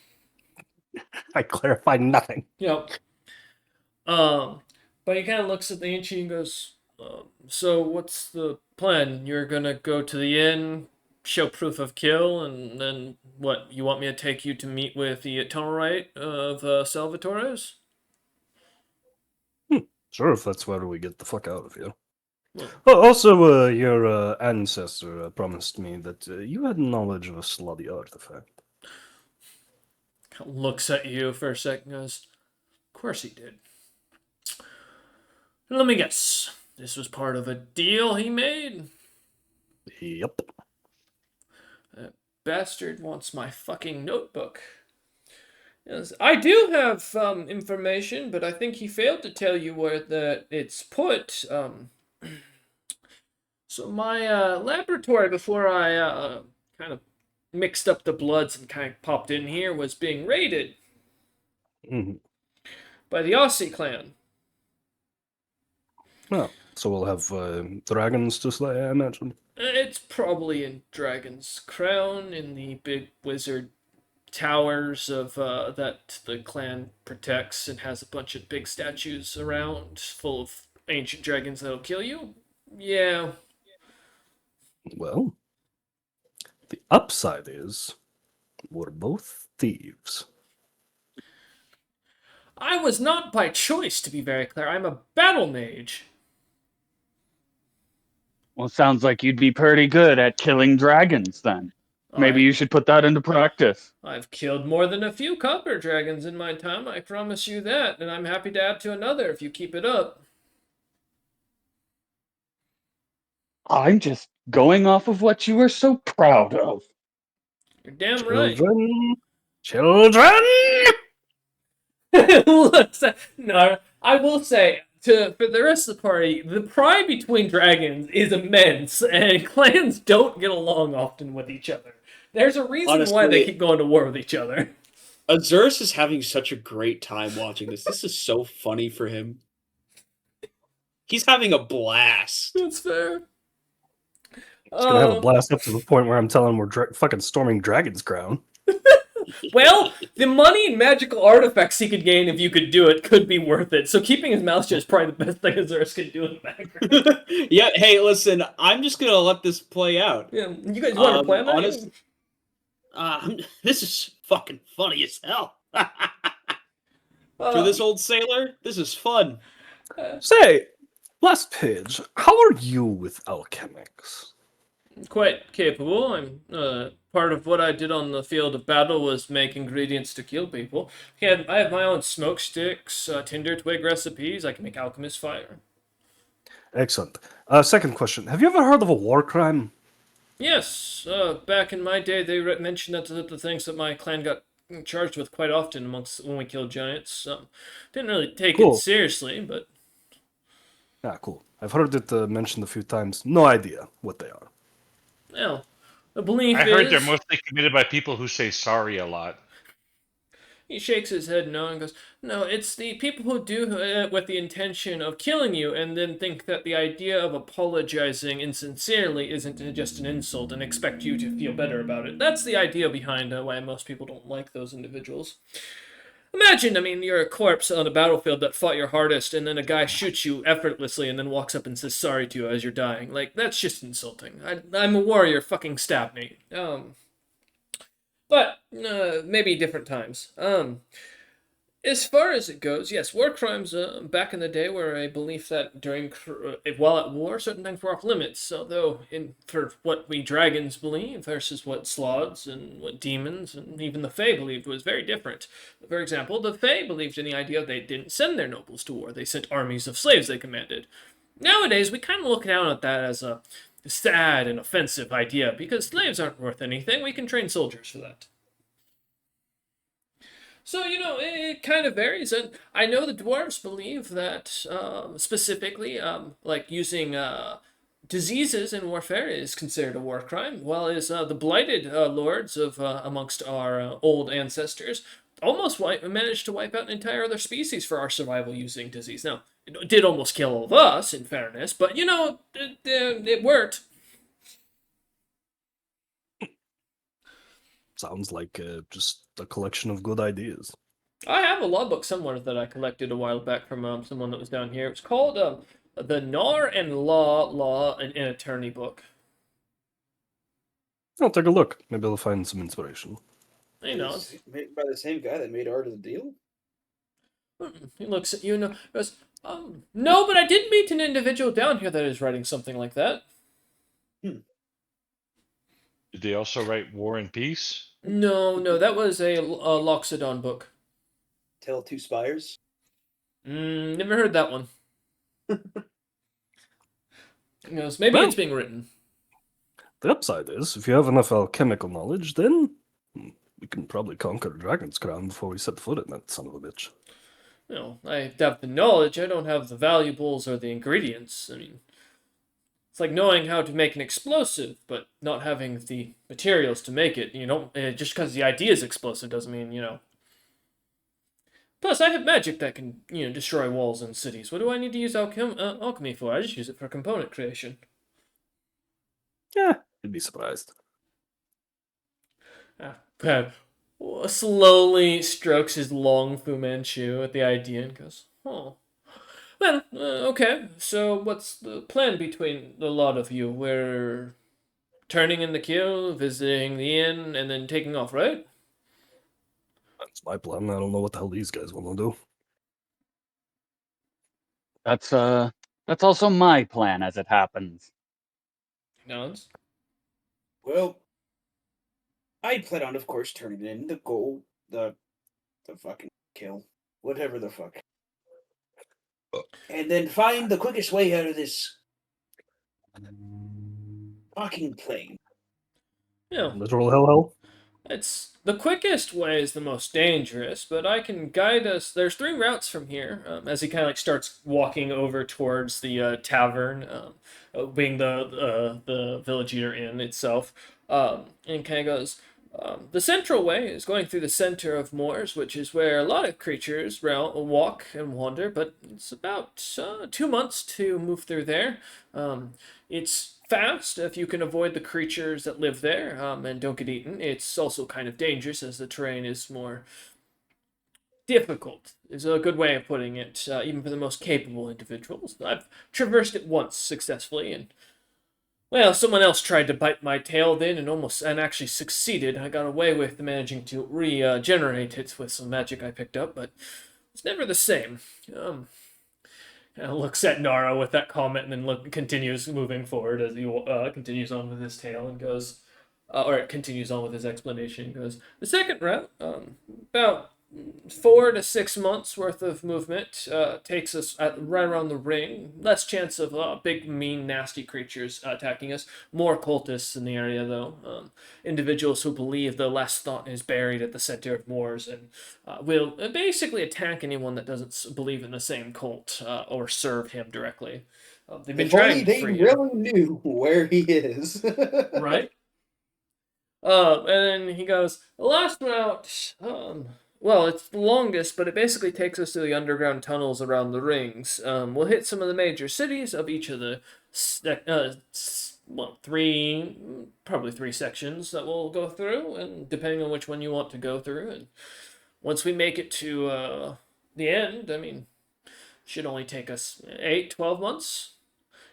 I clarified nothing. Yep. But he kind of looks at the ancient and goes, "So what's the plan? You're gonna go to the inn, show proof of kill, and then what? You want me to take you to meet with the eternal right of Salvatore's?" Sure, if that's where we get the fuck out of here. Well, Oh, also, your ancestor promised me that you had knowledge of a slutty artifact. looks at you for a second, goes, "Of course he did. Let me guess. This was part of a deal he made? Yep. That bastard wants my fucking notebook." Yes, I do have information, but I think he failed to tell you where it's put. So my laboratory, before I kind of mixed up the bloods and kind of popped in here, was being raided Mm-hmm. by the Aussie clan. Well, so we'll have dragons to slay, I imagine. It's probably in Dragon's Crown, in the big wizard towers of that the clan protects, and has a bunch of big statues around full of ancient dragons that'll kill you. Yeah. Well, the upside is we're both thieves. I was not by choice, to be very clear. I'm a battle mage. Well, sounds like you'd be pretty good at killing dragons then. Maybe you should put that into practice. I've killed more than a few copper dragons in my time, I promise you that, and I'm happy to add to another if you keep it up. I'm just going off of what you were so proud of. You're damn right. Children! No, I will say, for the rest of the party, the pride between dragons is immense, and clans don't get along often with each other. There's a reason why they Honestly- keep going to war with each other. Azurus is having such a great time watching this. This is so funny for him. He's having a blast. That's fair. It's gonna have a blast up to the point where I'm telling him we're fucking storming Dragon's Crown. Well, the money and magical artifacts he could gain if you could do it could be worth it. So keeping his mouth shut is probably the best thing Azurus can do in the background. Yeah, hey, listen, I'm just gonna let this play out. Yeah, you guys want to plan that? This is fucking funny as hell. Uh, For this old sailor, this is fun. Say, last page, how are you with alchemics? Quite capable. I'm part of what I did on the field of battle was make ingredients to kill people. I have my own smoke sticks, tinder twig recipes. I can make alchemist fire. Excellent. Second question. Have you ever heard of a war crime? Yes, back in my day, they mentioned that the things that my clan got charged with quite often amongst when we killed giants. Didn't really take Cool. it seriously, but Ah, cool. I've heard it mentioned a few times. No idea what they are. well, the belief I is. heard they're mostly committed by people who say sorry a lot. He shakes his head no and goes, "No, it's the people who do it with the intention of killing you and then think that the idea of apologizing insincerely isn't just an insult and expect you to feel better about it. That's the idea behind why most people don't like those individuals. Imagine, you're a corpse on a battlefield that fought your hardest and then a guy shoots you effortlessly and then walks up and says sorry to you as you're dying. Like, that's just insulting. I'm a warrior, fucking stab me. But maybe different times. As far as it goes, yes, war crimes back in the day were a belief that while at war, certain things were off limits. Although, for what we dragons believe versus what sloths and what demons and even the Fae believed was very different. For example, the Fae believed in the idea they didn't send their nobles to war; they sent armies of slaves they commanded. Nowadays, we kind of look down at that as a sad and offensive idea because slaves aren't worth anything. We can train soldiers for that. So, it kind of varies. And I know the dwarves believe that, specifically, like using diseases in warfare is considered a war crime, while as the blighted lords of amongst our old ancestors almost managed to wipe out an entire other species for our survival using disease. Now, it did almost kill all of us, in fairness, but, it worked. Sounds like just a collection of good ideas. I have a logbook somewhere that I collected a while back from someone that was down here. It's called the Nar and Law and Attorney book. I'll take a look. Maybe I'll find some inspiration. It's made by the same guy that made Art of the Deal? He looks at you and goes, no, but I did meet an individual down here that is writing something like that. Did they also write War and Peace? No, that was a Loxodon book. Tale of Two Spires? Never heard that one. He goes, maybe Well, it's being written. The upside is, if you have enough alchemical knowledge, then we can probably conquer Dragon's Crown before we set foot in that son of a bitch. I have the knowledge, I don't have the valuables or the ingredients. It's like knowing how to make an explosive, but not having the materials to make it. Just because the idea is explosive doesn't mean, Plus, I have magic that can, destroy walls and cities. What do I need to use alchemy for? I just use it for component creation. Yeah, you'd be surprised. Pep slowly strokes his long Fu Manchu at the idea and goes, oh. Well, okay, so what's the plan between the lot of you? We're turning in the kill, visiting the inn, and then taking off, right? That's my plan. I don't know what the hell these guys want to do. That's also my plan as it happens. Nods. Well, I plan on, of course, turning in the goal, the fucking kill, whatever the fuck, and then find the quickest way out of this fucking plane. Yeah. Literal hell. It's the quickest way is the most dangerous, but I can guide us. There's 3 routes from here. As he kind of like starts walking over towards the tavern, being the village eater inn itself, and kind of goes. The central way is going through the center of moors, which is where a lot of creatures walk and wander. But it's about 2 months to move through there. It's fast if you can avoid the creatures that live there and don't get eaten. It's also kind of dangerous as the terrain is more difficult, is a good way of putting it, even for the most capable individuals. I've traversed it once successfully, and well, someone else tried to bite my tail then and actually succeeded. I got away with managing to regenerate it with some magic I picked up, but it's never the same. Kind of looks at Nara with that comment and then continues moving forward as he continues on with his tale and goes, or continues on with his explanation and goes, the second route, about 4 to 6 months worth of movement takes us right around the ring. Less chance of big, mean, nasty creatures attacking us. More cultists in the area, though. Individuals who believe the last thought is buried at the center of moors and will basically attack anyone that doesn't believe in the same cult or serve him directly. They've been If only trying they for really knew where he is. right? And then he goes, the last route, well, it's the longest, but it basically takes us to the underground tunnels around the rings. We'll hit some of the major cities of each of the, probably 3 sections that we'll go through, and depending on which one you want to go through. And once we make it to the end, I mean, should only take us 8, 12 months.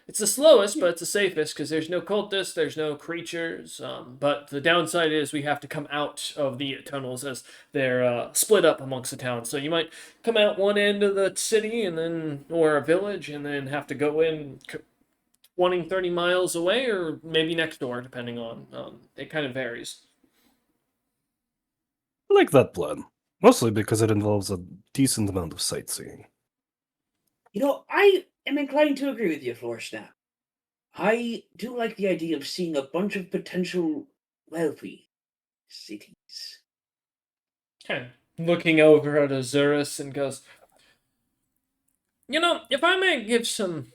It's the slowest, but it's the safest because there's no cultists, there's no creatures. But the downside is we have to come out of the tunnels as they're split up amongst the towns. So you might come out one end of the city and then, or a village, and then have to go in 20, 30 miles away, or maybe next door, depending on. It kind of varies. I like that plan. Mostly because it involves a decent amount of sightseeing. I am inclined to agree with you, Florsnap. I do like the idea of seeing a bunch of potential wealthy cities. Kind of looking over at Azurus and goes, if I may give some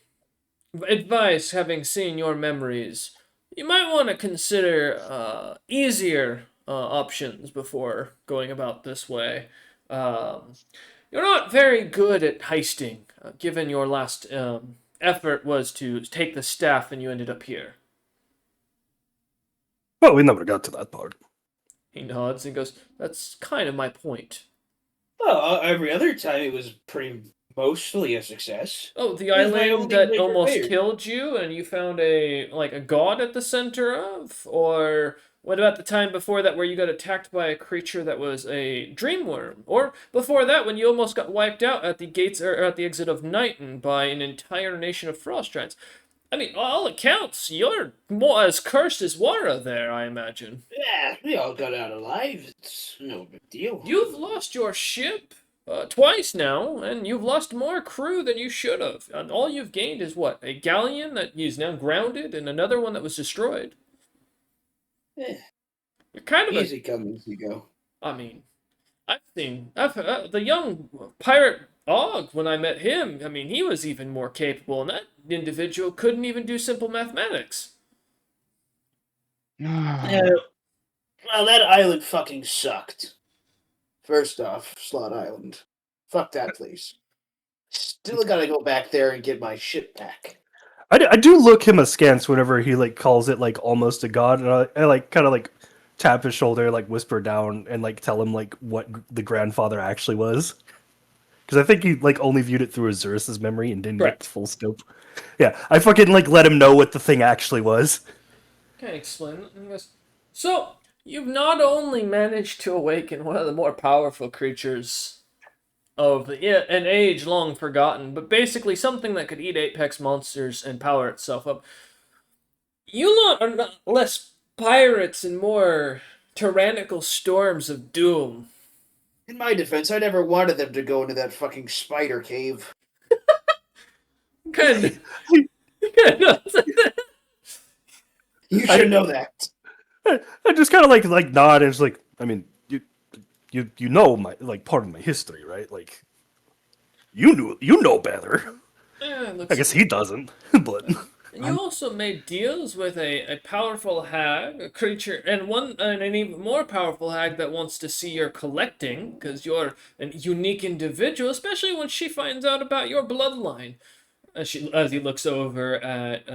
advice, having seen your memories, you might want to consider easier options before going about this way. You're not very good at heisting, given your last effort was to take the staff and you ended up here. Well, we never got to that part. He nods and goes, that's kind of my point. Well, every other time it was pretty mostly a success. Oh, the This is my island only that major almost failure. killed you and you found a god at the center of? Or what about the time before that where you got attacked by a creature that was a dreamworm? Or before that when you almost got wiped out at the gates or at the exit of Nighton by an entire nation of frost giants? I mean, all accounts, you're more as cursed as Wara there, I imagine. Yeah, we all got out alive. It's no big deal. You've lost your ship twice now, and you've lost more crew than you should have. And all you've gained is what? A galleon that is now grounded, and another one that was destroyed. Eh, You're kind of easy come, easy go. I mean, the young pirate Og when I met him. I mean, he was even more capable, and that individual couldn't even do simple mathematics. Yeah, well, that island fucking sucked. First off, Slot Island. Fuck that place. Still gotta go back there and get my shit back. I do look him askance whenever he calls it almost a god, and I kind of tap his shoulder, whisper down, and tell him what the grandfather actually was. Because I think he only viewed it through Azurus' memory and didn't get Correct. the full scope. Yeah, I fucking let him know what the thing actually was. Can I explain it? And he goes, so, you've not only managed to awaken one of the more powerful creatures of an age long forgotten, but basically something that could eat apex monsters and power itself up. You lot are not less pirates and more tyrannical storms of doom. In my defense, I never wanted them to go into that fucking spider cave. Kind of. You should know that. I just kind of like nod and it's like, I mean, you know my like part of my history, right? Like, you know better. Yeah, I guess he doesn't, but And you also made deals with a powerful hag, a creature, and an even more powerful hag that wants to see your collecting, because you're a unique individual, especially when she finds out about your bloodline. As he looks over at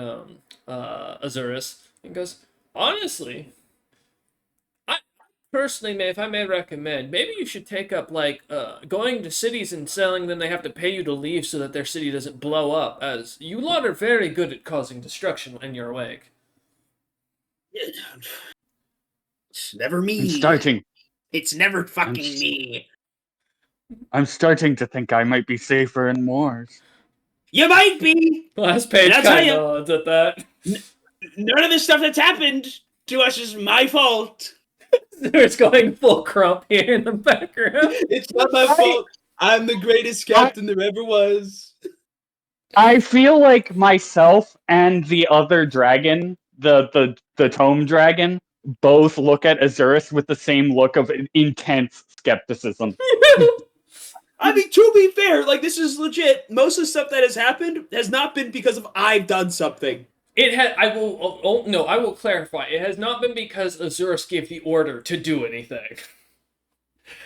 Azurus and goes, honestly, I personally if I may recommend, maybe you should take up going to cities and selling them. They have to pay you to leave so that their city doesn't blow up. As you lot are very good at causing destruction in your wake. It's never me. I'm starting. It's never fucking s- me. I'm starting to think I might be safer in Moors. You might be. Last page And I'll tell kind ya- of nods at that. None of the stuff that's happened to us is my fault. There's going full crump here in the background. It's not my fault. I'm the greatest captain there ever was. I feel like myself and the other dragon, the tome dragon, both look at Azurus with the same look of intense skepticism. I mean, to be fair, like, this is legit. Most of the stuff that has happened has not been because of I've done something. It had. I will. Oh, no, I will clarify. It has not been because Azurus gave the order to do anything.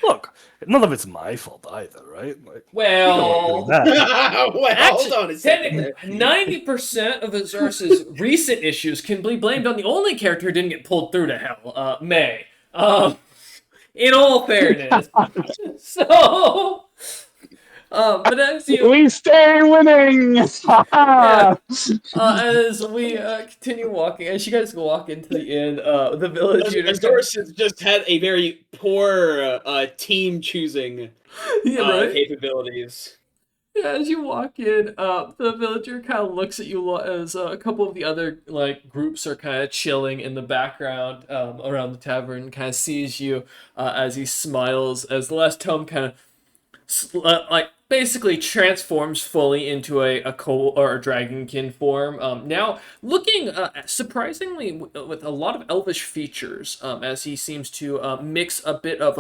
look, none of it's my fault either, right? Like, Well, that. Well, hold on a second. technically, 90% of Azurus's recent issues can be blamed on the only character who didn't get pulled through to hell, May. In all fairness, so. But as you We stay winning! as we continue walking, as you guys walk into the inn, the village unit. Azorus has just had a very poor team choosing Yeah, right. capabilities. Yeah, as you walk in, the villager kind of looks at you as a couple of the other groups are kind of chilling in the background around the tavern. Kind of sees you as he smiles. As the last tome kind of basically transforms fully into a coal or a dragonkin form. Now looking surprisingly with a lot of elvish features, as he seems to mix a bit of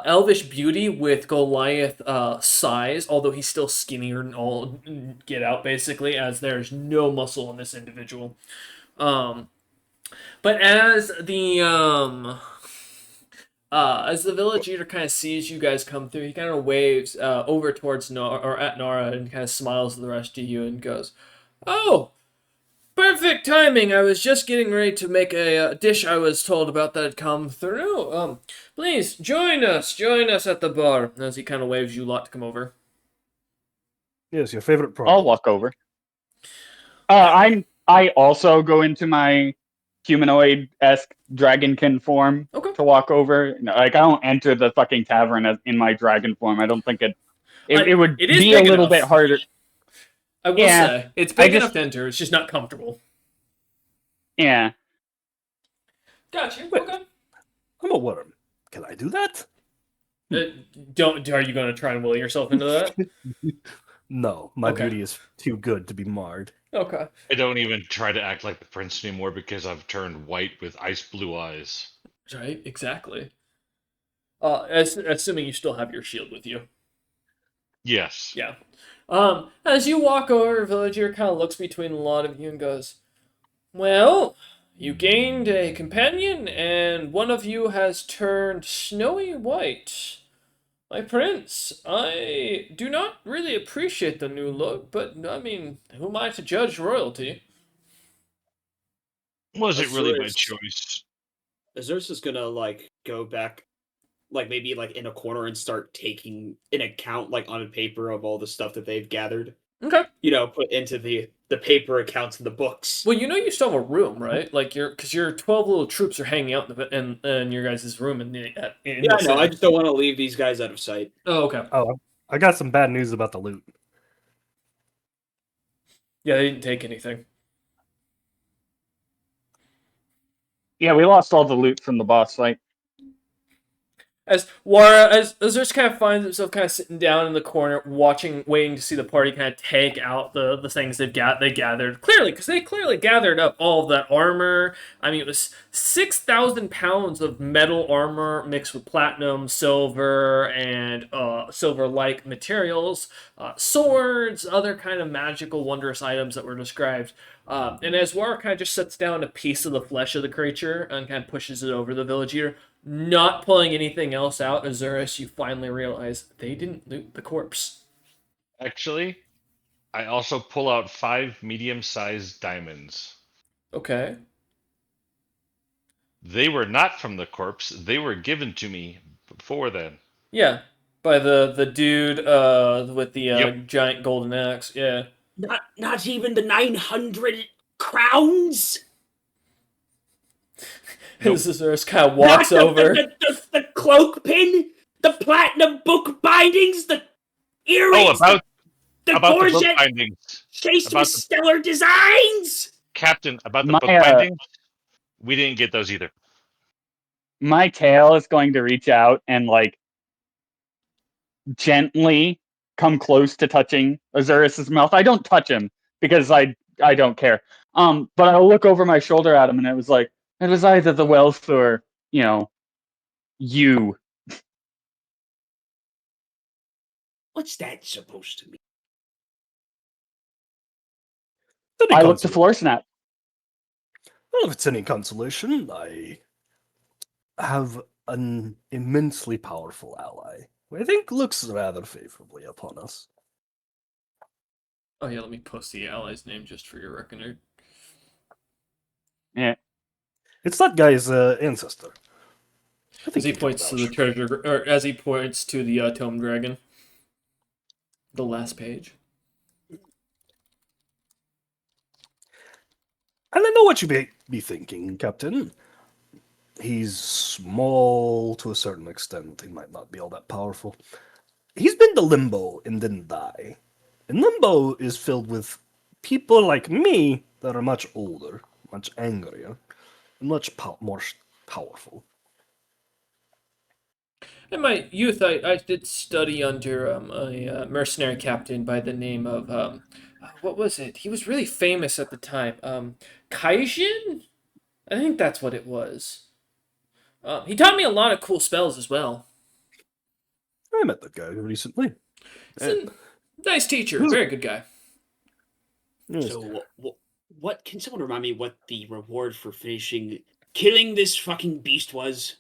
elvish beauty with Goliath size, although he's still skinnier and all get out basically, as there's no muscle in this individual. But as the village leader kind of sees you guys come through, he kind of waves over towards at Nora and kind of smiles at the rest of you and goes, "Oh, perfect timing! I was just getting ready to make a dish I was told about that had come through. Please join us at the bar." As he kind of waves you lot to come over. Yes, your favorite product. I'll walk over. I also go into my humanoid-esque dragonkin form Okay. to walk over. Like, I don't enter the fucking tavern in my dragon form. I don't think it would it is be a big little enough. bit harder. I will Yeah, say it's big I enough just- to enter. It's just not comfortable. Yeah. Gotcha. Wait. Okay. I'm a worm. Can I do that? Are you going to try and will yourself into that? No, my Okay. beauty is too good to be marred. Okay. I don't even try to act like the prince anymore because I've turned white with ice blue eyes. Right. Exactly. Assuming you still have your shield with you. Yes. Yeah. As you walk over, villager kind of looks between a lot of you and goes, "Well, you gained a companion, and one of you has turned snowy white. My prince, I do not really appreciate the new look, but, I mean, who am I to judge royalty?" Was it really my Azorus- choice? Azurus is gonna go back, maybe in a corner and start taking an account on a paper of all the stuff that they've gathered. Okay. Put into the paper accounts in the books. Well, you still have a room, right? Because your 12 little troops are hanging out in your guys' room in Yeah, I know. I just don't want to leave these guys out of sight. Oh, okay. Oh, I got some bad news about the loot. Yeah, they didn't take anything. Yeah, we lost all the loot from the boss fight. As Wara, as Zeus kind of finds himself kind of sitting down in the corner, waiting to see the party kind of take out the things they gathered. Clearly, because they clearly gathered up all of that armor. I mean, it was 6,000 pounds of metal armor mixed with platinum, silver, and silver-like materials, swords, other kind of magical, wondrous items that were described. And as Wara kind of just sets down a piece of the flesh of the creature and kind of pushes it over the village eater, not pulling anything else out, Azurus, you finally realize they didn't loot the corpse. Actually, I also pull out 5 medium-sized diamonds. Okay. They were not from the corpse. They were given to me before then. Yeah. By the dude with the Yep. giant golden axe. Yeah. Not even the 900 crowns. Nope. Azurus kind of walks Not over. the cloak pin, the platinum book bindings, the earrings, Oh, the about the book gorget bindings. chased About with the- stellar designs. Captain, about the My, book bindings, we didn't get those either. My tail is going to reach out and like gently come close to touching Azurus's mouth. I don't touch him because I don't care. But I'll look over my shoulder at him, and it was either the wealth or you. What's that supposed to mean? I look to floor snap. Well, if it's any consolation, I have an immensely powerful ally who I think looks rather favorably upon us. Oh yeah, let me post the ally's name just for your record. Yeah. It's that guy's ancestor. I think As he you can points to the vouch. treasure, or as he points to the tome dragon. The last page. And I know what you be thinking, Captain. He's small to a certain extent. He might not be all that powerful. He's been to Limbo and didn't die. And Limbo is filled with people like me that are much older, much angrier, and much more powerful. In my youth, I did study under a mercenary captain by the name of what was it? He was really famous at the time. Kaijin? I think that's what it was. He taught me a lot of cool spells as well. I met that guy recently. He's a nice teacher, very good guy. Yes. So, what can someone remind me what the reward for killing this fucking beast was?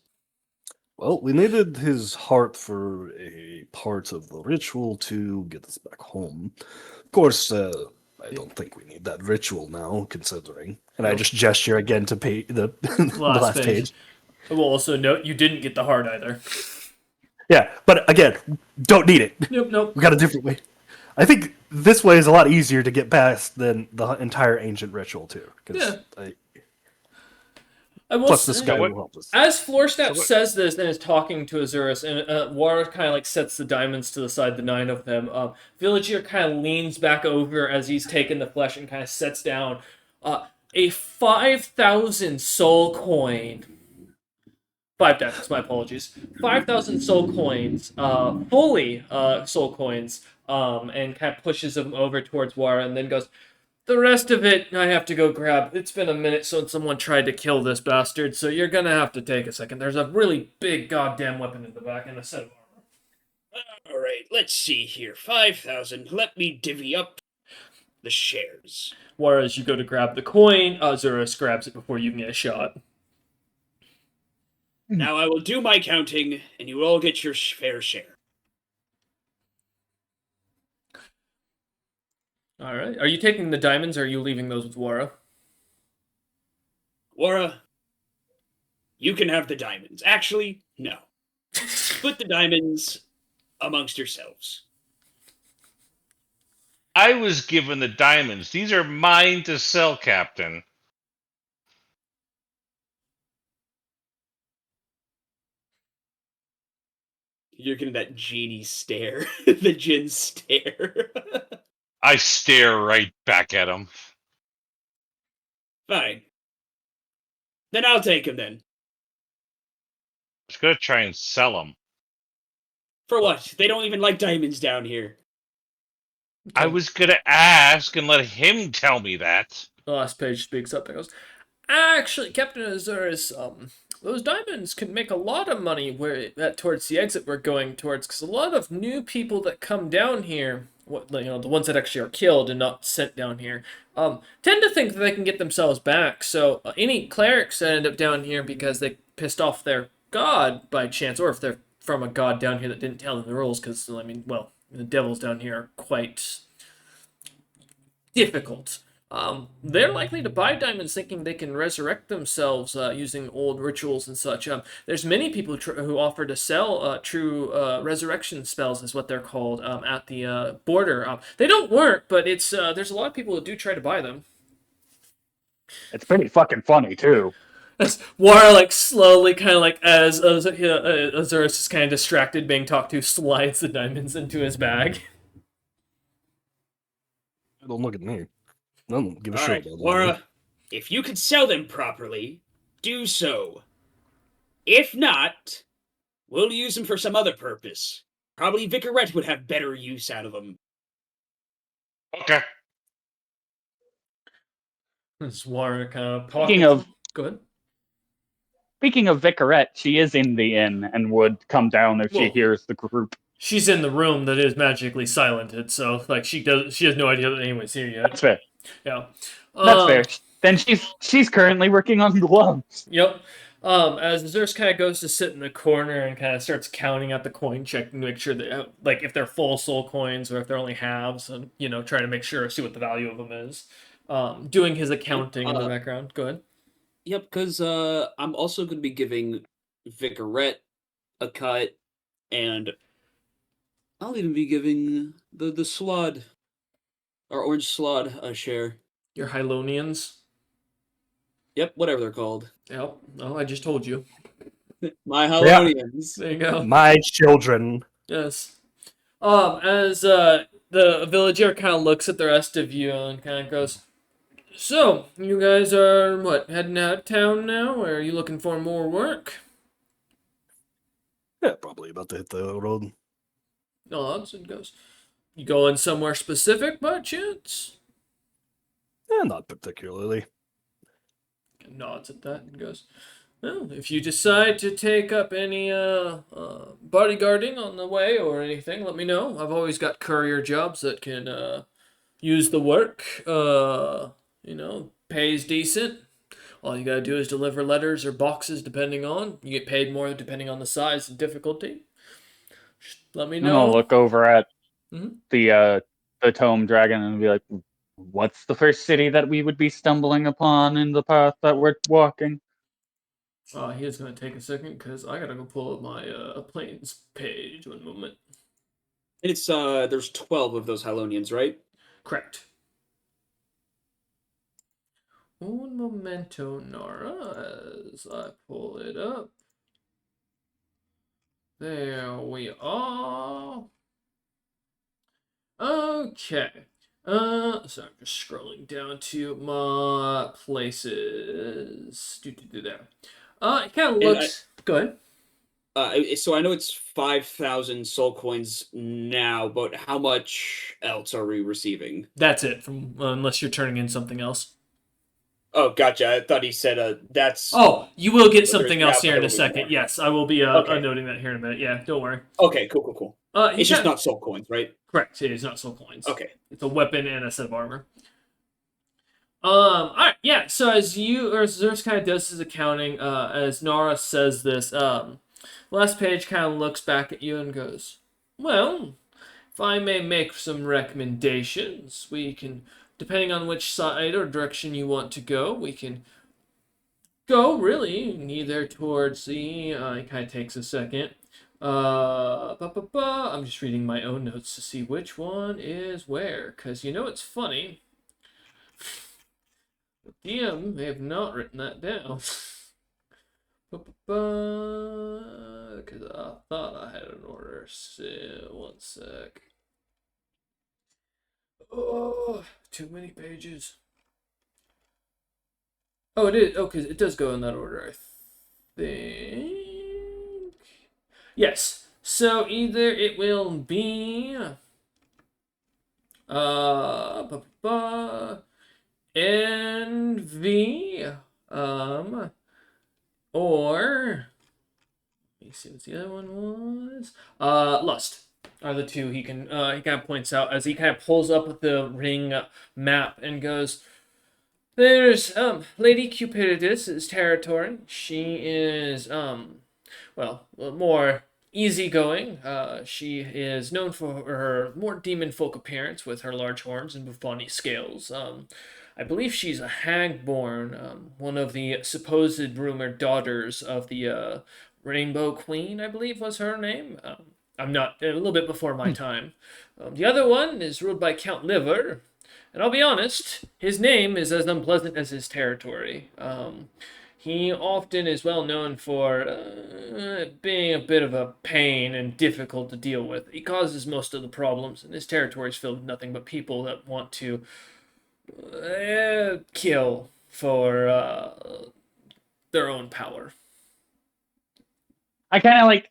Well, we needed his heart for a part of the ritual to get us back home. Of course, I don't think we need that ritual now, considering. And I just gesture again to pay the last page. I will also note you didn't get the heart either. Yeah, but again, don't need it. Nope. We got a different way. I think this way is a lot easier to get past than the entire ancient ritual too. Yeah. I will plus this say, guy will help us. As Floorsnap says this and is talking to Azurus, and Wara kind of like sets the diamonds to the side, the 9 of them, Villager kind of leans back over as he's taking the flesh and kind of sets down a 5,000 soul coin. 5 diamonds, my apologies. 5,000 soul coins, fully soul coins, and kind of pushes them over towards Wara and then goes, the rest of it I have to go grab. It's been a minute since someone tried to kill this bastard, so you're gonna have to take a second. There's a really big goddamn weapon in the back and a set of armor. Alright, let's see here. 5,000. Let me divvy up the shares. Whereas you go to grab the coin, Azurus grabs it before you can get a shot. Now I will do my counting, and you all get your fair share. Alright. Are you taking the diamonds or are you leaving those with Wara? Wara, you can have the diamonds. Actually, no. Split the diamonds amongst yourselves. I was given the diamonds. These are mine to sell, Captain. You're getting that genie stare, the Jin stare. I stare right back at him. Fine. Then I'll take him then. I was gonna try and sell him. For what? They don't even like diamonds down here. I was gonna ask and let him tell me that. The last page speaks up and goes, actually, Captain Azurus, those diamonds can make a lot of money towards the exit we're going towards, because a lot of new people that come down here, the ones that actually are killed and not sent down here, tend to think that they can get themselves back. So any clerics that end up down here because they pissed off their god by chance, or if they're from a god down here that didn't tell them the rules, because the devils down here are quite difficult. They're likely to buy diamonds thinking they can resurrect themselves using old rituals and such. There's many people who offer to sell true resurrection spells, is what they're called, at the border. They don't work, but it's there's a lot of people who do try to buy them. It's pretty fucking funny too. As Wara, slowly, kind of as Azurus is kind of distracted being talked to, slides the diamonds into his bag. Don't look at me. I don't give a shit Alright, about that. Laura, if you can sell them properly, do so. If not, we'll use them for some other purpose. Probably Vicarette would have better use out of them. Okay. Wara kind of Go ahead. Speaking of Vicarette, she is in the inn and would come down if she Well, hears the group. She's in the room that is magically silented, so she has no idea that anyone's here yet. That's fair. Yeah. That's fair. Then she's currently working on gloves. Yep. As Azurus kind of goes to sit in the corner and kind of starts counting out the coin, checking to make sure that, if they're full soul coins or if they're only halves, and trying to make sure, see what the value of them is. Doing his accounting in the background. Go ahead. Yep, because I'm also going to be giving Vicarette a cut, and I'll even be giving the Slod, or Orange Slod, a share. Your Hylonians. Yep, whatever they're called. Yep. Oh, I just told you. My Hylonians. There you go. My children. Yes. As the villager kind of looks at the rest of you and kind of goes, so, you guys are, heading out of town now, or are you looking for more work? Yeah, probably about to hit the road. Nods and goes, you going somewhere specific by chance? Yeah, not particularly. Nods at that and goes, well, if you decide to take up any bodyguarding on the way or anything, let me know. I've always got courier jobs that can use the work. Pays decent. All you gotta do is deliver letters or boxes, depending on. You get paid more depending on the size and difficulty. Just let me know. I'll look over at Mhm. the tome dragon and be like, what's the first city that we would be stumbling upon in the path that we're walking? He is gonna take a second because I gotta go pull up my planes page. 1 moment. And it's, there's 12 of those Hylonians, right? Correct. Un momento, Nara, as I pull it up. There we are. Okay. So I'm just scrolling down to my places. Do there. It kind of looks. Go ahead. So I know it's 5,000 soul coins now, but how much else are we receiving? That's it. From unless you're turning in something else. Oh, gotcha. I thought he said that's... Oh, you will get But something there's else here in a definitely second. more. Yes, I will be Okay. noting that here in a minute. Yeah, don't worry. Okay, cool. It's just not soul coins, right? Correct. It is not soul coins. Okay. It's a weapon and a set of armor. Alright, yeah, so as Zerus kind of does his accounting, as Nara says this, last page kind of looks back at you and goes, well, if I may make some recommendations, we can, depending on which side or direction you want to go, we can go, really, either towards the, it kind of takes a second, I'm just reading my own notes to see which one is where, because it's funny. The DM may have not written that down. because I thought I had an order. So, one sec. Oh, too many pages. Oh, it is. Oh, because it does go in that order, I think. Yes. So either it will be ba, ba, envy, or let me see what the other one was. Lust are the two he kind of points out as he kind of pulls up the ring map and goes, there's Lady Cupidus' territory. She is well, more easygoing. She is known for her more demon folk appearance with her large horns and buffoony scales. I believe she's a hag-born, one of the supposed rumored daughters of the Rainbow Queen, I believe was her name. I'm not a little bit before my time. The other one is ruled by Count Liver, and I'll be honest, his name is as unpleasant as his territory. He often is well known for being a bit of a pain and difficult to deal with. He causes most of the problems, and his territory is filled with nothing but people that want to kill for their own power. I kind of like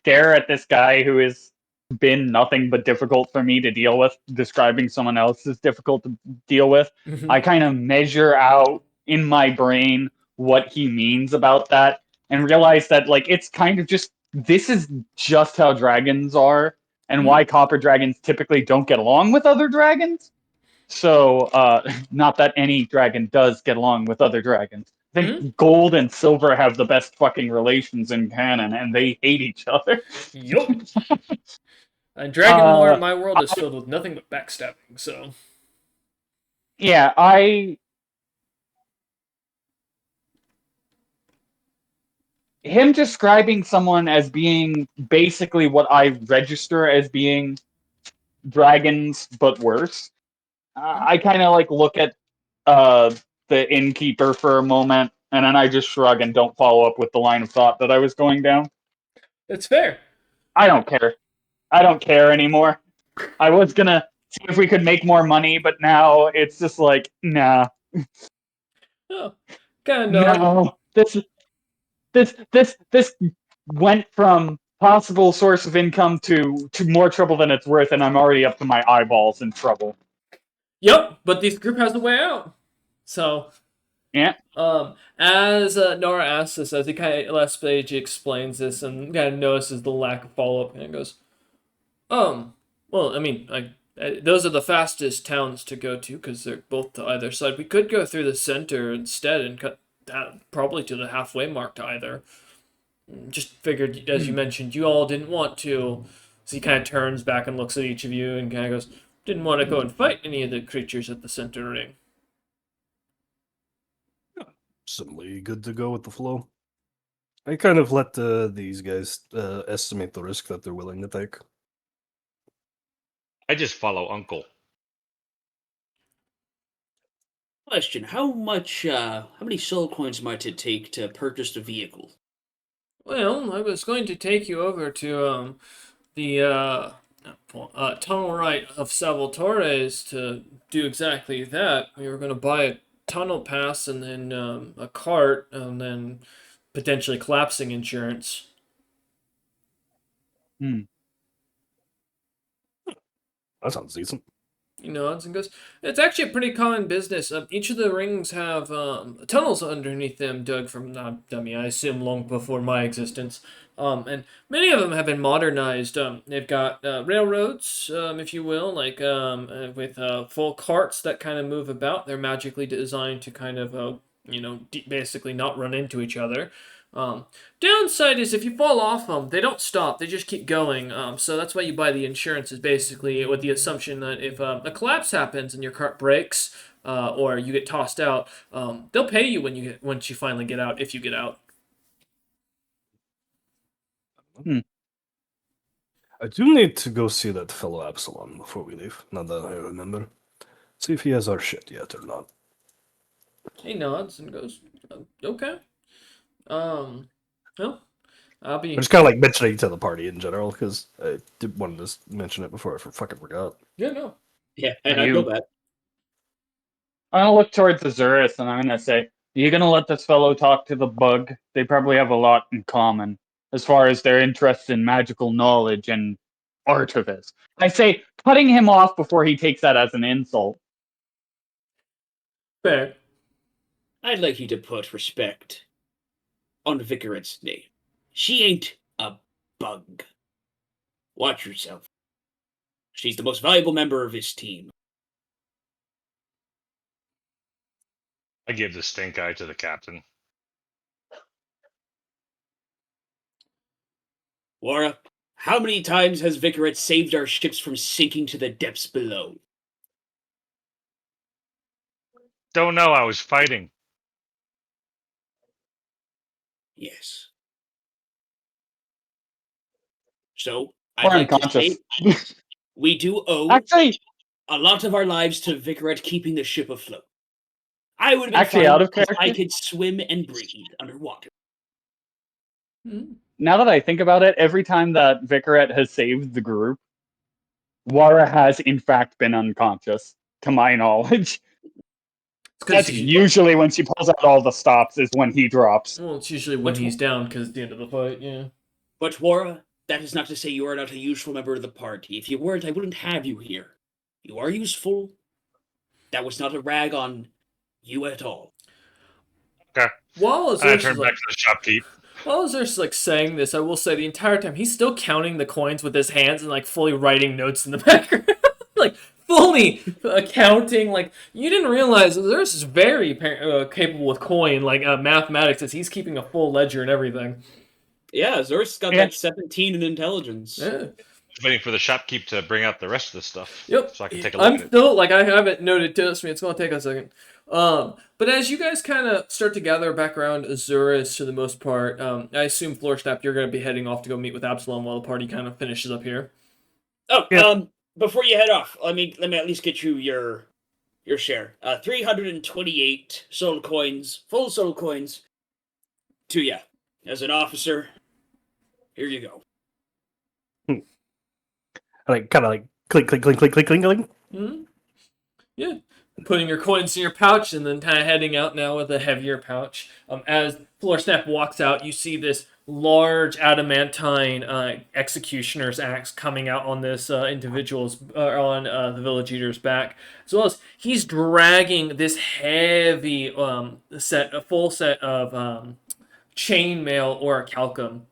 stare at this guy who has been nothing but difficult for me to deal with, describing someone else as difficult to deal with. I kind of measure out in my brain what he means about that and realize that like it's kind of just this is just how dragons are and why copper dragons typically don't get along with other dragons. So, not that any dragon does get along with other dragons. I think gold and silver have the best fucking relations in canon, and they hate each other. Yup. And Dragon lore in my world is filled with nothing but backstabbing, so. Yeah, him describing someone as being basically what I register as being dragons, but worse. I kind of like look at the innkeeper for a moment, and then I just shrug and don't follow up with the line of thought that I was going down. It's fair. I don't care. I don't care anymore. I was gonna see if we could make more money, but now it's just like, nah. Oh, kind of. No. This went from possible source of income to more trouble than it's worth, and I'm already up to my eyeballs in trouble. Yep, but this group has a way out. So, Yeah. as Nora asks this, as he kind of last page explains this and kind of notices the lack of follow up, and it goes, well, I mean, those are the fastest towns to go to because they're both to either side. We could go through the center instead and cut that probably to the halfway mark to either. Just figured, as you mentioned, you all didn't want to. So he kind of turns back and looks at each of you and kind of goes, didn't want to go and fight any of the creatures at the center ring. Simply good to go with the flow. I kind of let these guys estimate the risk that they're willing to take. I just follow Uncle. Question: how many soul coins might it take to purchase the vehicle? Well, I was going to take you over to the tunnel right of Salvatore's to do exactly that. We were going to buy a tunnel pass and then a cart and then potentially collapsing insurance. That sounds decent. He nods and goes, it's actually a pretty common business. Each of the rings have tunnels underneath them dug from, I assume long before my existence. And many of them have been modernized. They've got railroads, if you will, like with full carts that kind of move about. They're magically designed to kind of, basically not run into each other. Downside is if you fall off them, they don't stop. They just keep going. So that's why you buy the insurance is basically with the assumption that if a collapse happens and your cart breaks or you get tossed out, they'll pay you once you finally get out, if you get out. I do need to go see that fellow Absalom before we leave, now that I remember. See if he has our shit yet or not. He nods and goes, okay. Well, I'll be. I'm just kind of like mentioning to the party in general because I did want to just mention it before I fucking forgot. Yeah, no. Yeah, Are I you- know that. I'm gonna look towards Azurus and I'm gonna say, "You gonna let this fellow talk to the bug? They probably have a lot in common as far as their interest in magical knowledge and artifice." I say, cutting him off before he takes that as an insult. Fair. I'd like you to put respect on Vicaret's name. She ain't a bug. Watch yourself. She's the most valuable member of his team. I give the stink eye to the captain. Wara, how many times has Vicaret saved our ships from sinking to the depths below? Don't know. I was fighting. Yes. So, Or I'd like to unconscious. say we do owe Actually, a lot of our lives to Vicaret keeping the ship afloat. I would have been Actually, fine out of if I character? could swim and breathe underwater. Hmm. now that I think about it, every time that Vicaret has saved the group, Wara has in fact been unconscious, to my knowledge. It's 'cause That's he's- usually when she pulls out all the stops, is when he drops. Well, it's usually when What's he's wrong? down because it's the end of the fight. Yeah. But Wara, that is not to say you are not a useful member of the party. If you weren't, I wouldn't have you here. You are useful. That was not a rag on you at all. Okay. While And I Azurus turn is back like, to the shopkeep. while Azurus is like saying this, I will say the entire time he's still counting the coins with his hands and like fully writing notes in the background, like fully counting. Like you didn't realize Azurus is very capable with coin, like mathematics, as he's keeping a full ledger and everything. Yeah, Zur's got Yeah. that 17 in intelligence. Yeah. Just waiting for the shopkeep to bring out the rest of the stuff. Yep. So I can take a look I'm at it. still like I have it noted to me. It's gonna take a second. But as you guys kind of start to gather back around Azurus for the most part, I assume Floorsnap, you're gonna be heading off to go meet with Absalom while the party kind of finishes up here. Oh, Yeah. before you head off, let me at least get you your share. 328 soul coins, full soul coins, to ya. As an officer, here you go. Like kind of like clink, clink, clink, clink, clink, clink, clink. Hmm. Yeah. Putting your coins in your pouch and then kind of heading out now with a heavier pouch. As Floorsnap walks out, you see this large adamantine executioner's axe coming out on this individual's on the village eater's back, as well as he's dragging this heavy a full set of chainmail orichalcum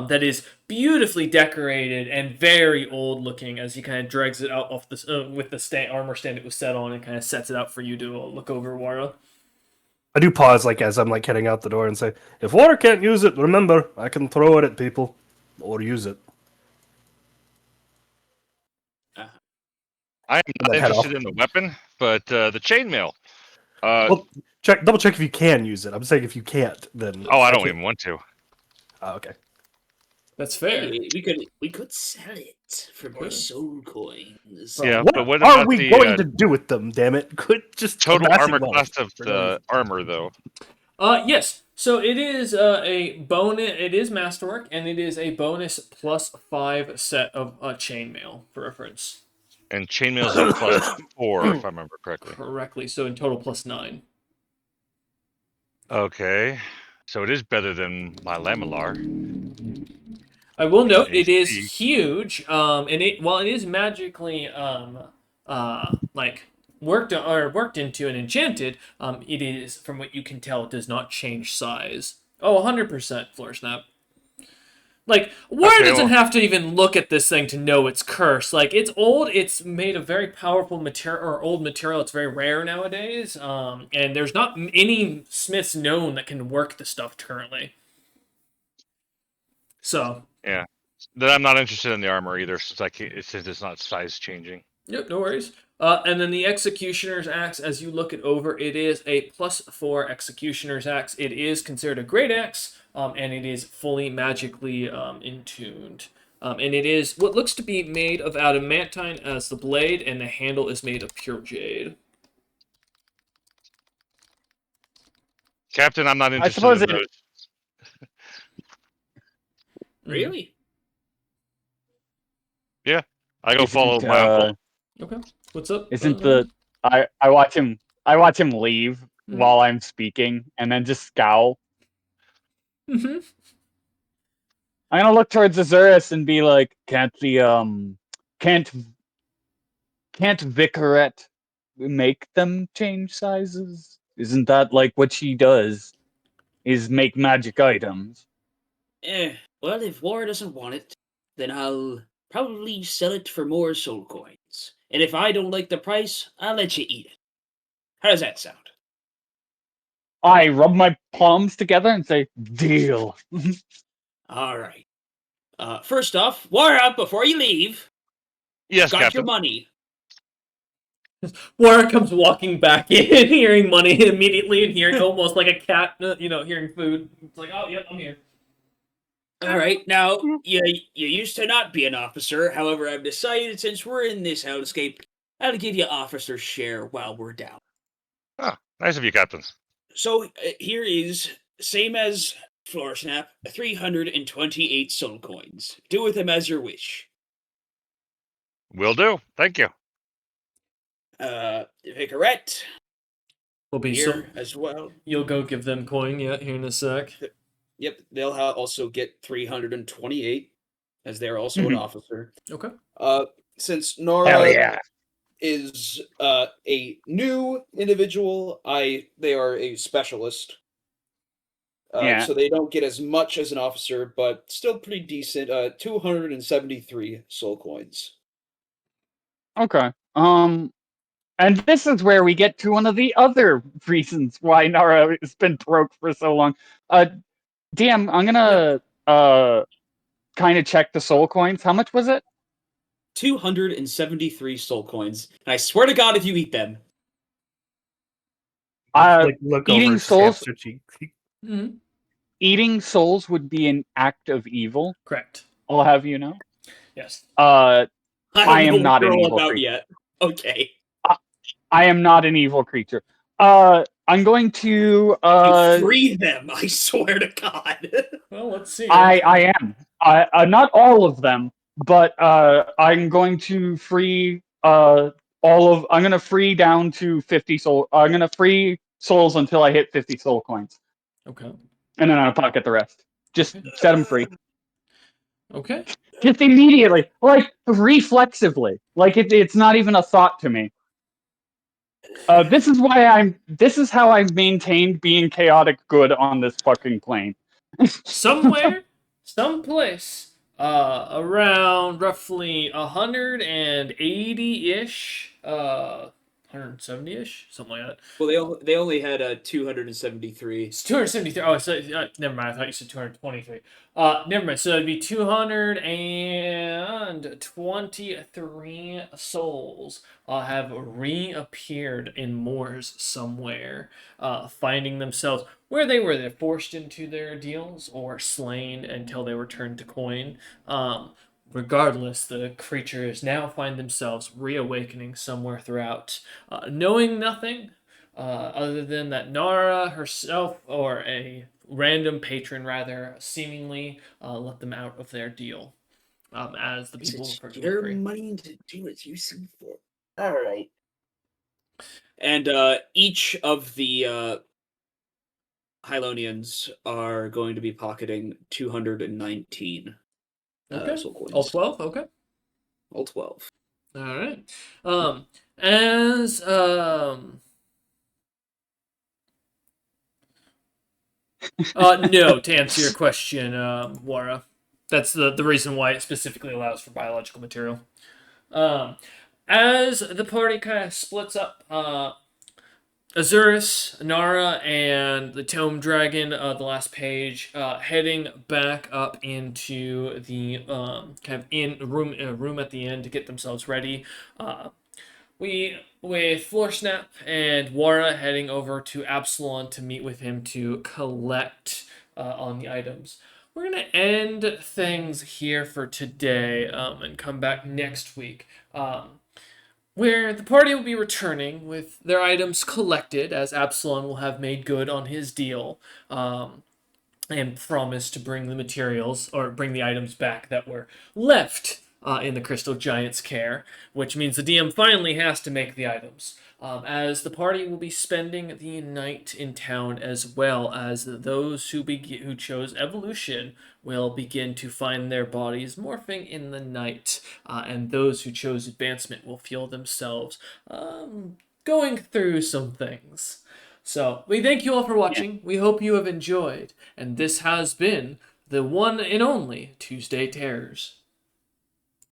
that is beautifully decorated and very old looking as he kind of drags it out off this with the armor stand it was set on and kind of sets it out for you to look over, Wara. I do pause like as I'm like heading out the door and say, if water can't use it, remember I can throw it at people or use it. I am not Then head interested off. in the weapon, but the chainmail. Well, double check if you can use it. I'm saying if you can't, then I don't can't. even want to. Oh, okay. That's fair. Hey, we could sell it for more soul coins. Yeah, What but what are about we the going to do with them? Damn it! Quit just total amassing armor wealth class of for no the reason. armor, though? Yes. So it is a bonus. It is masterwork, and it is a bonus +5 set of chainmail for reference. And chainmail's a +4, if I remember correctly. Correctly. So in total +9. Okay, so it is better than my Lamilar. I will note it AC. is huge. And it while it is magically like worked into and enchanted, it is, from what you can tell, it does not change size. Oh, 100% floor snap. Like, Warren Okay, doesn't well- have to even look at this thing to know it's cursed. Like, it's old. It's made of very powerful material, or old material. It's very rare nowadays. And there's not any smiths known that can work the stuff currently. So, Yeah, then I'm not interested in the armor either, since it's not size changing. yep, no worries. And then the Executioner's Axe, as you look it over, it is a +4 Executioner's Axe. It is considered a great axe, and it is fully magically intuned. And it is what looks to be made of adamantine as the blade, and the handle is made of pure jade. Captain, I'm not interested suppose in it- those. Really? I go follow Isn't my uncle. Okay. What's up? isn't the I watch him leave Mhm. while I'm speaking and then just scowl. Mm-hmm. I'm gonna look towards Azurus and be like, can't can't Vicarette make them change sizes? Isn't that like what she does? Is make magic items? Well, if War doesn't want it, then I'll probably sell it for more soul coins. And if I don't like the price, I'll let you eat it. How does that sound? I rub my palms together and say, deal. All right. First off, War up before you leave. Yes, Got your Captain. money. Warren comes walking back in, hearing money immediately, and hearing almost like a cat, hearing food. It's like, oh, yep, I'm here. All right. Now, you used to not be an officer. However, I've decided since we're in this hellscape, I'll give you officer's share while we're down. Ah, nice of you, Captain. So here is, same as Floor Snap, 328 soul coins. Do with them as your wish. Will do. Thank you. Vicarette, Will be here so. as well. You'll go give them coin, yeah, here in a sec. Yep, they'll also get 328, as they're also an officer. Okay. Since Hell Nora yeah. is a new individual, they are a specialist. Yeah. So they don't get as much as an officer, but still pretty decent. 273 soul coins. Okay. And this is where we get to one of the other reasons why Nara has been broke for so long. DM, I'm gonna kind of check the soul coins. How much was it? 273 soul coins. And I swear to God, if you eat them, Like look eating over souls- Sam's cheek. Mm-hmm. Eating souls would be an act of evil. Correct. I'll have you know. Yes. I I am don't know not what an you're all evil about creature. yet. Okay. I am not an evil creature. I'm going to You free them, I swear to God. Well, let's see. I am. Not all of them, but I'm going to free I'm gonna free down to 50 soul. I'm gonna free souls until I hit 50 soul coins, Okay. and then I'll pocket the rest. Just set them free. Okay. Just immediately, like reflexively, like it's not even a thought to me. This is how I've maintained being chaotic good on this fucking plane. Somewhere, someplace, around roughly 180-ish, 170-ish, something like that. Well, they only had 273. It's 273. Oh, so, never mind. I thought you said 223. Never mind. So it'd be 223 souls have reappeared in Moors somewhere, finding themselves where they were. They're forced into their deals or slain until they were turned to coin. Regardless, the creatures now find themselves reawakening somewhere throughout, knowing nothing other than that Nara herself, or a random patron rather, seemingly let them out of their deal, as the people It's refer to your free. money to do as you see fit. All right. And each of the Hylonians are going to be pocketing 219 Okay. soul coins. All 12? Okay. All 12. All right. As no, to answer your question, Wara. That's the reason why it specifically allows for biological material. As the party kind of splits up, Azurus, Nara, and the Tome Dragon, the last page, heading back up into the kind of in room at the end to get themselves ready. With Floor Snap and Wara heading over to Absalon to meet with him to collect on the items. We're gonna end things here for today, and come back next week. Where the party will be returning with their items collected, as Absalon will have made good on his deal. and promise to bring the materials or bring the items back that were left in the Crystal Giant's care, which means the DM finally has to make the items. As the party will be spending the night in town, as well as those who chose evolution will begin to find their bodies morphing in the night, and those who chose advancement will feel themselves going through some things. So, we thank you all for watching. We hope you have enjoyed. And this has been the one and only Tuesday Terrors.